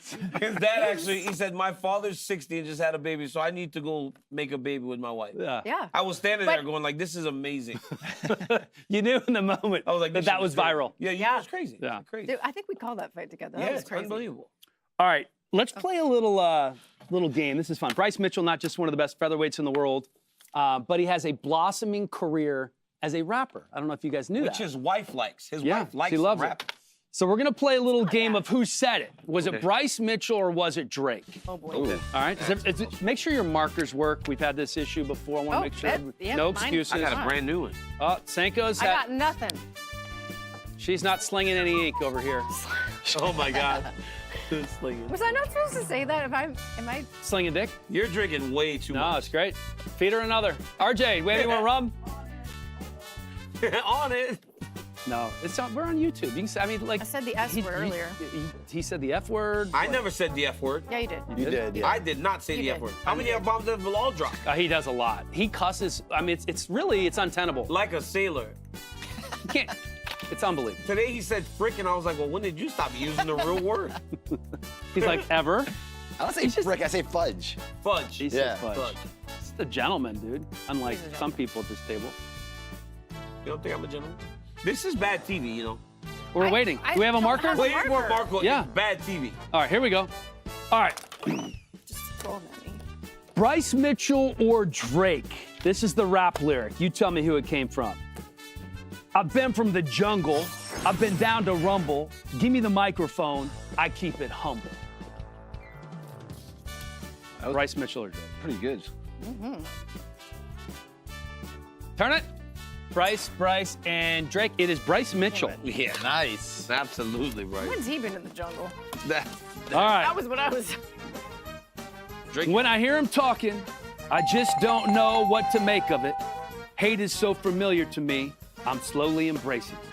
His dad actually, he said, my father's 60 and just had a baby, so I need to go make a baby with my wife. Yeah. I was standing there going like, this is amazing. You knew in the moment I was like, that was viral. Yeah, it was crazy. Yeah. Crazy. Dude, I think we called that fight together. That was crazy. Unbelievable. All right, let's play a little game. This is fun. Bryce Mitchell, not just one of the best featherweights in the world, but he has a blossoming career as a rapper. I don't know if you guys knew that. Which his wife likes. His wife likes she loves rap. it. So we're going to play a little game of who said it. Was it Bryce Mitchell or was it Drake? Oh, boy. All right. Make sure your markers work. We've had this issue before. I want to make sure. No excuses. I got a brand new one. Oh, Senko's I got nothing. She's not slinging any ink over here. Oh, my God. Slinging. Was I not supposed to say that? Am I? Slinging dick? You're drinking way too much. No, it's great. Feed her another. RJ, wait, you want rum? On it. No, we're on YouTube. You can say, I mean, like. I said the S word earlier. He said the F word. I never said the F word. Yeah, you did. You did, yeah. I did not say the F word. How many F bombs does Bilal drop? He does a lot. He cusses. I mean, it's untenable. Like a sailor. You can't. It's unbelievable. Today he said frick, and I was like, well, when did you stop using the real word? He's like, ever? I don't say frick, I say fudge. Fudge. He said fudge. Just a gentleman, dude. Unlike some people at this table. You don't think I'm a gentleman? This is bad TV, you know. We're waiting. Do we have a marker? Wait for Marco. Yeah. It's bad TV. All right, here we go. All right. Just throw them at me. Bryce Mitchell or Drake? This is the rap lyric. You tell me who it came from. I've been from the jungle. I've been down to rumble. Give me the microphone. I keep it humble. Bryce Mitchell or Drake? Pretty good. Mm-hmm. Turn it. Bryce, and Drake. It is Bryce Mitchell. Yeah, nice. Absolutely right. When's he been in the jungle? All right. That was what I was. Drake. When I hear him talking, I just don't know what to make of it. Hate is so familiar to me, I'm slowly embracing it.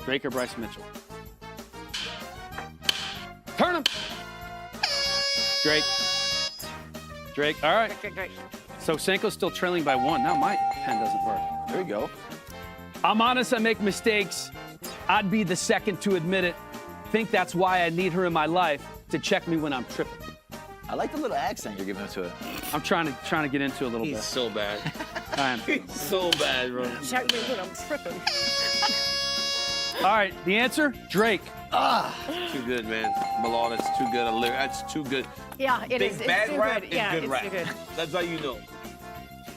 Drake or Bryce Mitchell? Turn him. Drake, all right. Drake. So Senko's still trailing by 1. Now my pen doesn't work. There we go. I'm honest, I make mistakes. I'd be the second to admit it. Think that's why I need her in my life to check me when I'm tripping. I like the little accent you're giving to it. I'm trying to get into it a little bit. He's so bad. I am. He's so bad, bro. Check me when I'm tripping. All right, the answer? Drake. Too good, man. Bilal, that's too good. That's too good. Yeah, it is. Big bad It's too rap good. is Yeah, good it's rap. too good. That's how you know.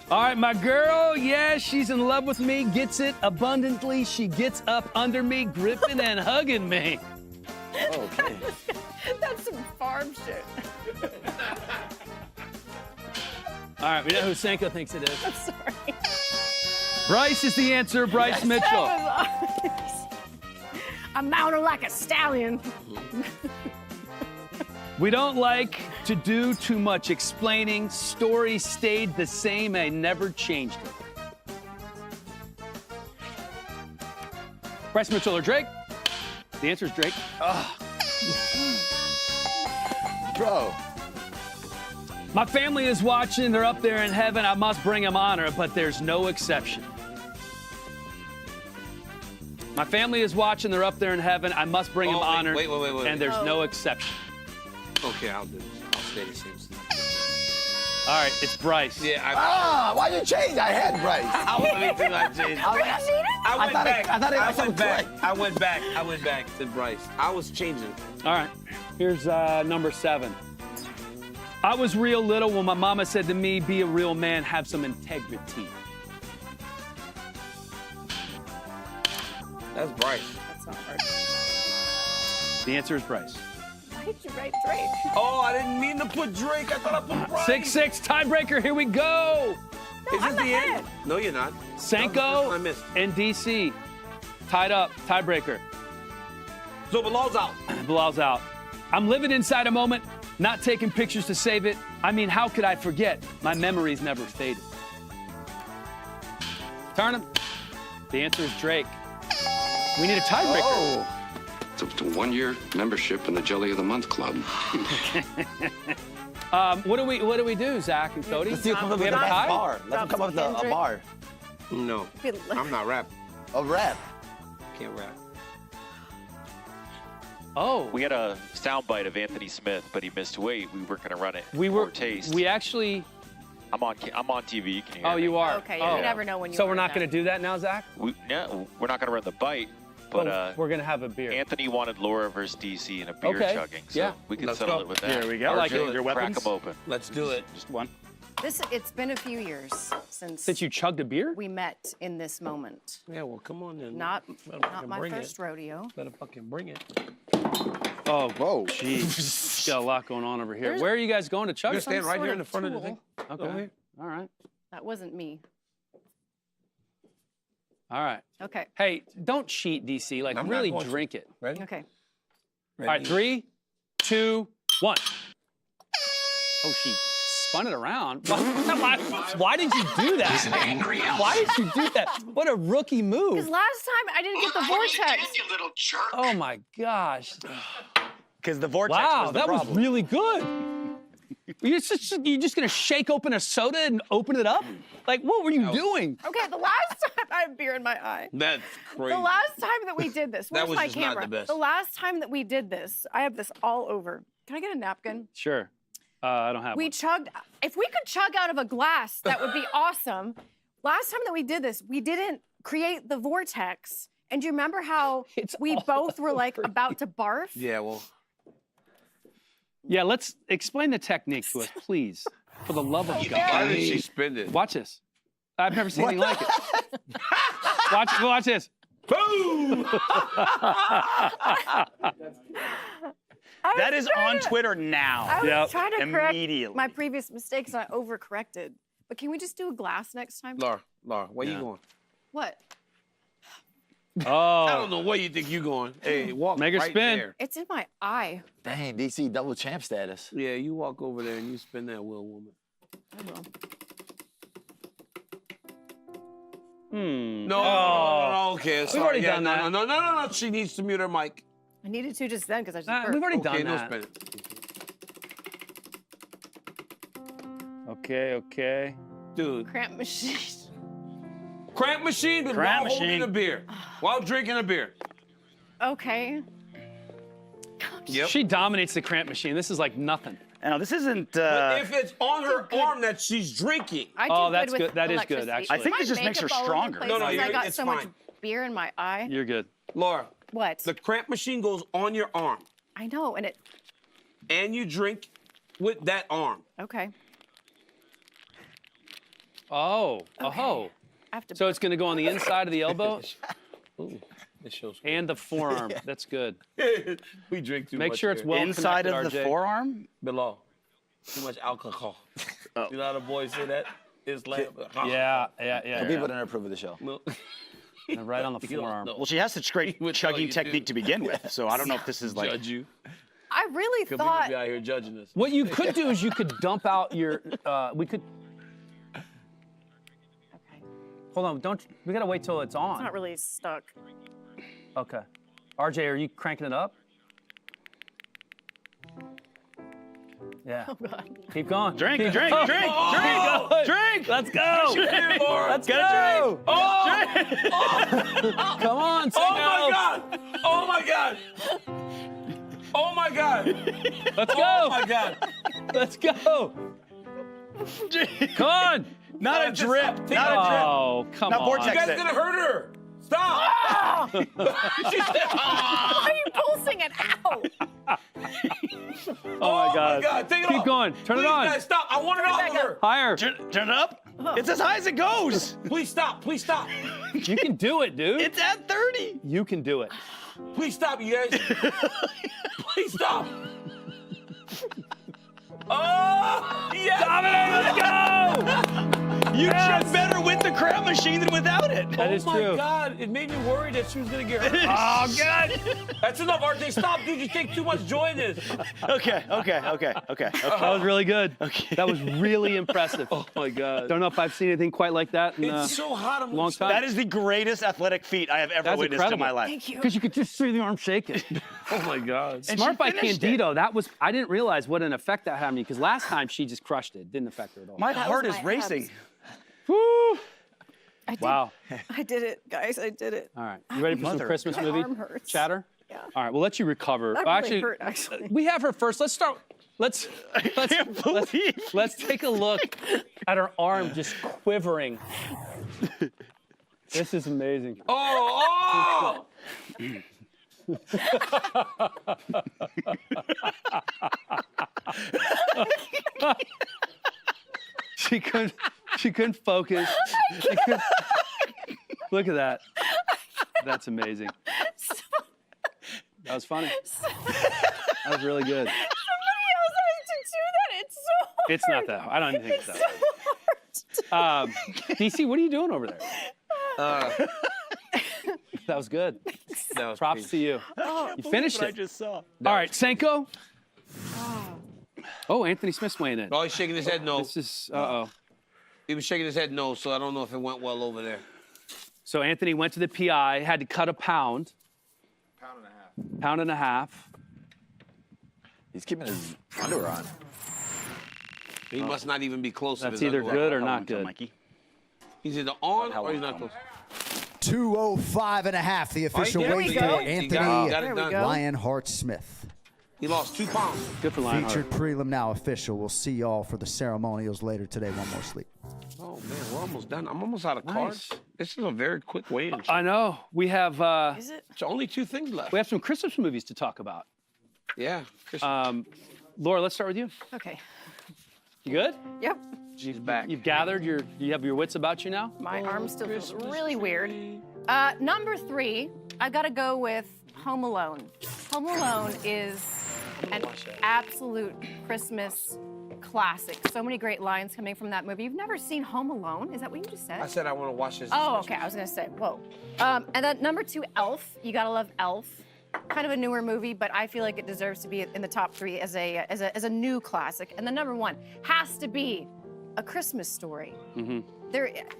All right, my girl, yeah, she's in love with me, gets it abundantly. She gets up under me, gripping and hugging me. Okay. That's some farm shit. All right, we know who Senko thinks it is. I'm sorry. Bryce is the answer, Bryce Mitchell. I'm mounted like a stallion. We don't like to do too much explaining. Story stayed the same. I never changed it. Bryce Mitchell or Drake? The answer is Drake. Bro. My family is watching. They're up there in heaven. I must bring them honor, but there's no exception. My family is watching. They're up there in heaven. I must bring them honor. Wait. And there's no exception. Okay, I'll do this. I'll stay the same. All right, it's Bryce. Yeah. Why'd you change? I had Bryce. I changed. I went back to Bryce. I was changing. All right, here's number 7. I was real little when my mama said to me, be a real man, have some integrity. That's Bryce. That's not hard. The answer is Bryce. Why did you write Drake? Oh, I didn't mean to put Drake. I thought I put Bryce. 6-6 tiebreaker. Here we go. Is this the end? No, you're not. Senko and DC tied up. Tiebreaker. So Bilal's out. Bilal's out. I'm living inside a moment, not taking pictures to save it. I mean, how could I forget? My memories never faded. Turn him. The answer is Drake. We need a tiebreaker. Oh. It's up to 1-year membership in the Jelly of the Month Club. What do we do, Zach and Cody? Let's see who comes up We with have the a best tie? bar. Let them come up with a bar. No, I'm not rapping. A rap. Can't rap. Oh. We had a soundbite of Anthony Smith, but he missed weight. We weren't going to run it. Taste. We actually. I'm on TV. Can you hear me? You are. Okay, you never know when you. So we're not going to do that now, Zach? We're not going to run the bite, but we're going to have a beer. Anthony wanted Laura versus DC in a beer chugging, so we can settle it with that. There we go. Like your weapons. Crack them open. Let's do it. Just one. It's been a few years since you chugged a beer? We met in this moment. Yeah, well, come on then. Not my first rodeo. Better fucking bring it. Oh, whoa. Jeez. Got a lot going on over here. Where are you guys going to chug? You're stand right here in the front of the thing. Okay. All right. That wasn't me. All right. Okay. Hey, don't cheat, DC. Like, I'm really not going drink it. Ready? Okay. All right, 3, 2, 1. Oh, she spun it around. Why did you do that? He's an angry elf. Why did you do that? What a rookie move. Because last time I didn't get the vortex. You little jerk. Oh my gosh. Because the vortex Wow, was the that problem. was really good. You're just gonna shake open a soda and open it up? Like, what were you doing? Okay, the last time I have beer in my eye. That's crazy. The last time that we did this, That where's was my just not camera? the best. The last time that we did this, I have this all over. Can I get a napkin? Sure. I don't have We one. chugged. If we could chug out of a glass, that would be awesome. Last time that we did this, we didn't create the vortex. And do you remember how we both were like about to barf? Yeah, well. Yeah, let's explain the technique to us, please. For the love of God. Why did she spin it? Watch this. I've never seen anything like it. Watch this. Boom! That is on Twitter now. I was trying to correct Immediately. my previous mistakes and I overcorrected. But can we just do a glass next time? Laura, where you going? What? Oh. I don't know where you think you're going. Hey, walk Make her right spin. there. It's in my eye. Dang, DC double champ status. Yeah, you walk over there and you spin that wheel, woman. I will. No, okay, We've sorry. already Yeah, done that. No. She needs to mute her mic. I needed to just then because I just We've burped. already Okay, done no that. spin it. Okay. Dude. Cramp machine. Cramp machine, but Cramp while holding machine. a beer. While drinking a beer. Okay. Yep. She dominates the cramp machine. This is like nothing. I know, this isn't... But if it's on her arm that she's drinking. I do Oh, good that's with good. That is good, electricity. actually. I think My this just makes her makeup all over the stronger. place No, because I got it's so much fine. beer in my eye. You're good. Laura, What? the cramp machine goes on your arm. I know, and it. And you drink with that arm. Okay. Oh. Okay. Oh. I have to. So it's going to go on the inside of the elbow Ooh, it shows. and the forearm. That's good. We drink too Make much sure it's beer. well Inside connected, of the RJ. forearm? Below. Too much alcohol. Oh. You know how the boys say that? It's like. Yeah. People don't approve of the show. No. And right on the You don't forearm. know. Well, she has such great would tell chugging you, technique too. to begin with, so I don't know if this is like... Judge you. I really Because thought. people be out here judging us. What you could do is you could dump out your. We could. Okay. Hold on. We got to wait till it's on. It's not really stuck. Okay. RJ, are you cranking it up? Yeah. Oh God. Keep going. Drink. Let's go. Let's Get a go. drink. Come on, Oh my God! Oh my God! Oh my God! Let's go. Oh my God! Let's go. Come on. Not a drip. Not a drip. Oh, come Not on. vortex. You guys gonna hurt her! Stop! She said, Why are you pulsing it out? Oh my God. Take it Keep off. going. Turn it Please, on. Guys, stop! I want it off of her. Higher. Turn it up. It's as high as it goes. Please stop! Please stop! You can do it, dude. It's at 30. You can do it. Please stop, you guys! Please stop! Oh! Yes! Let's go. You chug better with the cramp machine than without it. That is Oh my true. God! It made me worried that she was gonna get hurt. Oh, good. That's enough, RJ. Stop, dude. You take too much joy in this. Okay. That was really good. Okay. That was really impressive. Oh my God! Don't know if I've seen anything quite like that in It's so hot. I'm long time. That is the greatest athletic feat I have ever That's witnessed in my incredible. life. Thank you. Because you could just see the arm shaking. Oh my God! And Smart she by finished Candido. That was, I didn't realize what an effect that had on me because last time she just crushed it. Didn't affect her at all. My That heart was is my racing. abs. Woo! I did, Wow. I did it, guys. I did it. All right. You ready for some Mother Christmas My movie arm hurts. chatter? Yeah. All right. We'll let you recover. That Well, really hurt, actually. we have her first. Let's start. Let's take a look at her arm just quivering. This is amazing. Oh! She couldn't focus. Look at that. That's amazing. That was funny. That was really good. Somebody else has to do that. It's so hard. It's not that hard. I don't even think it's that hard. DC, what are you doing over there? That was good. Props to you. You finished it. I just saw. All right, Senko. Oh, Anthony Smith's weighing in. Oh, he's shaking his head no. This is, uh-oh. He was shaking his head no, so I don't know if it went well over there. So Anthony went to the PI, had to cut a pound. Pound and a half. He's keeping his underwear on. He must not even be close to That's his either underwear. good or not good. Mikey. He's either on or he's not close. 205.5, the official There weight we for go. Anthony Got it done. Lionheart Smith. He lost 2 pounds. Good for Lionheart. Featured prelim now official. We'll see y'all for the ceremonials later today. One more sleep. Oh, man, we're almost done. I'm almost out of cards. This is a very quick weigh-in. I know. We have Is it? It's only 2 things left. we have some Christmas movies to talk about. Yeah. Laura, let's start with you. Okay. You good? Yep. She's back. You've gathered you have your wits about you now? My arm still feels really weird. Number 3, I gotta go with Home Alone. Home Alone is an absolute Christmas classic. So many great lines coming from that movie. You've never seen Home Alone? Is that what you just said? I said I want to watch this. Oh, okay. I was gonna say, whoa. And then number 2, Elf. You gotta love Elf. Kind of a newer movie, but I feel like it deserves to be in the top 3 as a new classic. And then number 1 has to be A Christmas Story. Mm-hmm.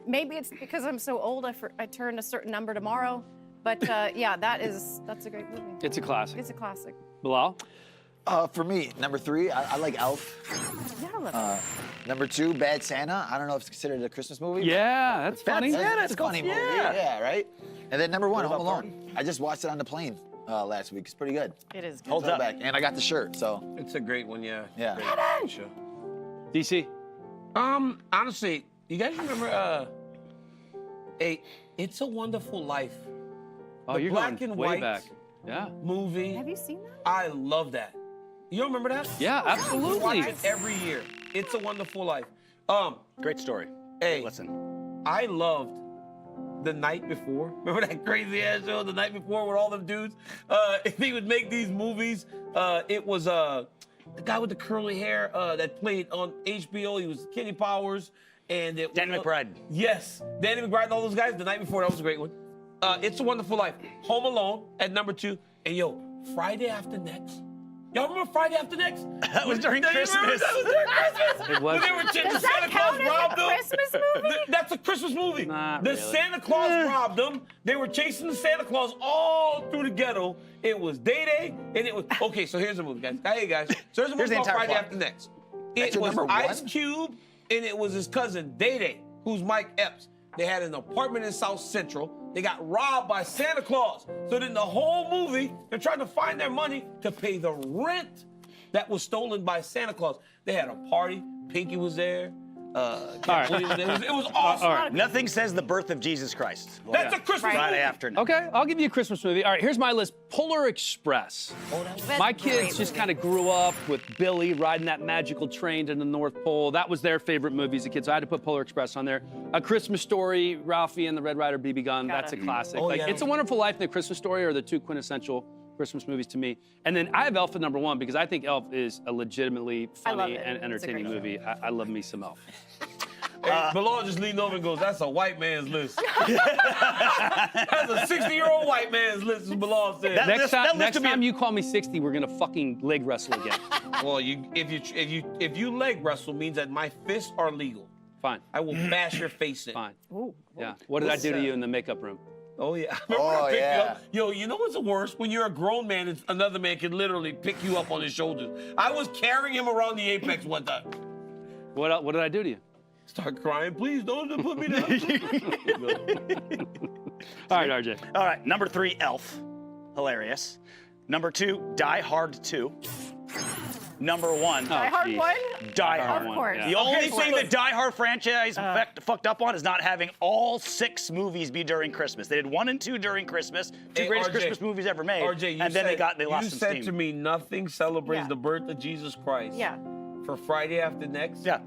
Maybe it's because I'm so old. I turn a certain number tomorrow, but yeah, that's a great movie. It's a classic. It's a classic. Bilal? For me, number 3, I like Elf. Yeah, I love it. Number 2, Bad Santa. I don't know if it's considered a Christmas movie. Yeah, that's funny. That's a funny movie. Yeah, right? And then number 1, What Home about Alone. I just watched it on the plane last week. It's pretty good. It is good. Holds up. And I got the shirt, so. It's a great one, yeah. Yeah. Great show. DC? Honestly, you guys remember It's a Wonderful Life? Oh, The you're black going and way white back. Yeah. movie. Have you seen that? I love that. You don't remember that? Yeah, absolutely. We watch it every year. It's a Wonderful Life. Great story. Hey, Listen. I loved The Night Before. Remember that crazy ass show, The Night Before, with all them dudes? He would make these movies. It was the guy with the curly hair that played on HBO. He was Kenny Powers. And Danny McBride. Yes. Danny McBride and all those guys. The Night Before, that was a great one. It's a Wonderful Life. Home Alone at number 2. And yo, Friday After Next. Y'all remember Friday After Next? That was during Christmas. That was during Christmas. It was. When they were Does Santa that Claus count as robbed a them. Christmas movie? That's a Christmas movie. Not The really. Santa Claus robbed them. They were chasing the Santa Claus all through the ghetto. It was Day, and it was okay. So here's the movie, guys. Hey guys, so here's the movie the called entire Friday plot. After Next. That's It your was number Ice 1? Cube, and it was his cousin Day, who's Mike Epps. They had an apartment in South Central. They got robbed by Santa Claus. So then the whole movie, they're trying to find their money to pay the rent that was stolen by Santa Claus. They had a party. Pinky was there. right. It was awesome. All right. Nothing says the birth of Jesus Christ. That's a Christmas Friday movie. afternoon. Okay, I'll give you a Christmas movie. All right, here's my list. Polar Express. That's My a great kids just movie. kind of grew up with Billy riding that magical train to the North Pole. That was their favorite movie as a kid, so I had to put Polar Express on there. A Christmas Story, Ralphie and the Red Ryder BB gun. That's a classic. Oh, yeah. It's a Wonderful Life and A Christmas Story are the 2 quintessential Christmas movies to me. And then I have Elf at number 1 because I think Elf is a legitimately I love funny it. and It's a entertaining great movie. I love me some Elf. Hey, Bilal just leaned over and goes, that's a white man's list. That's a 60-year-old white man's list, as Bilal said. Next time you call me 60, we're gonna fucking leg wrestle again. Well, if you leg wrestle, means that my fists are legal. Fine. I will bash your face in. Fine. Ooh. Yeah. What did I do to you in the makeup room? Oh, yeah. Remember I picked you up? Yo, you know what's the worst? When you're a grown man and another man can literally pick you up on his shoulders. I was carrying him around the Apex one time. What did I do to you? Start crying, please don't put me down. All right, RJ. All right, number 3, Elf. Hilarious. Number 2, Die Hard 2. Number 1, Die Hard 1? Die Hard. Of course. The only thing the Die Hard franchise fucked up on is not having all 6 movies be during Christmas. They did 1 and 2 during Christmas, 2 Hey, greatest RJ, Christmas movies ever made, RJ, and then they lost some You steam. said to me, nothing celebrates the birth of Jesus Christ. Yeah. For Friday After Next. Yeah.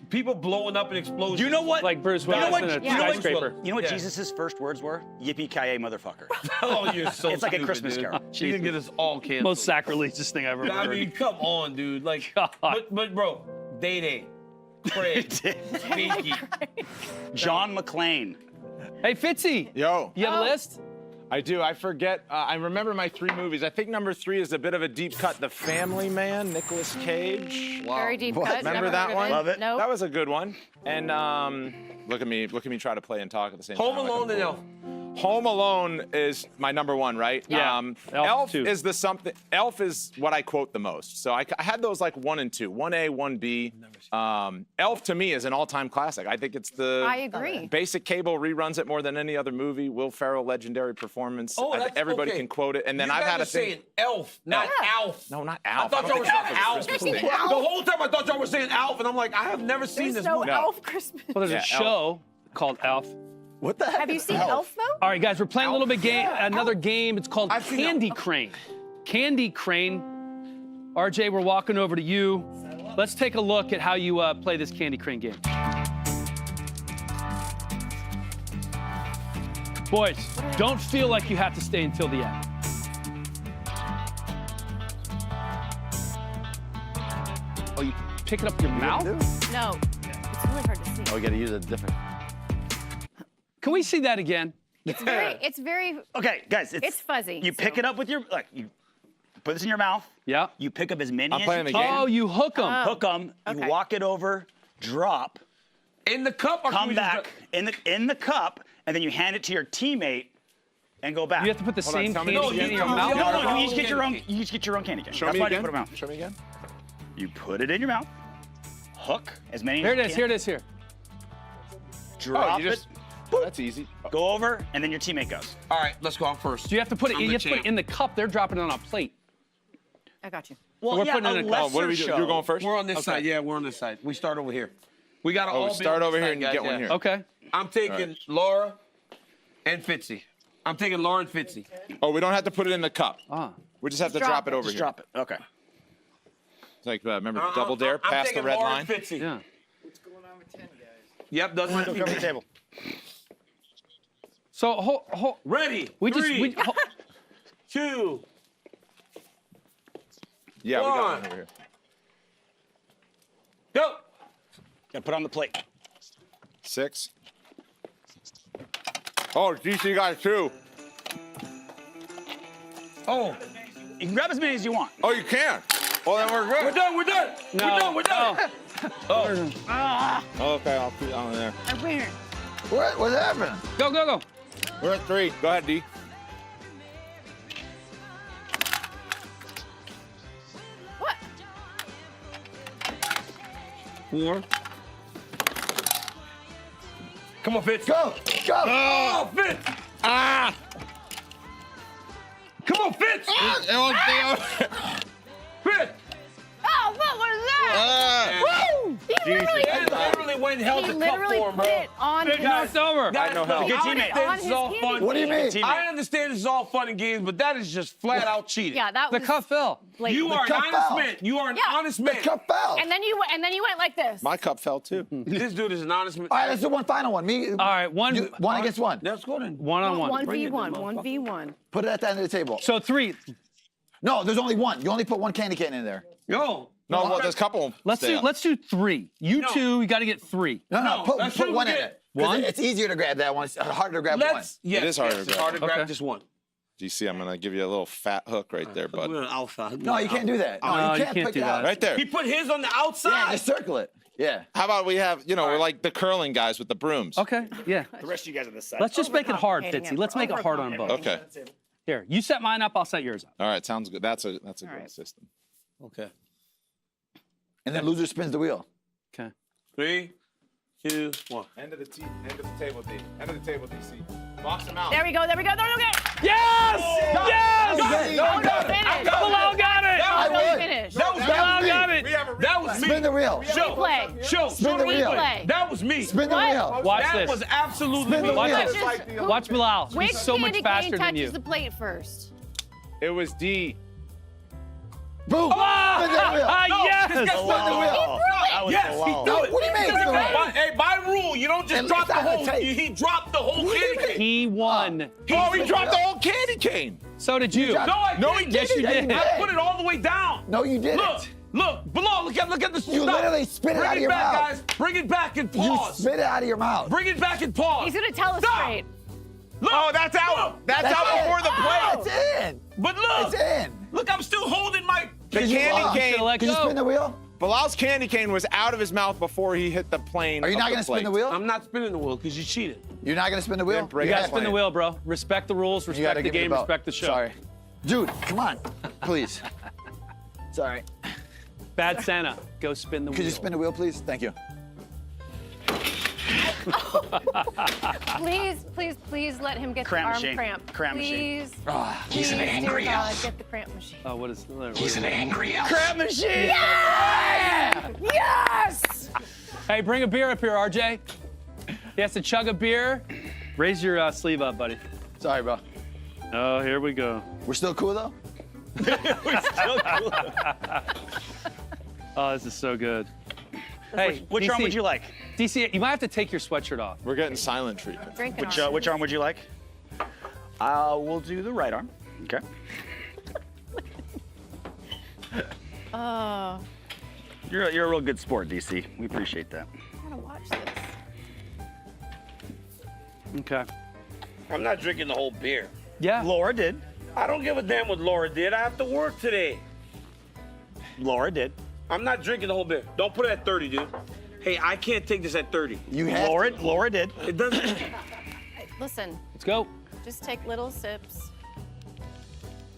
People blowing up in explosions. You know what? Like Bruce Willis in a skyscraper. You know what Jesus' first words were? Yippee-ki-yay, motherfucker. Oh, you're so It's like a stupid, Christmas dude. carol. You can get us all canceled. Most sacrilegious thing I've ever I heard. mean, come on, dude. Like, but bro, Day, Craig, Pinky. John McClane. Hey, Fitzy. Yo. You have a list? I do. I forget. I remember my 3 movies. I think number 3 is a bit of a deep cut. The Family Man, Nicolas Cage. Wow. Very deep cut. Remember Never that heard of one? it. Love it. Nope. That was a good one. And look at me try to play and talk at the same time. Home Alone and Elf. Home Alone is my number 1, right? Yeah. Elf is the something. Elf is what I quote the most. So I had those like 1 and 2, 1A, 1B. Elf to me is an all-time classic. I think it's the. I agree. Basic Cable reruns it more than any other movie. Will Ferrell, legendary performance. Oh, that's everybody okay. can quote it. And then You I've guys had are a thing. saying Elf, not Alf. No, not I Alf. thought y'all were saying Alf. Christmas thing. The whole time I thought y'all were saying Alf, and I'm like, I have never seen this movie. Elf Christmas. Well, there's a show called Elf. What the heck? Have you seen Elf though? All right, guys, we're playing a little bit another game. It's called Candy Crane. Candy Crane. RJ, we're walking over to you. Let's take a look at how you play this Candy Crane game. Boys, don't feel like you have to stay until the end. Oh, you pick it up your mouth? No. It's really hard to see. Oh, we gotta use a different. Can we see that again? It's very. Okay, guys, it's fuzzy. You pick it up with your you put this in your mouth. Yeah. You pick up as many I'm as playing you the can. game. Oh, you hook them. Hook them. Okay. You walk it over, drop, In the cup, or can come we just back in the cup, and then you hand it to your teammate and go back. You have to put the same tell me candy this cane in again. your No, mouth? No, you each get your own. You each get your own candy cane. Show That's me why again. you put them out. Show me again. You put it in your mouth. Hook as many. Here as it you is. can, Here it is. Here. Drop you just. it. That's easy. Go over, and then your teammate goes. All right, let's go. I'm first. So you have to put it. I'm You the have to put it champ. in the cup. They're dropping it on a plate. I got you. Well, we're yeah, putting it in a lesser cup. What do we do? show. You're going first. We're on this Okay. side. Yeah, we're on this side. We start over here. We got to Oh, all we be start on over this here side, and you guys, get one yeah. here. Okay. I'm taking Laura and Fitzy. I'm taking Laura and Fitzy. Oh, we don't have to put it in the cup. Ah. We just have to Just drop it over Just here. drop it. Okay. It's like remember Double Dare, I'm past the taking red Laura line. and Fitzy. Yeah. Yep, doesn't have to Come be to the table. So Ready? we Three, just 2. Yeah, we got One. one over here. Go. Gotta put on the plate. 6. Oh, DC got 2. Oh, You can grab as many as you want. Oh, you can. Well, then we're good. we're done. We're done. No. We're done. We're done. Oh. Okay, I'll put it on there. What's happening? go, go, go. We're at 3. Go ahead, D. What? 4. Come on, Fitz. Go! Go! Oh, Fitz. Ah. Come on, Fitz. Fitz. Oh, what was that? Woo! He literally went and held he the cup literally for him, put bro. it on Big his knocked over. Guys, no help. look, I Good teammate. understand On this is his all candy fun. What do you mean? Teammate. I understand this is all fun and games, but that is just flat out cheating. Yeah, that The was cup fell. blatant. You are an cup honest fell. man. You are an Yeah. honest man. Cup fell. And then you went like this. My cup fell too. This dude is an honest man. All right, let's do one final one. Me. All right, one against one. Let's go then. on one. 1v1. 1v1. Put it at the end of the table. So 3. No, there's only one. You only put one candy cane in there. Yo. No, well, there's a couple. Let's do 3. You two, you got to get 3. No, No, that's put true, one in we it. 'Cause One? It's easier to grab that one. It's harder to grab one. Let's. Yes, It is harder to It's grab. hard to grab Okay. just one. DC, I'm gonna give you a little fat hook right there, bud. We're an alpha. No, you can't do that. No, you can't pick do it out. that. Right there. He put his on the outside. Yeah, just circle it. Yeah. How about we have, we're like the curling guys with the brooms. Okay, yeah. The rest of you guys on this side. Let's just make it hard, Overcomplicating Fitzy. it. Let's make it hard on both. Okay. Here, you set mine up, I'll set yours up. All right, sounds good. That's a good right. system. Okay. And then loser spins the wheel. Okay. 3, 2, 1. End of the table, D. End of the table, DC. Box him out. There we go. There we go. Yes! Yes! Almost finished. Bilal got it! Almost finished. That was Bilal got it! That was me. Spin the wheel. Replay. Show Spin the wheel. Replay. That was me. Spin the What? wheel. Watch That this. was absolutely Spin the me. Watch wheel. this. Watch Bilal. Which He's so much candy faster cane than touches you. the plate first? It was D. Boom. Ah, Spin that wheel. yes! This guy spun the wheel. That was Yes, he Bilal. threw it. What do you mean? Because Threw it? Hey, by rule, you don't just And drop the it's on the whole. tape. He dropped the whole candy cane. He won. Oh, he dropped the whole candy cane. So did you. dropped- No, I No, he didn't. didn't. Yes, you did. I put it all the way down. No, you didn't. Look, below. Look at this. You literally spit it out of your Bring it back, mouth. guys. Bring it back and You pause. spit it out of your mouth. Bring it back and pause. He's gonna tell us Stop. straight. Look, Oh, that's out. That's out before the plate. It's in. But look. It's in. Look, I'm still holding my. The candy cane. Let Can you go. spin the wheel? Bilal's candy cane was out of his mouth before he hit the plane. Are you up not the going to spin plate. the wheel? I'm not spinning the wheel because you cheated. You're not going to spin the wheel? Then bring You it gotta back. spin the wheel, bro. Respect the rules, You respect gotta the give me game, belt. respect the show. Sorry. Dude, come on. Please. Sorry. Bad Santa, go spin the wheel. Could you spin the wheel, please? Thank you. Please let him get Cramp the arm machine. cramp. Cramp machine. Please. He's an angry dear God, elf. get the cramp machine. Oh, what is? He's an angry elf. Crab machine. Yeah! Yes! Hey, bring a beer up here, RJ. He has to chug a beer. Raise your sleeve up, buddy. Sorry, bro. Oh, here we go. We're still cool, though? We're still cool. Oh, this is so good. Hey, Which arm would you like? DC, you might have to take your sweatshirt off. We're getting silent treatment. Drinking Which arm would you like? We'll do the right arm. Okay. Oh, You're a real good sport, DC. We appreciate that. I gotta watch this. Okay. I'm not drinking the whole beer. Yeah. Laura did. I don't give a damn what Laura did. I have to work today. Laura did. I'm not drinking the whole beer. Don't put it at 30, dude. Hey, I can't take this at 30. You have Laura did. It doesn't. Listen, Let's go. just take little sips.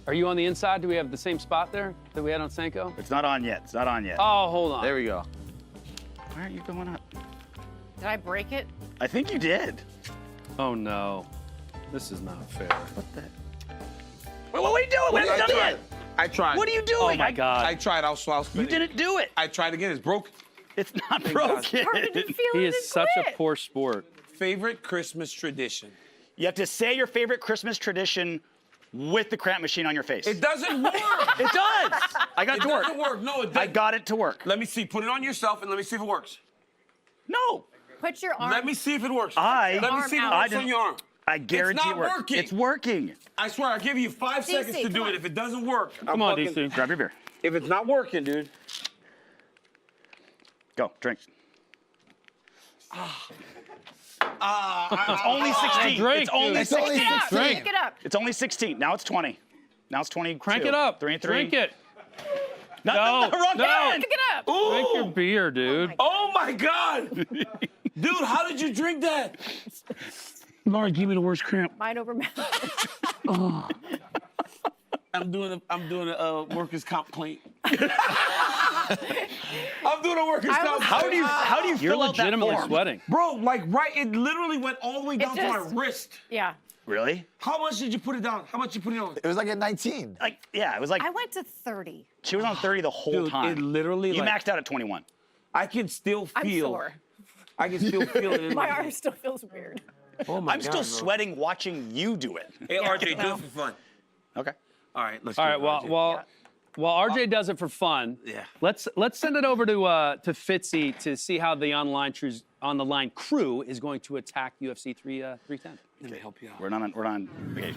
Are you on the inside? Do we have the same spot there that we had on Senko? It's not on yet. It's not on yet. Oh, hold on. There we go. Why aren't you going up? Did I break it? I think you did. Oh, no. This is not fair. Wait, what are you doing? We haven't done it yet. I tried. What are you doing? Oh, my God. I tried. I'll spin You it. didn't do it. I tried again. It's broken. It's not Thank God. broken. Hard to feel He it is and such a quit. poor sport. Favorite Christmas tradition? You have to say your favorite Christmas tradition with the cramp machine on your face. It doesn't work. It does. I got it It to work. doesn't work. No, it doesn't. I got it to work. Let me see. Put it on yourself and let me see if it works. No. Put your arm. Let me see if it works. I- Let me see if it Arm works out. on your arm. I guarantee not it works. working. It's working. I swear, I'll give you 5 seconds to come do on. it. If it doesn't work, Come on, DC. Grab your beer. If it's not working, dude. Go, drink. It's It's only 16. drink, It's only dude. It's only 16. 16. Pick it up. It's only 16. Now it's 20. Now it's 22. Crank it up. 3 and 3. Drink it. No, No, wrong no. hand. Pick it up. Drink your beer, dude. Oh my God, dude! How did you drink that? Lauren, give me the worst cramp. Mind over mouth. Oh. I'm doing a workers' comp claim. I'm doing a workers' comp. How do you You're fill out that legitimately form? sweating. Bro, like right, it literally went all the way down to just- my wrist. Yeah. Really? How much did you put it down? How much you put it on? It was like at 19. Like, yeah, it was like I went to 30. she was on 30 the whole Dude, time. it literally, You like- maxed out at 21. I can still I'm feel. sore. I can still feel it. In My arm still feels weird. Oh my I'm God, still bro. sweating watching you do it. Hey, RJ, do it for fun. Okay. All right, let's. All do right, it, well, RJ. while RJ does it for fun, Yeah. let's send it over to Fitzy to see how the on the line crew is going to attack UFC 310. Let me help you out. We're not. Okay.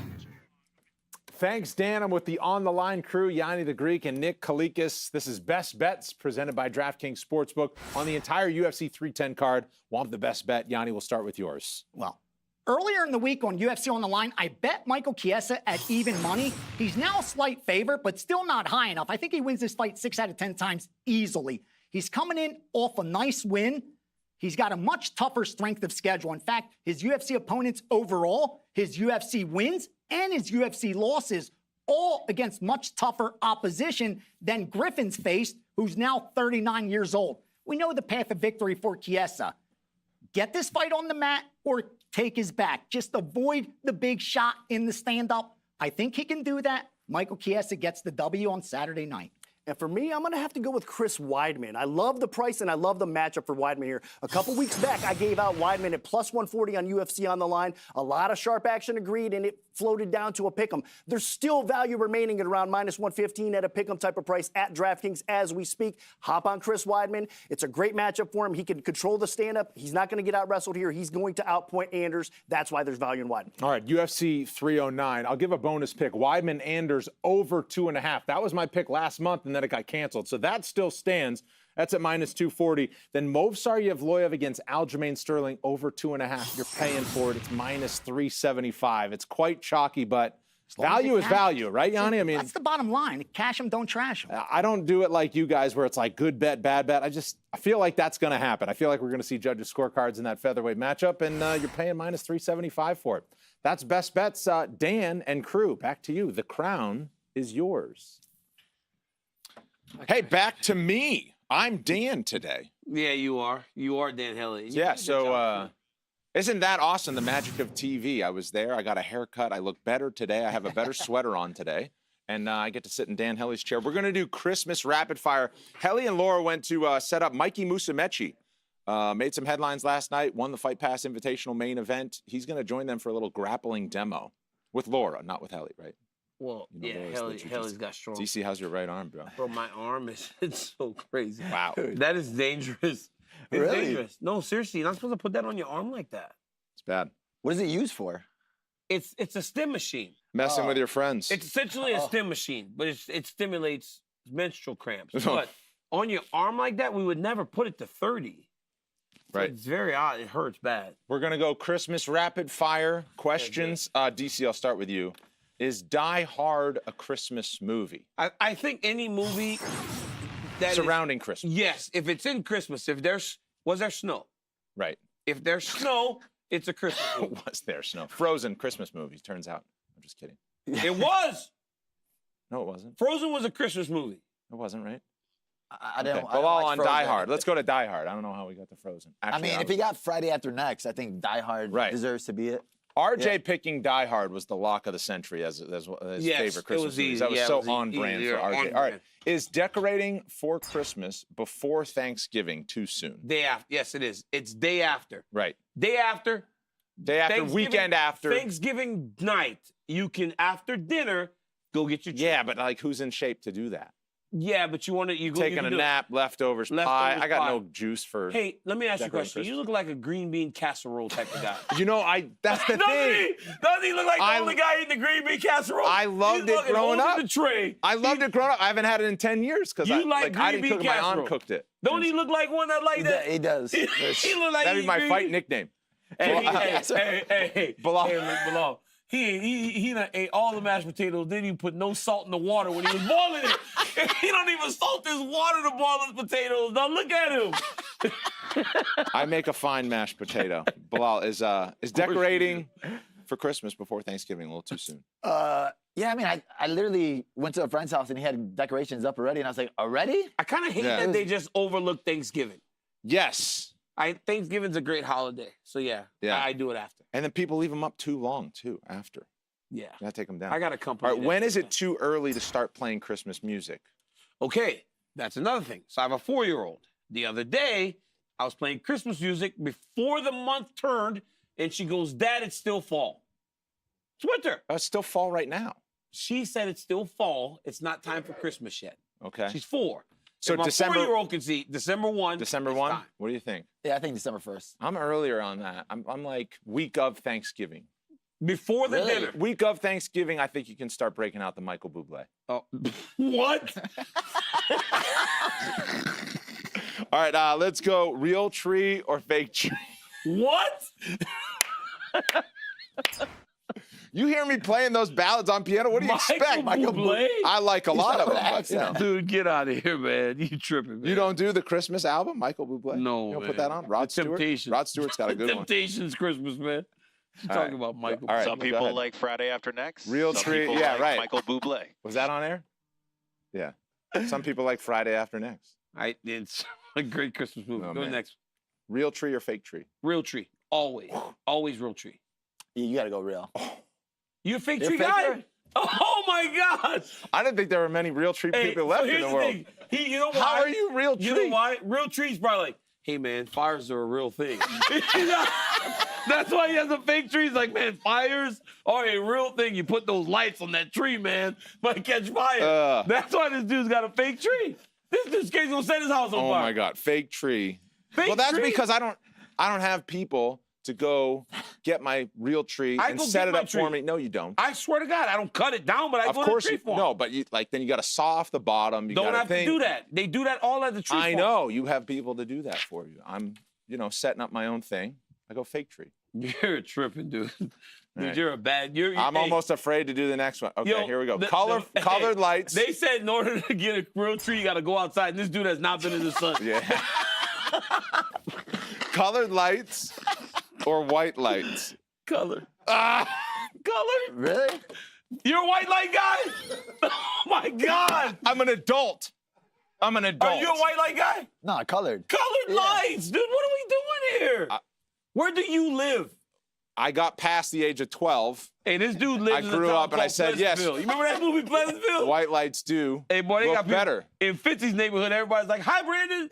Thanks, Dan. I'm with the On the Line crew, Yanni the Greek and Nick Kalikis. This is Best Bets presented by DraftKings Sportsbook. On the entire UFC 310 card, want the best bet? Yanni, we'll start with yours. Well, earlier in the week on UFC On the Line, I bet Michael Chiesa at even money. He's now a slight favorite, but still not high enough. I think he wins this fight 6 out of 10 times easily. He's coming in off a nice win. He's got a much tougher strength of schedule. In fact, his UFC opponents overall, his UFC wins, and his UFC losses, all against much tougher opposition than Griffin's faced, who's now 39 years old. We know the path of victory for Chiesa. Get this fight on the mat or take his back. Just avoid the big shot in the stand-up. I think he can do that. Michael Chiesa gets the W on Saturday night. And for me, I'm going to have to go with Chris Weidman. I love the price and I love the matchup for Weidman here. A couple weeks back, I gave out Weidman at plus 140 on UFC On the Line. A lot of sharp action agreed, and it floated down to a pick'em. There's still value remaining at around minus 115 at a pick'em type of price at DraftKings as we speak. Hop on Chris Weidman. It's a great matchup for him. He can control the stand-up. He's not going to get out-wrestled here. He's going to outpoint Anders. That's why there's value in Weidman. All right, UFC 309. I'll give a bonus pick. Weidman Anders over 2.5. That was my pick last month, and then it got canceled. So that still stands. That's at -240. Then Movsar Yevloyev against Aljamain Sterling over 2.5. You're paying for it. It's -375. It's quite chalky, but value is value, right, Yanni? I mean, that's the bottom line. Cash them, don't trash them. I don't do it like you guys where it's like good bet, bad bet. I feel like that's going to happen. I feel like we're going to see judges' scorecards in that featherweight matchup, and you're paying -375 for it. That's best bets. Dan and crew, back to you. The crown is yours. Hey, back to me. I'm Dan today. Yeah, you are. You are Dan Helly. Yeah, so isn't that awesome, the magic of TV? I was there. I got a haircut. I look better today. I have a better sweater on today. And I get to sit in Dan Helly's chair. We're going to do Christmas rapid fire. Helly and Laura went to set up Mikey Musumeci. Made some headlines last night, won the Fight Pass Invitational main event. He's going to join them for a little grappling demo with Laura, not with Helly, right? Well, You know, yeah, Laura's Helly's got strong. DC, how's your right arm, bro? Bro, my arm is it's so crazy. Wow. That is dangerous. It's Really? dangerous. No, seriously, you're not supposed to put that on your arm like that. It's bad. What is it used for? It's a stim machine. Messing with your friends. It's essentially a stim machine, but it stimulates menstrual cramps. But on your arm like that, we would never put it to 30. Right. It's very odd. It hurts bad. We're going to go Christmas rapid fire questions. DC, I'll start with you. Is Die Hard a Christmas movie? I think any movie that surrounding Christmas. Yes, if it's in Christmas, was there snow? Right. If there's snow, it's a Christmas movie. Was there snow? Frozen Christmas movie, turns out. I'm just kidding. It was. No, it wasn't. Frozen was a Christmas movie. It wasn't, right? I don't. Okay. I don't Well, like on Frozen. Die Hard. Let's go to Die Hard. I don't know how we got to Frozen. Actually, I mean, if he got Friday After Next, I think Die Hard deserves to be it. RJ picking Die Hard was the lock of the century as his favorite Christmas movie. That was so on brand for RJ. All right. Is decorating for Christmas before Thanksgiving too soon? Day after. Yes, it is. It's day after. Right. Day after. Day after, weekend after. Thanksgiving night, you can, after dinner, go get your tree. Yeah, but like who's in shape to do that? Yeah, but you go taking a nap, leftovers pie. I got no juice for. Hey, let me ask you a question. Christmas. You look like a green bean casserole type of guy. You know, that's the thing. Doesn't he look like the only guy eating the green bean casserole? I loved it growing up. The tray. I loved it growing up. I haven't had it in 10 years because I didn't cook it. My aunt cooked it. Don't he look like one that like that? He does. He look like that'd be my fight nickname. Hey, Bilal. Bilal. He done ate all the mashed potatoes, didn't even put no salt in the water when he was boiling it. He don't even salt his water to boil his potatoes. Now look at him. I make a fine mashed potato. Bilal, is decorating for Christmas before Thanksgiving a little too soon? Yeah, I mean, I literally went to a friend's house and he had decorations up already, and I was like, already? I kind of hate that they just overlook Thanksgiving. Yes. Thanksgiving's a great holiday, so yeah. I do it after. And then people leave them up too long, too, after. Yeah. You gotta take them down. I got a company. All right, when is it too early to start playing Christmas music? Okay, that's another thing. So I have a 4-year-old. The other day, I was playing Christmas music before the month turned, and she goes, Dad, it's still fall. It's winter. It's still fall right now. She said it's still fall. It's not time for Christmas yet. Okay. She's 4. So if my December 4-year-old can see December 1. December 1? What do you think? Yeah, I think December 1st. I'm earlier on that. I'm like week of Thanksgiving. Before the dinner. Week of Thanksgiving, I think you can start breaking out the Michael Bublé. Oh, what? All right, let's go. Real tree or fake tree? What? You hear me playing those ballads on piano? What do you expect? Michael Bublé? I like a lot of them. But, you know. Dude, get out of here, man. You tripping, man. You don't do the Christmas album, Michael Bublé? No, You don't man. put that on? Rod Stewart? Temptations. Rod Stewart's got a good one. Temptations Christmas, man. You talking about Michael? All right, Some go people ahead. like Friday After Next. Real Some tree, people yeah, like right. Michael Bublé. Was that on air? Yeah. Some people like Friday After Next. It's a great Christmas movie. Oh, Go man. next. Real tree or fake tree? Real tree. Always. Always real tree. Yeah, you got to go real. You a fake You're tree a guy? faker? Oh, my God. I didn't think there were many real tree people left in here's the world. thing. You know why? How are you real tree? You know why? Real tree's probably like, hey, man, fires are a real thing. That's why he has a fake tree. He's like, man, fires are a real thing. You put those lights on that tree, man, might catch fire. That's why this dude's got a fake tree. This dude's gonna set his house on Oh fire. my God, fake tree. Fake well, that's tree? because I don't have people to go get my real tree I and go set get it my up for tree. me. No, you don't. I swear to God, I don't cut it down, but I Of go to the course, tree farm. no, but then you got to saw off the bottom. You Don't gotta have to do that. They do that all at the tree I farm. know. You have people to do that for you. I'm, setting up my own thing. I go fake tree. You're tripping, dude. Dude, Right. you're a bad. I'm hey, almost afraid to do the next one. Okay, yo, here we go. the- Colored lights. They said in order to get a real tree, you got to go outside. And this dude has not been in the sun. Yeah. Colored lights or white lights? Color. Color? Really? You're a white light guy? Oh, my God. I'm an adult. I'm an adult. Are you a white light guy? No, colored. Colored lights. Dude, what are we doing here? Where do you live? I got past the age of 12. Hey, this dude lives I in grew a town up and I called said yes. Pleasantville. You remember that movie Pleasantville? White lights do. Hey, boy, they look got people better. in 50's neighborhood. Everybody's like, "Hi, Brandon."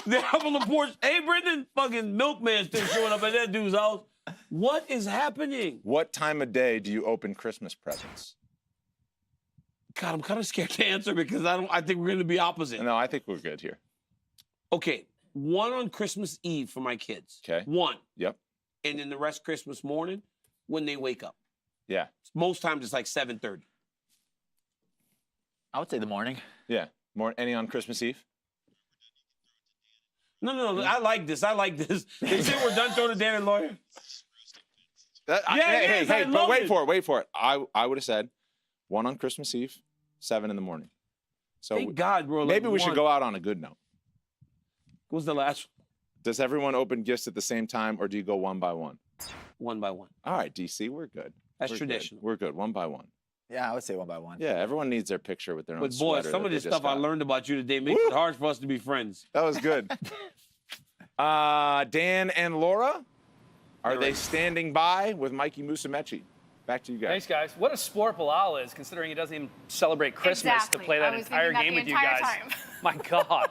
They're up on the porch. Hey, Brandon. Fucking milkman still showing up at that dude's house. What is happening? What time of day do you open Christmas presents? God, I'm kind of scared to answer because I think we're going to be opposite. No, I think we're good here. Okay, one on Christmas Eve for my kids. Okay. One. Yep. And then the rest Christmas morning when they wake up. Yeah. Most times it's like 7:30. I would say the morning. Yeah. Any on Christmas Eve? No, I like this. They say we're done throwing the Dan and Lawyer. Hey, but love wait it. for it. I would have said one on Christmas Eve, 7 in the morning. So Thank God, bro. maybe we should go out on a good note. What was the last one? Does everyone open gifts at the same time, or do you go one by one? One by one. All right, DC, we're good. That's We're traditional. Good. We're good, one by one. Yeah, I would say one by one. Yeah, everyone needs their picture with their own But sweater. boy, some that of they this just stuff I got. learned about you today makes it hard for us to be friends. That was good. Dan and Laura, are they standing by with Mikey Musumeci? Back to you guys. Thanks, guys. What a sport Bilal is, considering he doesn't even celebrate Christmas Exactly. to play I that was entire thinking game that with the you entire guys. time. My God.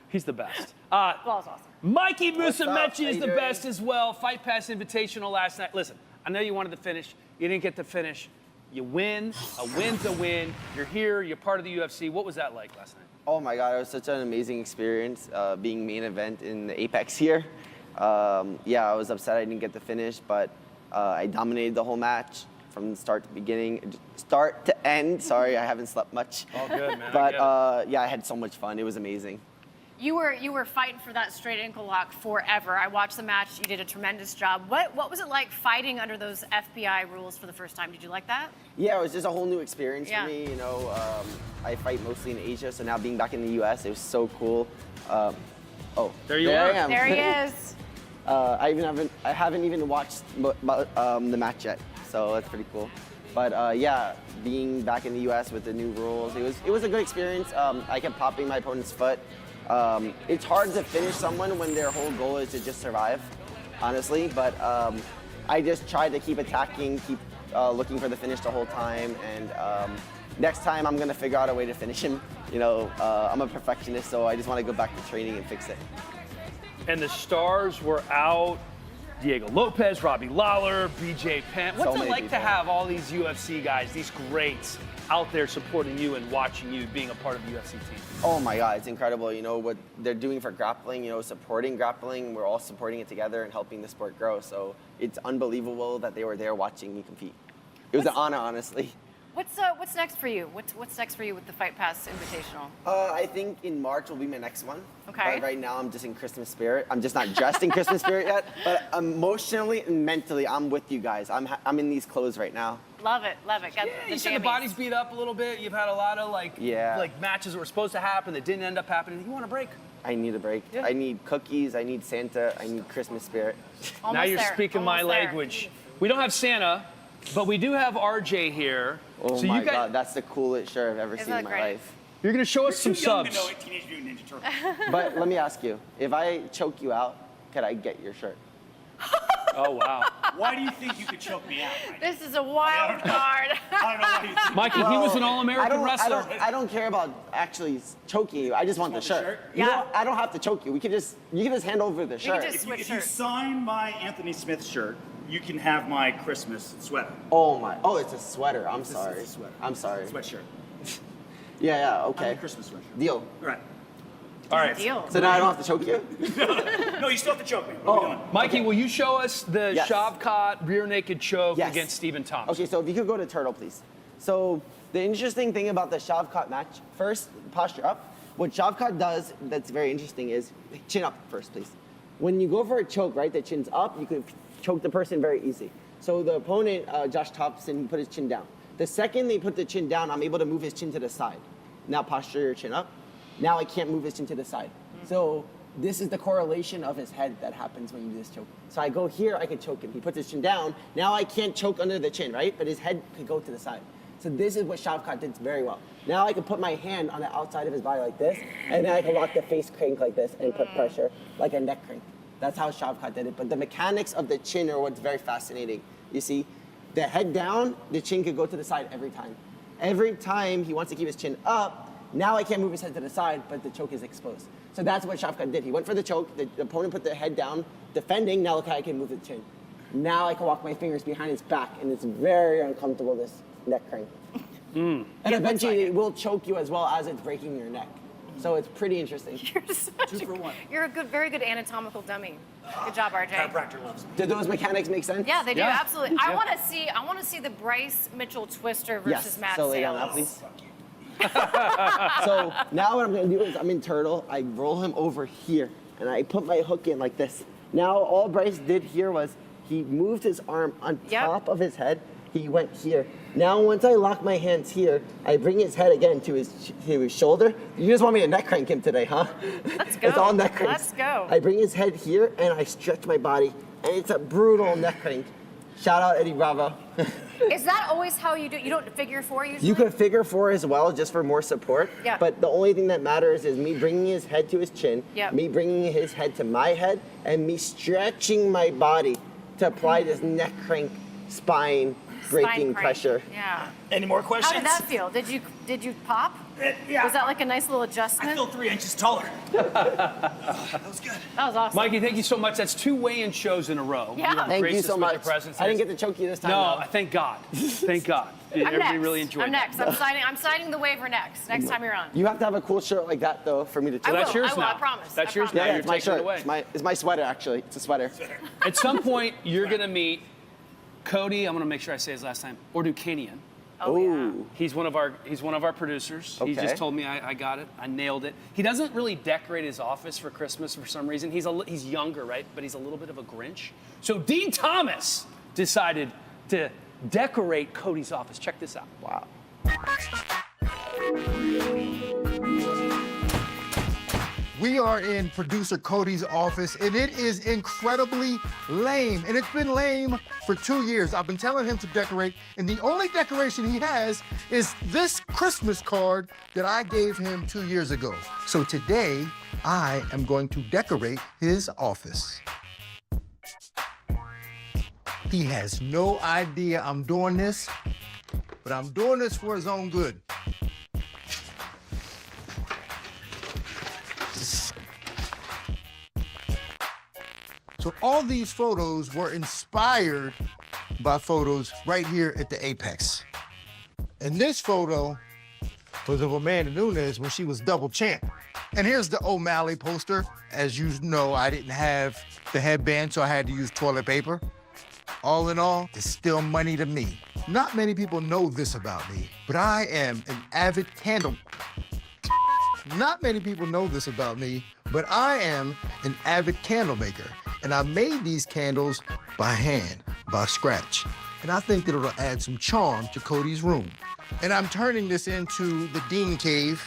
He's the best. Well, it's awesome. Mikey What's up? Musumeci How is you the doing? best as well. Fight Pass Invitational last night. Listen, I know you wanted to finish. You didn't get to finish. You win. A win's a win. You're here. You're part of the UFC. What was that like last night? Oh my God, it was such an amazing experience being main event in the Apex here. Yeah, I was upset I didn't get to finish, but I dominated the whole match from start to beginning, start to end. Sorry, I haven't slept much. All good, man. But yeah, I had so much fun. It was amazing. You were fighting for that straight ankle lock forever. I watched the match. You did a tremendous job. What was it like fighting under those FBI rules for the first time? Did you like that? Yeah, it was just a whole new experience Yeah. for me. You know, I fight mostly in Asia, so now being back in the U.S., it was so cool. Oh, there you I are. am. There he is. I haven't even watched the match yet, so that's pretty cool. But yeah, being back in the U.S. with the new rules, it was a good experience. I kept popping my opponent's foot. It's hard to finish someone when their whole goal is to just survive, honestly. But I just tried to keep attacking, keep looking for the finish the whole time, and next time I'm gonna figure out a way to finish him. You know, I'm a perfectionist, so I just want to go back to training and fix it. And the stars were out. Diego Lopez, Robbie Lawler, BJ Penn. What's So it many like to people. have all these UFC guys, these greats, out there supporting you and watching you, being a part of the UFC team? Oh my God, it's incredible. You know, what they're doing for grappling, you know, supporting grappling. We're all supporting it together and helping the sport grow. So it's unbelievable that they were there watching me compete. It was an honor, honestly. What's next for you? What's next for you with the Fight Pass Invitational? I think in March will be my next one. Okay. But right now I'm just in Christmas spirit. I'm just not dressed in Christmas spirit yet. But emotionally and mentally, I'm with you guys. I'm in these clothes right now. Love it. Got Yeah, the you said the jammies. body's beat up a little bit. You've had a lot of like matches that were supposed to happen that didn't end up happening. You want a break? I need a break. Yeah. I need cookies. I need Santa. I need Christmas spirit. Now you're speaking my language. We don't have Santa, but we do have RJ here. Oh so my you guys, God, that's the coolest shirt I've ever Isn't seen in that my great? life. You're gonna show us some subs. Teenage Mutant Ninja Turtles. But let me ask you, if I choke you out, could I get your shirt? Oh wow. Why do you think you could choke me out? This is a wild card. I don't know why you think Mikey, he was an All-American wrestler. I don't care about actually choking you. I just want the shirt. You know, I don't have to choke you. You can just hand over the shirt. If you sign my Anthony Smith shirt, you can have my Christmas sweater. Oh, it's a sweater. I'm sorry. It's a sweater. I'm sorry. Sweatshirt. Yeah, okay. I'm a Christmas sweatshirt. Deal. All right. All right. Deal. So now I don't have to choke you? No, you still have to choke me. What are we doing? Mikey, will you show us the Yes. Shavkat rear naked choke Yes. against Stephen Thompson? Okay, so if you could go to turtle, please. So the interesting thing about the Shavkat match, first, posture up. What Shavkat does that's very interesting is chin up first, please. When you go for a choke, right, the chin's up, you can choke the person very easy. So the opponent, Josh Thompson, put his chin down. The second they put the chin down, I'm able to move his chin to the side. Now posture your chin up. Now I can't move his chin to the side. So this is the correlation of his head that happens when you do this choke. So I go here, I can choke him. He puts his chin down. Now I can't choke under the chin, right? But his head could go to the side. So this is what Shavkat did very well. Now I can put my hand on the outside of his body like this, and then I can lock the face crank like this and put pressure like a neck crank. That's how Shavkat did it. But the mechanics of the chin are what's very fascinating. You see, the head down, the chin could go to the side every time. Every time he wants to keep his chin up, now I can't move his head to the side, but the choke is exposed. So that's what Shavkat did. He went for the choke, the opponent put the head down, defending, now look how I can move the chin. Now I can walk my fingers behind his back, and it's very uncomfortable, this neck crank. And eventually it will choke you as well as it's breaking your neck. So it's pretty interesting. You're a very good anatomical dummy. Good job, RJ. Chiropractor loves me. Did those mechanics make sense? Yeah, they do, absolutely. I want to see the Bryce Mitchell twister versus Matt so lay down now, please. So now what I'm gonna do is I'm in turtle, I roll him over here, and I put my hook in like this. Now all Bryce did here was he moved his arm on top of his head, he went here. Now once I lock my hands here, I bring his head again to his shoulder. You just want me to neck crank him today, huh? Let's go. It's all neck cranks. Let's go. I bring his head here and I stretch my body, and it's a brutal neck crank. Shout out Eddie Bravo. Is that always how you do it? You don't figure 4 usually? You could figure 4 as well, just for more support. Yeah. But the only thing that matters is me bringing his head to his chin, Yeah. me bringing his head to my head, and me stretching my body to apply this neck crank, spine breaking crank. pressure. Yeah. Any more questions? How did that feel? Did you pop? Yeah. Was that like a nice little adjustment? I feel 3 inches taller. That was good. That was awesome. Mikey, thank you so much. That's 2 weigh-in shows in a row. Yeah. You've Thank you graced so us with much. your presence. I didn't get to choke you this time. No, though. thank God. Thank God. Everybody next. really enjoyed I'm that. next. I'm signing the waiver next time you're on. You have to have a cool shirt like that, though, for me to choke. I will, that's yours I will, now. I promise. That's I yours promise. now. Yeah, You're it's my taking it shirt. away. It's my sweater, actually. It's a sweater. At some point, you're going to meet Cody, I'm going to make sure I say his last name, Ordukanian. Oh, yeah. He's one of our producers. He Okay. just told me I got it. I nailed it. He doesn't really decorate his office for Christmas for some reason. He's younger, right? But he's a little bit of a Grinch. So Dean Thomas decided to decorate Cody's office. Check this out. Wow. We are in producer Cody's office, and it is incredibly lame. And it's been lame for 2 years. I've been telling him to decorate, and the only decoration he has is this Christmas card that I gave him 2 years ago. So today, I am going to decorate his office. He has no idea I'm doing this, but I'm doing this for his own good. So all these photos were inspired by photos right here at the Apex. And this photo was of Amanda Nunes when she was double champ. And here's the O'Malley poster. As you know, I didn't have the headband, so I had to use toilet paper. All in all, it's still money to me. Not many people know this about me, but I am an avid candle. Not many people know this about me, but I am an avid candle maker. And I made these candles by hand, by scratch. And I think that it'll add some charm to Cody's room. And I'm turning this into the Dean Cave.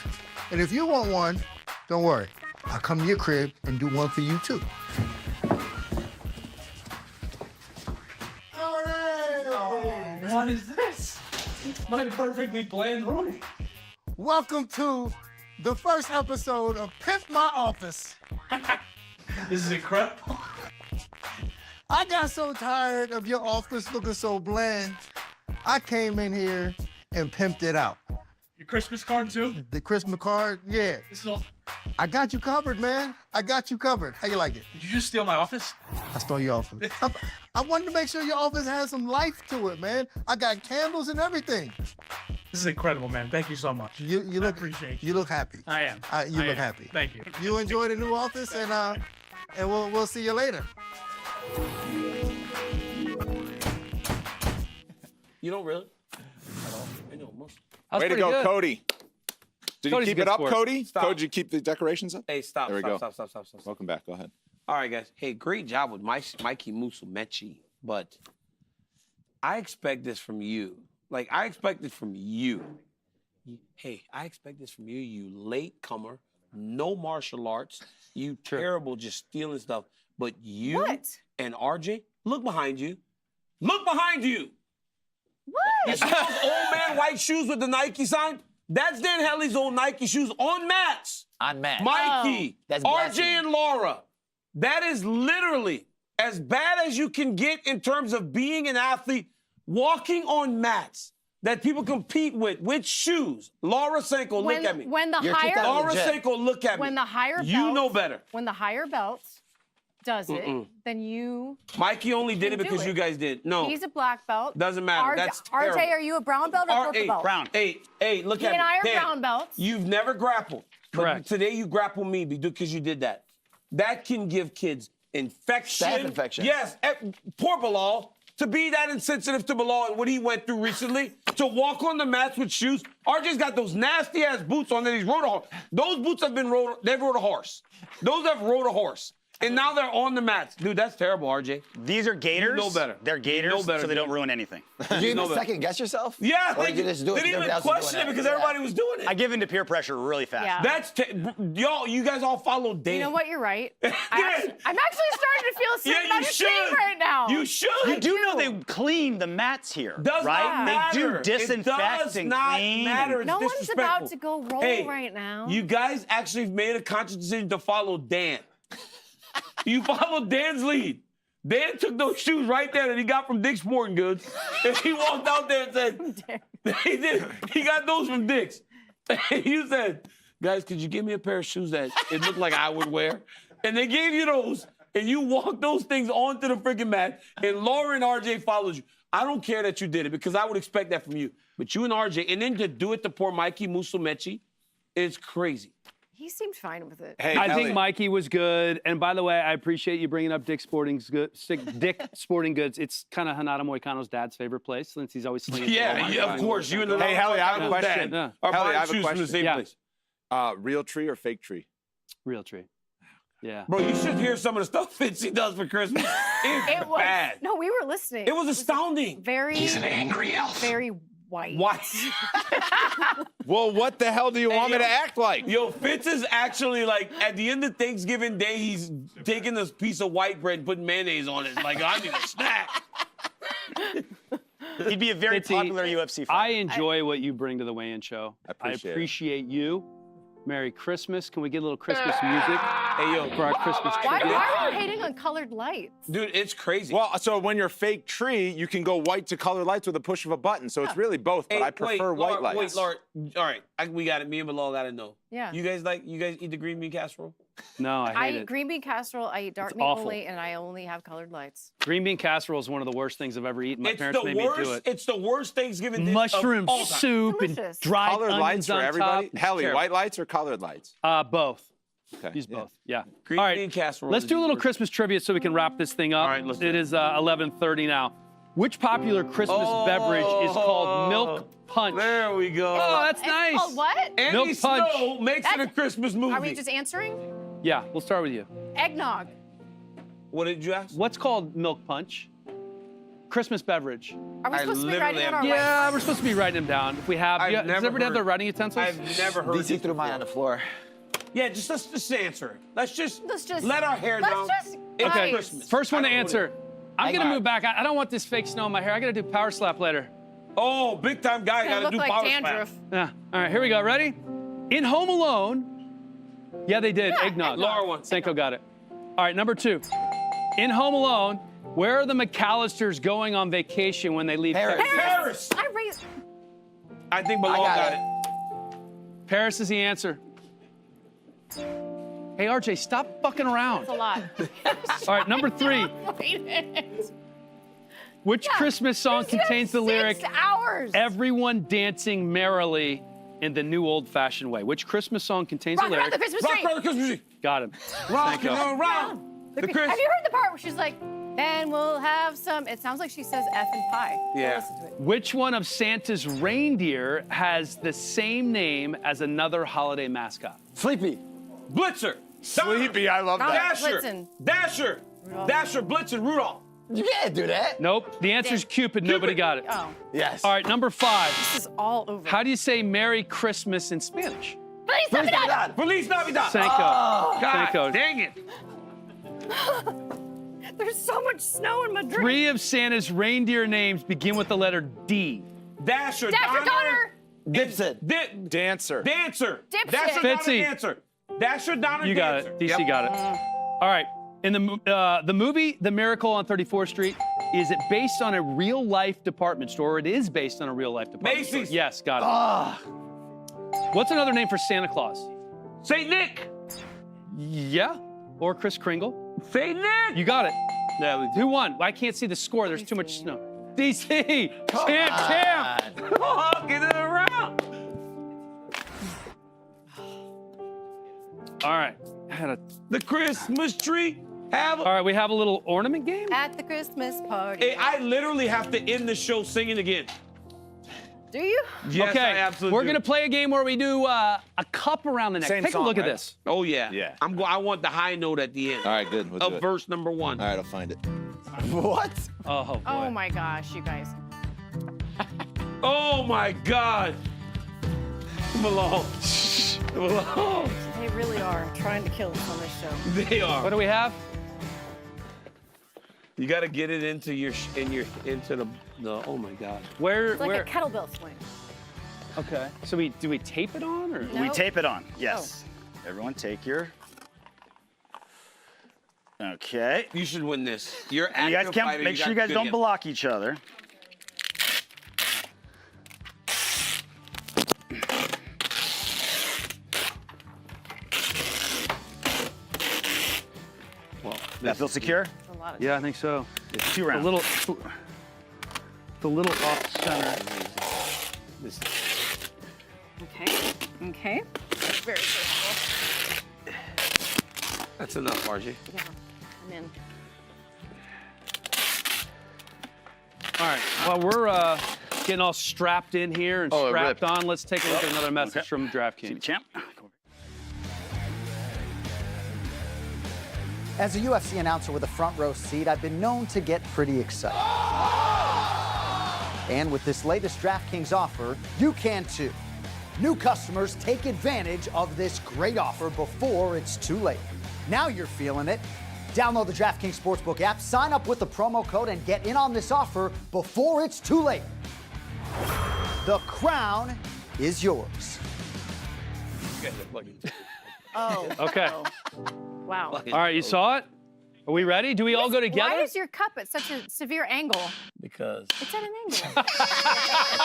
And if you want one, don't worry. I'll come to your crib and do one for you too. What is this? My perfectly planned room. Welcome to the first episode of Pimp My Office. This is incredible. I got so tired of your office looking so bland, I came in here and pimped it out. Your Christmas card too? The Christmas card, yeah. This is all. I got you covered, man. I got you covered. How you like it? Did you just steal my office? I stole your office. I wanted to make sure your office has some life to it, man. I got candles and everything. This is incredible, man. Thank you so much. You look appreciate you look happy. I am. You I look am. happy. Thank you. You enjoy the new office, and we'll see you later. You don't really? At all. I know most. Way to go, good. Cody. Did Cody's you a keep good it up, sport. Cody? Stop. Cody, did you keep the decorations up? Hey, stop, There we go. stop. Welcome back. Go ahead. All right, guys. Hey, great job with Mikey Musumeci, but I expect this from you. Like, I expect it from you. Hey, I expect this from you, you latecomer, no martial arts, you terrible just stealing stuff. But you and RJ, look behind you. Look behind you. What? You see those old man white shoes with the Nike sign? That's Dan Helly's old Nike shoes on mats. On mats. Mikey, That's RJ blasphemy. and Laura. That is literally as bad as you can get in terms of being an athlete, walking on mats that people compete with shoes. Laura Senko, look at me. When the higher Laura Senko, look at me. When the higher belt, you know better. When the higher belt does it, then you. Mikey only did it can do because it. you guys did. No. He's a black belt. Doesn't matter. That's terrible. RJ, are you a brown belt or purple belt? Brown. Hey, look He at me. and I are Dan, brown belts. You've never grappled. But Correct. today you grapple me because you did that. That can give kids infection. Staph infection. Yes. Poor Bilal. To be that insensitive to Bilal and what he went through recently, to walk on the mats with shoes. RJ's got those nasty ass boots on that he's rode a horse. Those boots have been they've rode a horse. Those have rode a horse. And now they're on the mats. Dude, that's terrible, RJ. These are gators. You know better. They're gators, You know better, so they don't dude. ruin anything. Did you know even better. second guess yourself? Yeah, Or they did you just do it? didn't even Everybody else was doing question it it. because Yeah. everybody was doing it. I give in to peer pressure really fast. Yeah. That's y'all. You guys all follow Dan. You know what? You're right. I'm actually starting to feel sick Yeah, about you his should. team right now. You should. You do know they clean the mats here, Does right? not matter. They do disinfect It does and not clean. matter. It's No one's disrespectful. about to go roll Hey, right now. You guys actually made a conscious decision to follow Dan. You followed Dan's lead. Dan took those shoes right there that he got from Dick's Sporting Goods, and he walked out there and said, he did. He got those from Dick's. And you said, guys, could you give me a pair of shoes that it looked like I would wear? And they gave you those, and you walked those things onto the freaking mat, and Laura and RJ followed you. I don't care that you did it because I would expect that from you. But you and RJ, and then to do it to poor Mikey Musumeci is crazy. He seemed fine with it. Hey, I Ellie. think Mikey was good. And by the way, I appreciate you bringing up Dick Sporting Goods. It's kind of Hanada Moicano's dad's favorite place since he's always slinging. Yeah, of course. You and the Hey, Helly, I have a question. Yeah. Are Helly, I buying have a shoes from the question. same Yeah. place. Real tree or fake tree? Real tree. Yeah. Bro, you should hear some of the stuff Fitzy does for Christmas. It's It was bad. no, we were listening. It was astounding. Very. He's an angry elf. Very white. Why? Well, what the hell do you want me to act like? Yo, Fitz is actually like, at the end of Thanksgiving Day, he's taking this piece of white bread and putting mayonnaise on it. Like, I need a snack. He'd be a very Fitzy, popular UFC fighter. I enjoy what you bring to the weigh-in show. I appreciate it. you. Merry Christmas. Can we get a little Christmas music Hey, yo. for our Christmas Why tribute? are you hating on colored lights? Dude, it's crazy. Well, so when you're fake tree, you can go white to colored lights with a push of a button. So it's really both, but Hey, I prefer white lights. Wait, Laura. All right, we got it. Me and Bilal got to know. Yeah. You guys eat the green bean casserole? No, I I hate eat it. green bean casserole. I eat dark It's meat awful. only, and I only have colored lights. Green bean casserole is one of the worst things I've ever eaten. My It's parents the made me do worst. it. It's the worst Thanksgiving dish Mushroom of all time. soup and Delicious. dried Colored onions lights for on everybody? top. Helly, Terrible. white lights or colored lights? Both. Okay. Use both. Yeah. Green All right. bean casserole. Let's is do a little the worst. Christmas trivia so we can wrap this thing up. All right, let's do It it. is 11:30 now. Which popular Christmas beverage is called milk punch? There we go. Oh, that's It's nice. called what? Andy Milk punch. Snow makes it a Christmas movie. Are we just answering? Yeah, we'll start with you. Eggnog. What did you ask? What's called milk punch? Christmas beverage. Are we I supposed to be literally writing it on our Yeah, whiteboard? we're supposed to be writing them down. If we have, I've does never everybody have their heard- writing utensils? I've never heard DC this threw mine on the floor. Yeah, let's just answer it. Let's just Let's let our hair let's down. just- It's guys. Christmas. First one to I don't answer. I'm gonna Eggnog. move back. I don't want this fake snow in my hair. I gotta do power slap later. Oh, big time guy. It's Got gonna to look do like power dandruff. slap. Yeah. All right, here we go. Ready? In Home Alone. Yeah, they did. Eggnog. Laura won. Senko got it. All right, number 2. In Home Alone, where are the McAllisters going on vacation when they leave Paris. Paris. I raised. I think Bilal got got it. it. Paris is the answer. Hey, RJ, stop fucking around. It's a lot. All right, number 3. Wait it. Which Christmas song contains the lyric, 6 hours. everyone dancing merrily in the new old-fashioned way? Which Christmas song contains Rock the lyric? around the Christmas Rock tree. around the Christmas tree. Got him. Rocking around the Christmas. Have you heard the part where she's like, then we'll have some, it sounds like she says F and pie. Yeah. Listen to it. Which one of Santa's reindeer has the same name as another holiday mascot? Sleepy. Blitzer. Sleepy, I love that. Dasher. Blitzen. Dasher. Dasher, Blitzen, Rudolph. You can't do that. Nope. The answer's Cupid. Nobody got it. Oh, Yes. All right, number 5. this is all over. How do you say Merry Christmas in Spanish? Feliz Navidad. Feliz Navidad. Sanko. God Sanko. dang it. There's so much snow in Madrid. 3 of Santa's reindeer names begin with the letter D. Dasher, Dasher, Donner. Dipset. Dancer. Dancer. Dipshit. Dasher, Donner, Fitzy. Dancer. Dasher, Donner, You got Dancer. it. DC got it. All right. In the movie The Miracle on 34th Street, is it based on a real-life department store, or it is based on a real-life department store? Macy's. Yes, got it. What's another name for Santa Claus? Saint Nick. Yeah, or Kris Kringle. Saint Nick. You got it. Who won? I can't see the score. There's too much snow. DC. Champ. Walking around. All right. The Christmas tree. All right, we have a little ornament game. At the Christmas party. Hey, I literally have to end the show singing again. Do you? Yes, okay, I absolutely we're do. gonna play a game where we do a cup around the neck. Same Take song, a look at right? this. Oh yeah. Yeah. I want the high note at the end. All right, good. We'll do Of it. verse number 1. All right, I'll find it. What? Oh boy. Oh my gosh, you guys. Oh my God. Malone. Malone. They really are trying to kill us on this show. They are. What do we have? You got to get it into into the oh my God. Where? It's like where? a kettlebell swing. Okay. So do we tape it on or? No. We tape it on. Yes. Everyone, take your. Okay. You should win this. You're You guys can't make sure you guys don't block each other. Well, That feel secure? It's a lot of yeah, I think so. It's 2 A rounds. the little off center. Okay. Okay. Very personal. That's enough, RJ. Yeah. I'm in. All right. Well, we're getting all strapped in here and Oh, it strapped ripped. on. Let's take a look at another message from DraftKings. Champ. As a UFC announcer with a front row seat, I've been known to get pretty excited. And with this latest DraftKings offer, you can too. New customers take advantage of this great offer before it's too late. Now you're feeling it. Download the DraftKings Sportsbook app, sign up with the promo code, and get in on this offer before it's too late. The crown is yours. Oh. Okay. Oh. Wow. All right, you saw it? Are we ready? Do we all go together? Why is your cup at such a severe angle? Because It's at an angle. I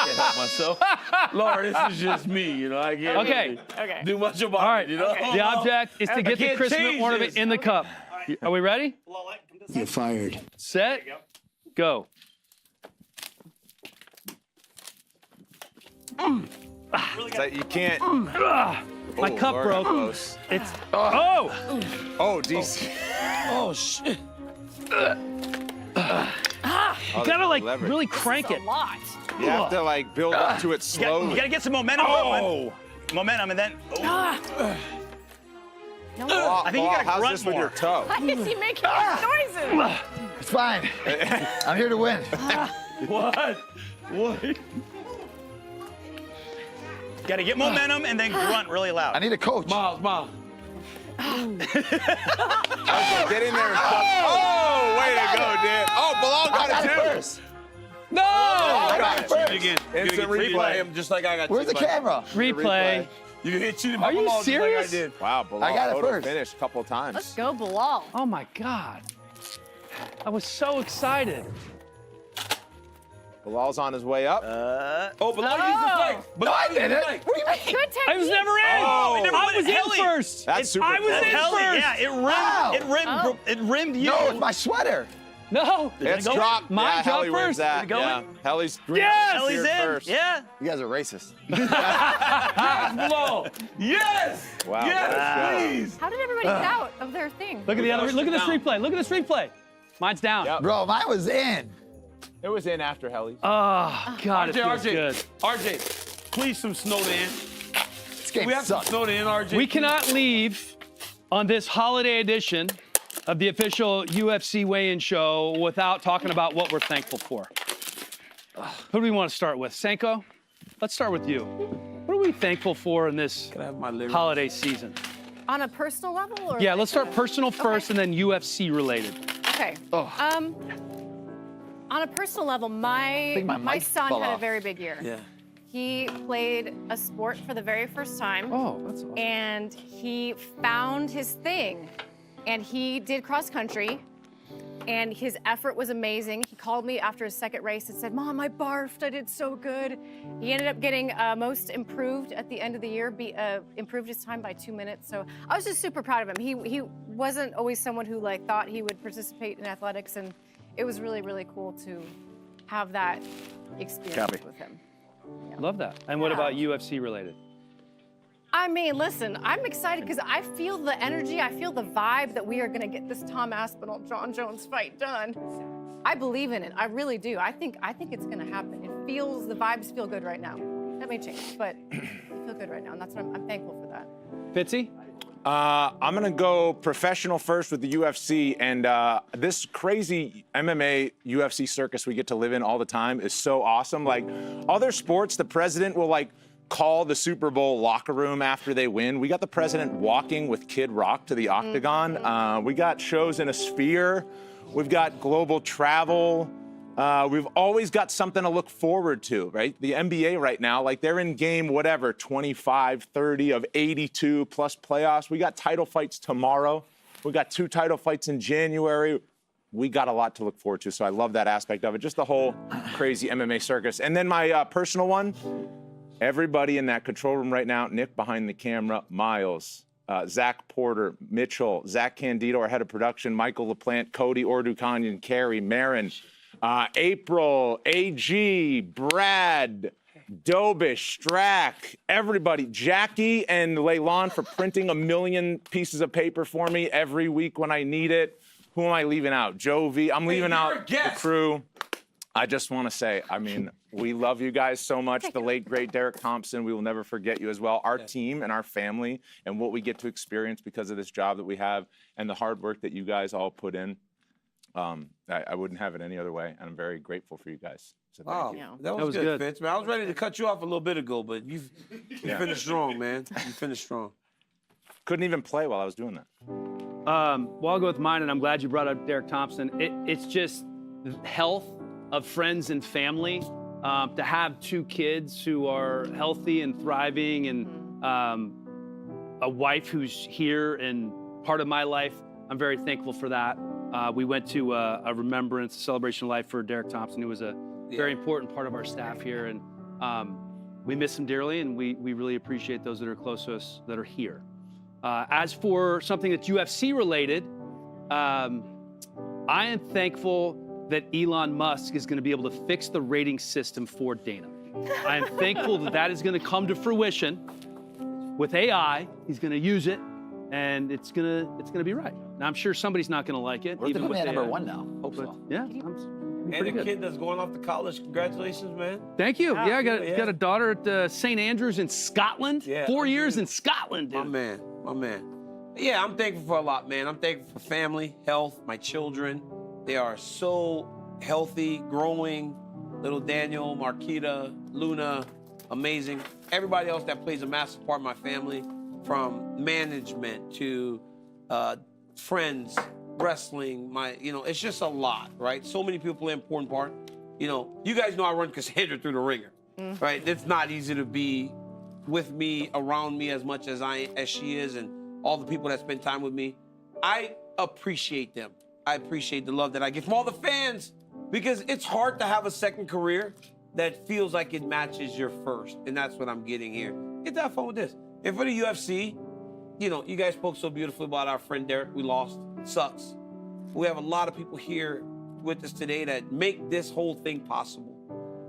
can't help myself. Lord, this is just me, you know. I can't Okay. Okay. do much about All right. it, you know. The object is to I get the can't Christmas change ornament this. in the cup. Are we ready? You're fired. Set. Go. It's like you can't. My Oh, cup Lord, broke. close. It's. Oh! Oh, DC. Oh shit. You gotta like leverage. really crank It's it. a lot. You have to like build up to it You slowly. gotta get some momentum. Oh. Momentum, and then. No. Bilal, I think you gotta how's grunt this with more. your toe? Why is he making noises? It's fine. I'm here to win. What? Gotta get momentum and then grunt really loud. I need a coach. Miles. Get in there and oh, way to go, Dan. Oh, Bilal got it too. First. No! I got it first. Again. Instant Replay replay. him just like I got. Where's the cheated by- camera? Replay. You can hit cheated by Are you Bilal just like I serious? did. Wow, Bilal I got it photo first. finished a couple times. Let's go, Bilal. Oh my God. I was so excited. Bilal's on his way up. Oh, Bilal used the flank. No, I didn't. Good technique. I was never in. Oh, it never I went was in Ellie. first. That's super I was close. in Hell first. yeah, it rimmed. Wow. It rimmed. Oh. It rimmed you. No, it's my sweater. No. It's dropped. Mine yeah, dropped Helly wins first. that. Is it going? Yeah. Helly's Yes! Helly's in. first. Yeah. You guys are racist. Blow. Yes. Wow. Yes, please. How did everybody get out of their thing? Look at the other. Look at this replay. Look at this replay. Mine's down. Yep. Bro, mine was in. It was in after Helly's. Oh, God, it feels good. RJ, please some snow to end. This game We have some sucks. snow to end, RJ. We cannot leave on this holiday edition of the official UFC weigh-in show without talking about what we're thankful for. Who do we want to start with? Senko, let's start with you. What are we thankful for in this Can I have my lyrics? holiday season? On a personal level? Or Yeah, like let's start personal first and then UFC related. Okay. On a personal level, my mic son fell had a off. very big year. Yeah. He played a sport for the very first time. Oh, that's awesome. And he found his thing. And he did cross country. And his effort was amazing. He called me after his second race and said, "Mom, I barfed. I did so good." He ended up getting most improved at the end of the year, improved his time by 2 minutes. So I was just super proud of him. He wasn't always someone who like thought he would participate in athletics, and it was really, really cool to have that experience with him. Love that. And what about UFC related? I mean, listen, I'm excited because I feel the energy, I feel the vibe that we are going to get this Tom Aspinall, John Jones fight done. I believe in it. I really do. I think it's going to happen. The vibes feel good right now. That may change, but they feel good right now, and that's what I'm thankful for that. Fitzy? I'm going to go professional first with the UFC. And this crazy MMA UFC circus we get to live in all the time is so awesome. Like other sports, the president will like call the Super Bowl locker room after they win. We got the president walking with Kid Rock to the octagon. We got shows in a sphere. We've got global travel. We've always got something to look forward to, right? The NBA right now, like they're in game, whatever, 25, 30 of 82 plus playoffs. We got title fights tomorrow. We got 2 title fights in January. We got a lot to look forward to. So I love that aspect of it. Just the whole crazy MMA circus. And then my personal one, everybody in that control room right now, Nick behind the camera, Miles, Zach Porter, Mitchell, Zach Candido, our head of production, Michael LaPlante, Cody Ordukanyan, Carrie, Marin, April, AG, Brad, Dobish, Strack, everybody, Jackie and Leilon for printing 1 million pieces of paper for me every week when I need it. Who am I leaving out? Joe V. I'm leaving out the crew. I just want to say, I mean, we love you guys so much. The late, great Derek Thompson, we will never forget you as well. Our team and our family and what we get to experience because of this job that we have and the hard work that you guys all put in. I wouldn't have it any other way, and I'm very grateful for you guys. So thank you. That was good, Fitz. Man, I was ready to cut you off a little bit ago, but you finished strong, man. You finished strong. Couldn't even play while I was doing that. Well, I'll go with mine, and I'm glad you brought up Derek Thompson. It's just health of friends and family. To have 2 kids who are healthy and thriving, and a wife who's here and part of my life, I'm very thankful for that. We went to a remembrance, celebration of life for Derek Thompson, who was a very important part of our staff here, and we miss him dearly, and we really appreciate those that are close to us that are here. As for something that's UFC related, I am thankful that Elon Musk is going to be able to fix the rating system for Dana. I am thankful that that is going to come to fruition with AI. He's going to use it, and it's going to be right. Now, I'm sure somebody's not going to like it. We're even with at AI. number 1 now. Hope so. Yeah. And the kid that's going off to college, congratulations, man. Thank you. Yeah, I got a daughter at St. Andrews in Scotland. 4 years in Scotland, dude. My man. Yeah, I'm thankful for a lot, man. I'm thankful for family, health, my children. They are so healthy, growing. Little Daniel, Marquita, Luna, amazing. Everybody else that plays a massive part in my family, from management to friends, wrestling, it's just a lot, right? So many people play an important part. You guys know I run Cassandra through the ringer, right? It's not easy to be with me, around me as much as she is, and all the people that spend time with me. I appreciate them. I appreciate the love that I get from all the fans, because it's hard to have a second career that feels like it matches your first, and that's what I'm getting here. Get that fun with this. And for the UFC, you guys spoke so beautifully about our friend Derek. We lost. Sucks. We have a lot of people here with us today that make this whole thing possible.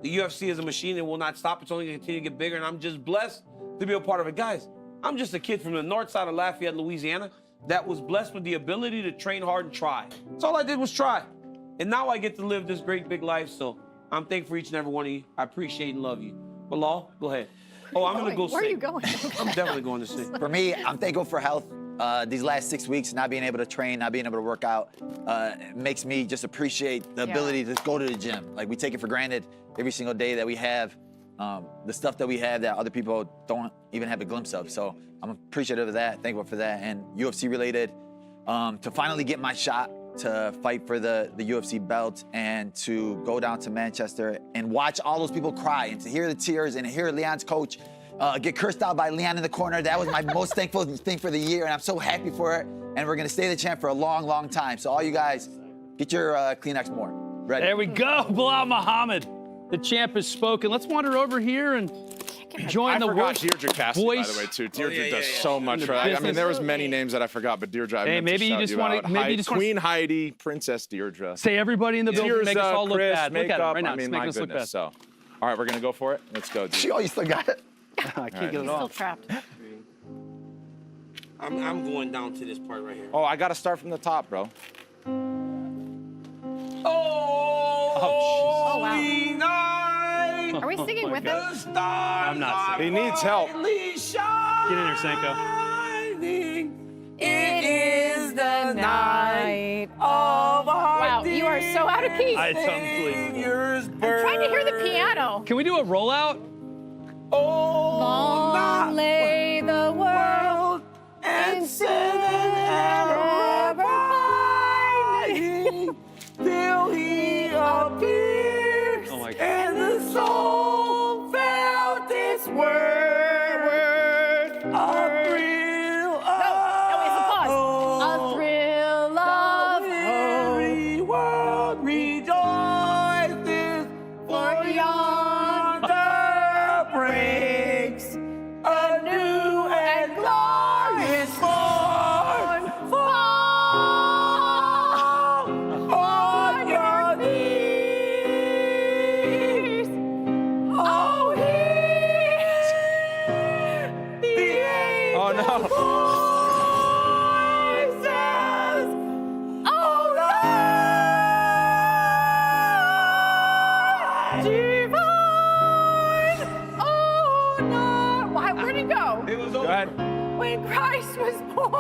The UFC is a machine that will not stop. It's only going to continue to get bigger, and I'm just blessed to be a part of it. Guys, I'm just a kid from the north side of Lafayette, Louisiana, that was blessed with the ability to train hard and try. That's all I did was try. And now I get to live this great big life, so I'm thankful for each and every one of you. I appreciate and love you. Bilal, go ahead. Oh, I'm going to go sing. Where are you going? I'm definitely going to sing. For me, I'm thankful for health. These last 6 weeks, not being able to train, not being able to work out, makes me just appreciate the ability to go to the gym. Like, we take it for granted every single day that we have, the stuff that we have that other people don't even have a glimpse of. So I'm appreciative of that, thankful for that. And UFC related, to finally get my shot to fight for the UFC belt and to go down to Manchester and watch all those people cry and to hear the tears and hear Leon's coach get cursed out by Leon in the corner. That was my most thankful thing for the year, and I'm so happy for it. And we're gonna stay the champ for a long, long time. So all you guys, get your Kleenex more. Ready? There we go, Bilal Muhammad. The champ has spoken. Let's wander over here and join the worst Deirdre Cassidy, voice. by the way, too. Deirdre does so much for I mean, there was many names that I forgot, but Deirdre, I meant maybe to you shout just you want out. to, maybe you just want Queen Heidi, Princess Deirdre. say everybody in the building, make us all look Chris, bad. Look at it right now. I mean, It's making my us look goodness. bad. So, all right, we're gonna go for it. Let's go. Dude. Oh, you still got it? I can't get it He's off. still trapped. I'm going down to this part right here. Oh, I gotta start from the top, bro. Oh, wow. Are we singing with him? I'm not singing. He needs help. Get in there, Sanko. It is the night of our Wow, you are so out of key. It's unbelievable. I'm trying to hear the piano. Can we do a rollout? Long lay the world and sin and ever fighting till he appears. Oh my God. And the soul felt its worth. A thrill of a thrill of every world rejoices for yonder breaks a new and glorious morn. Fall on your knees. Oh, hear the angel Oh, no. voices. Oh, Lord, divine. Oh, Lord. Where'd he go? It was Go over. ahead. When Christ was born.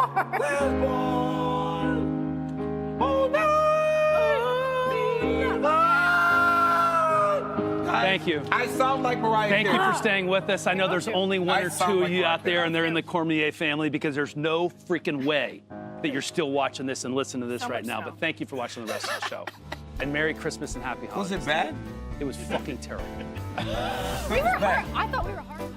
Thank you. I sound like Mariah Thank you Carey. for staying with us. I know there's only one I or sound two like of you Mariah out there, Carey. and they're in the Cormier family because there's no freaking way that you're still watching this and listening to this So right much now. so. But thank you for watching the rest of the show. And Merry Christmas and Happy Was Holidays. it bad? It was fucking terrible. We were hard. I thought we were hard.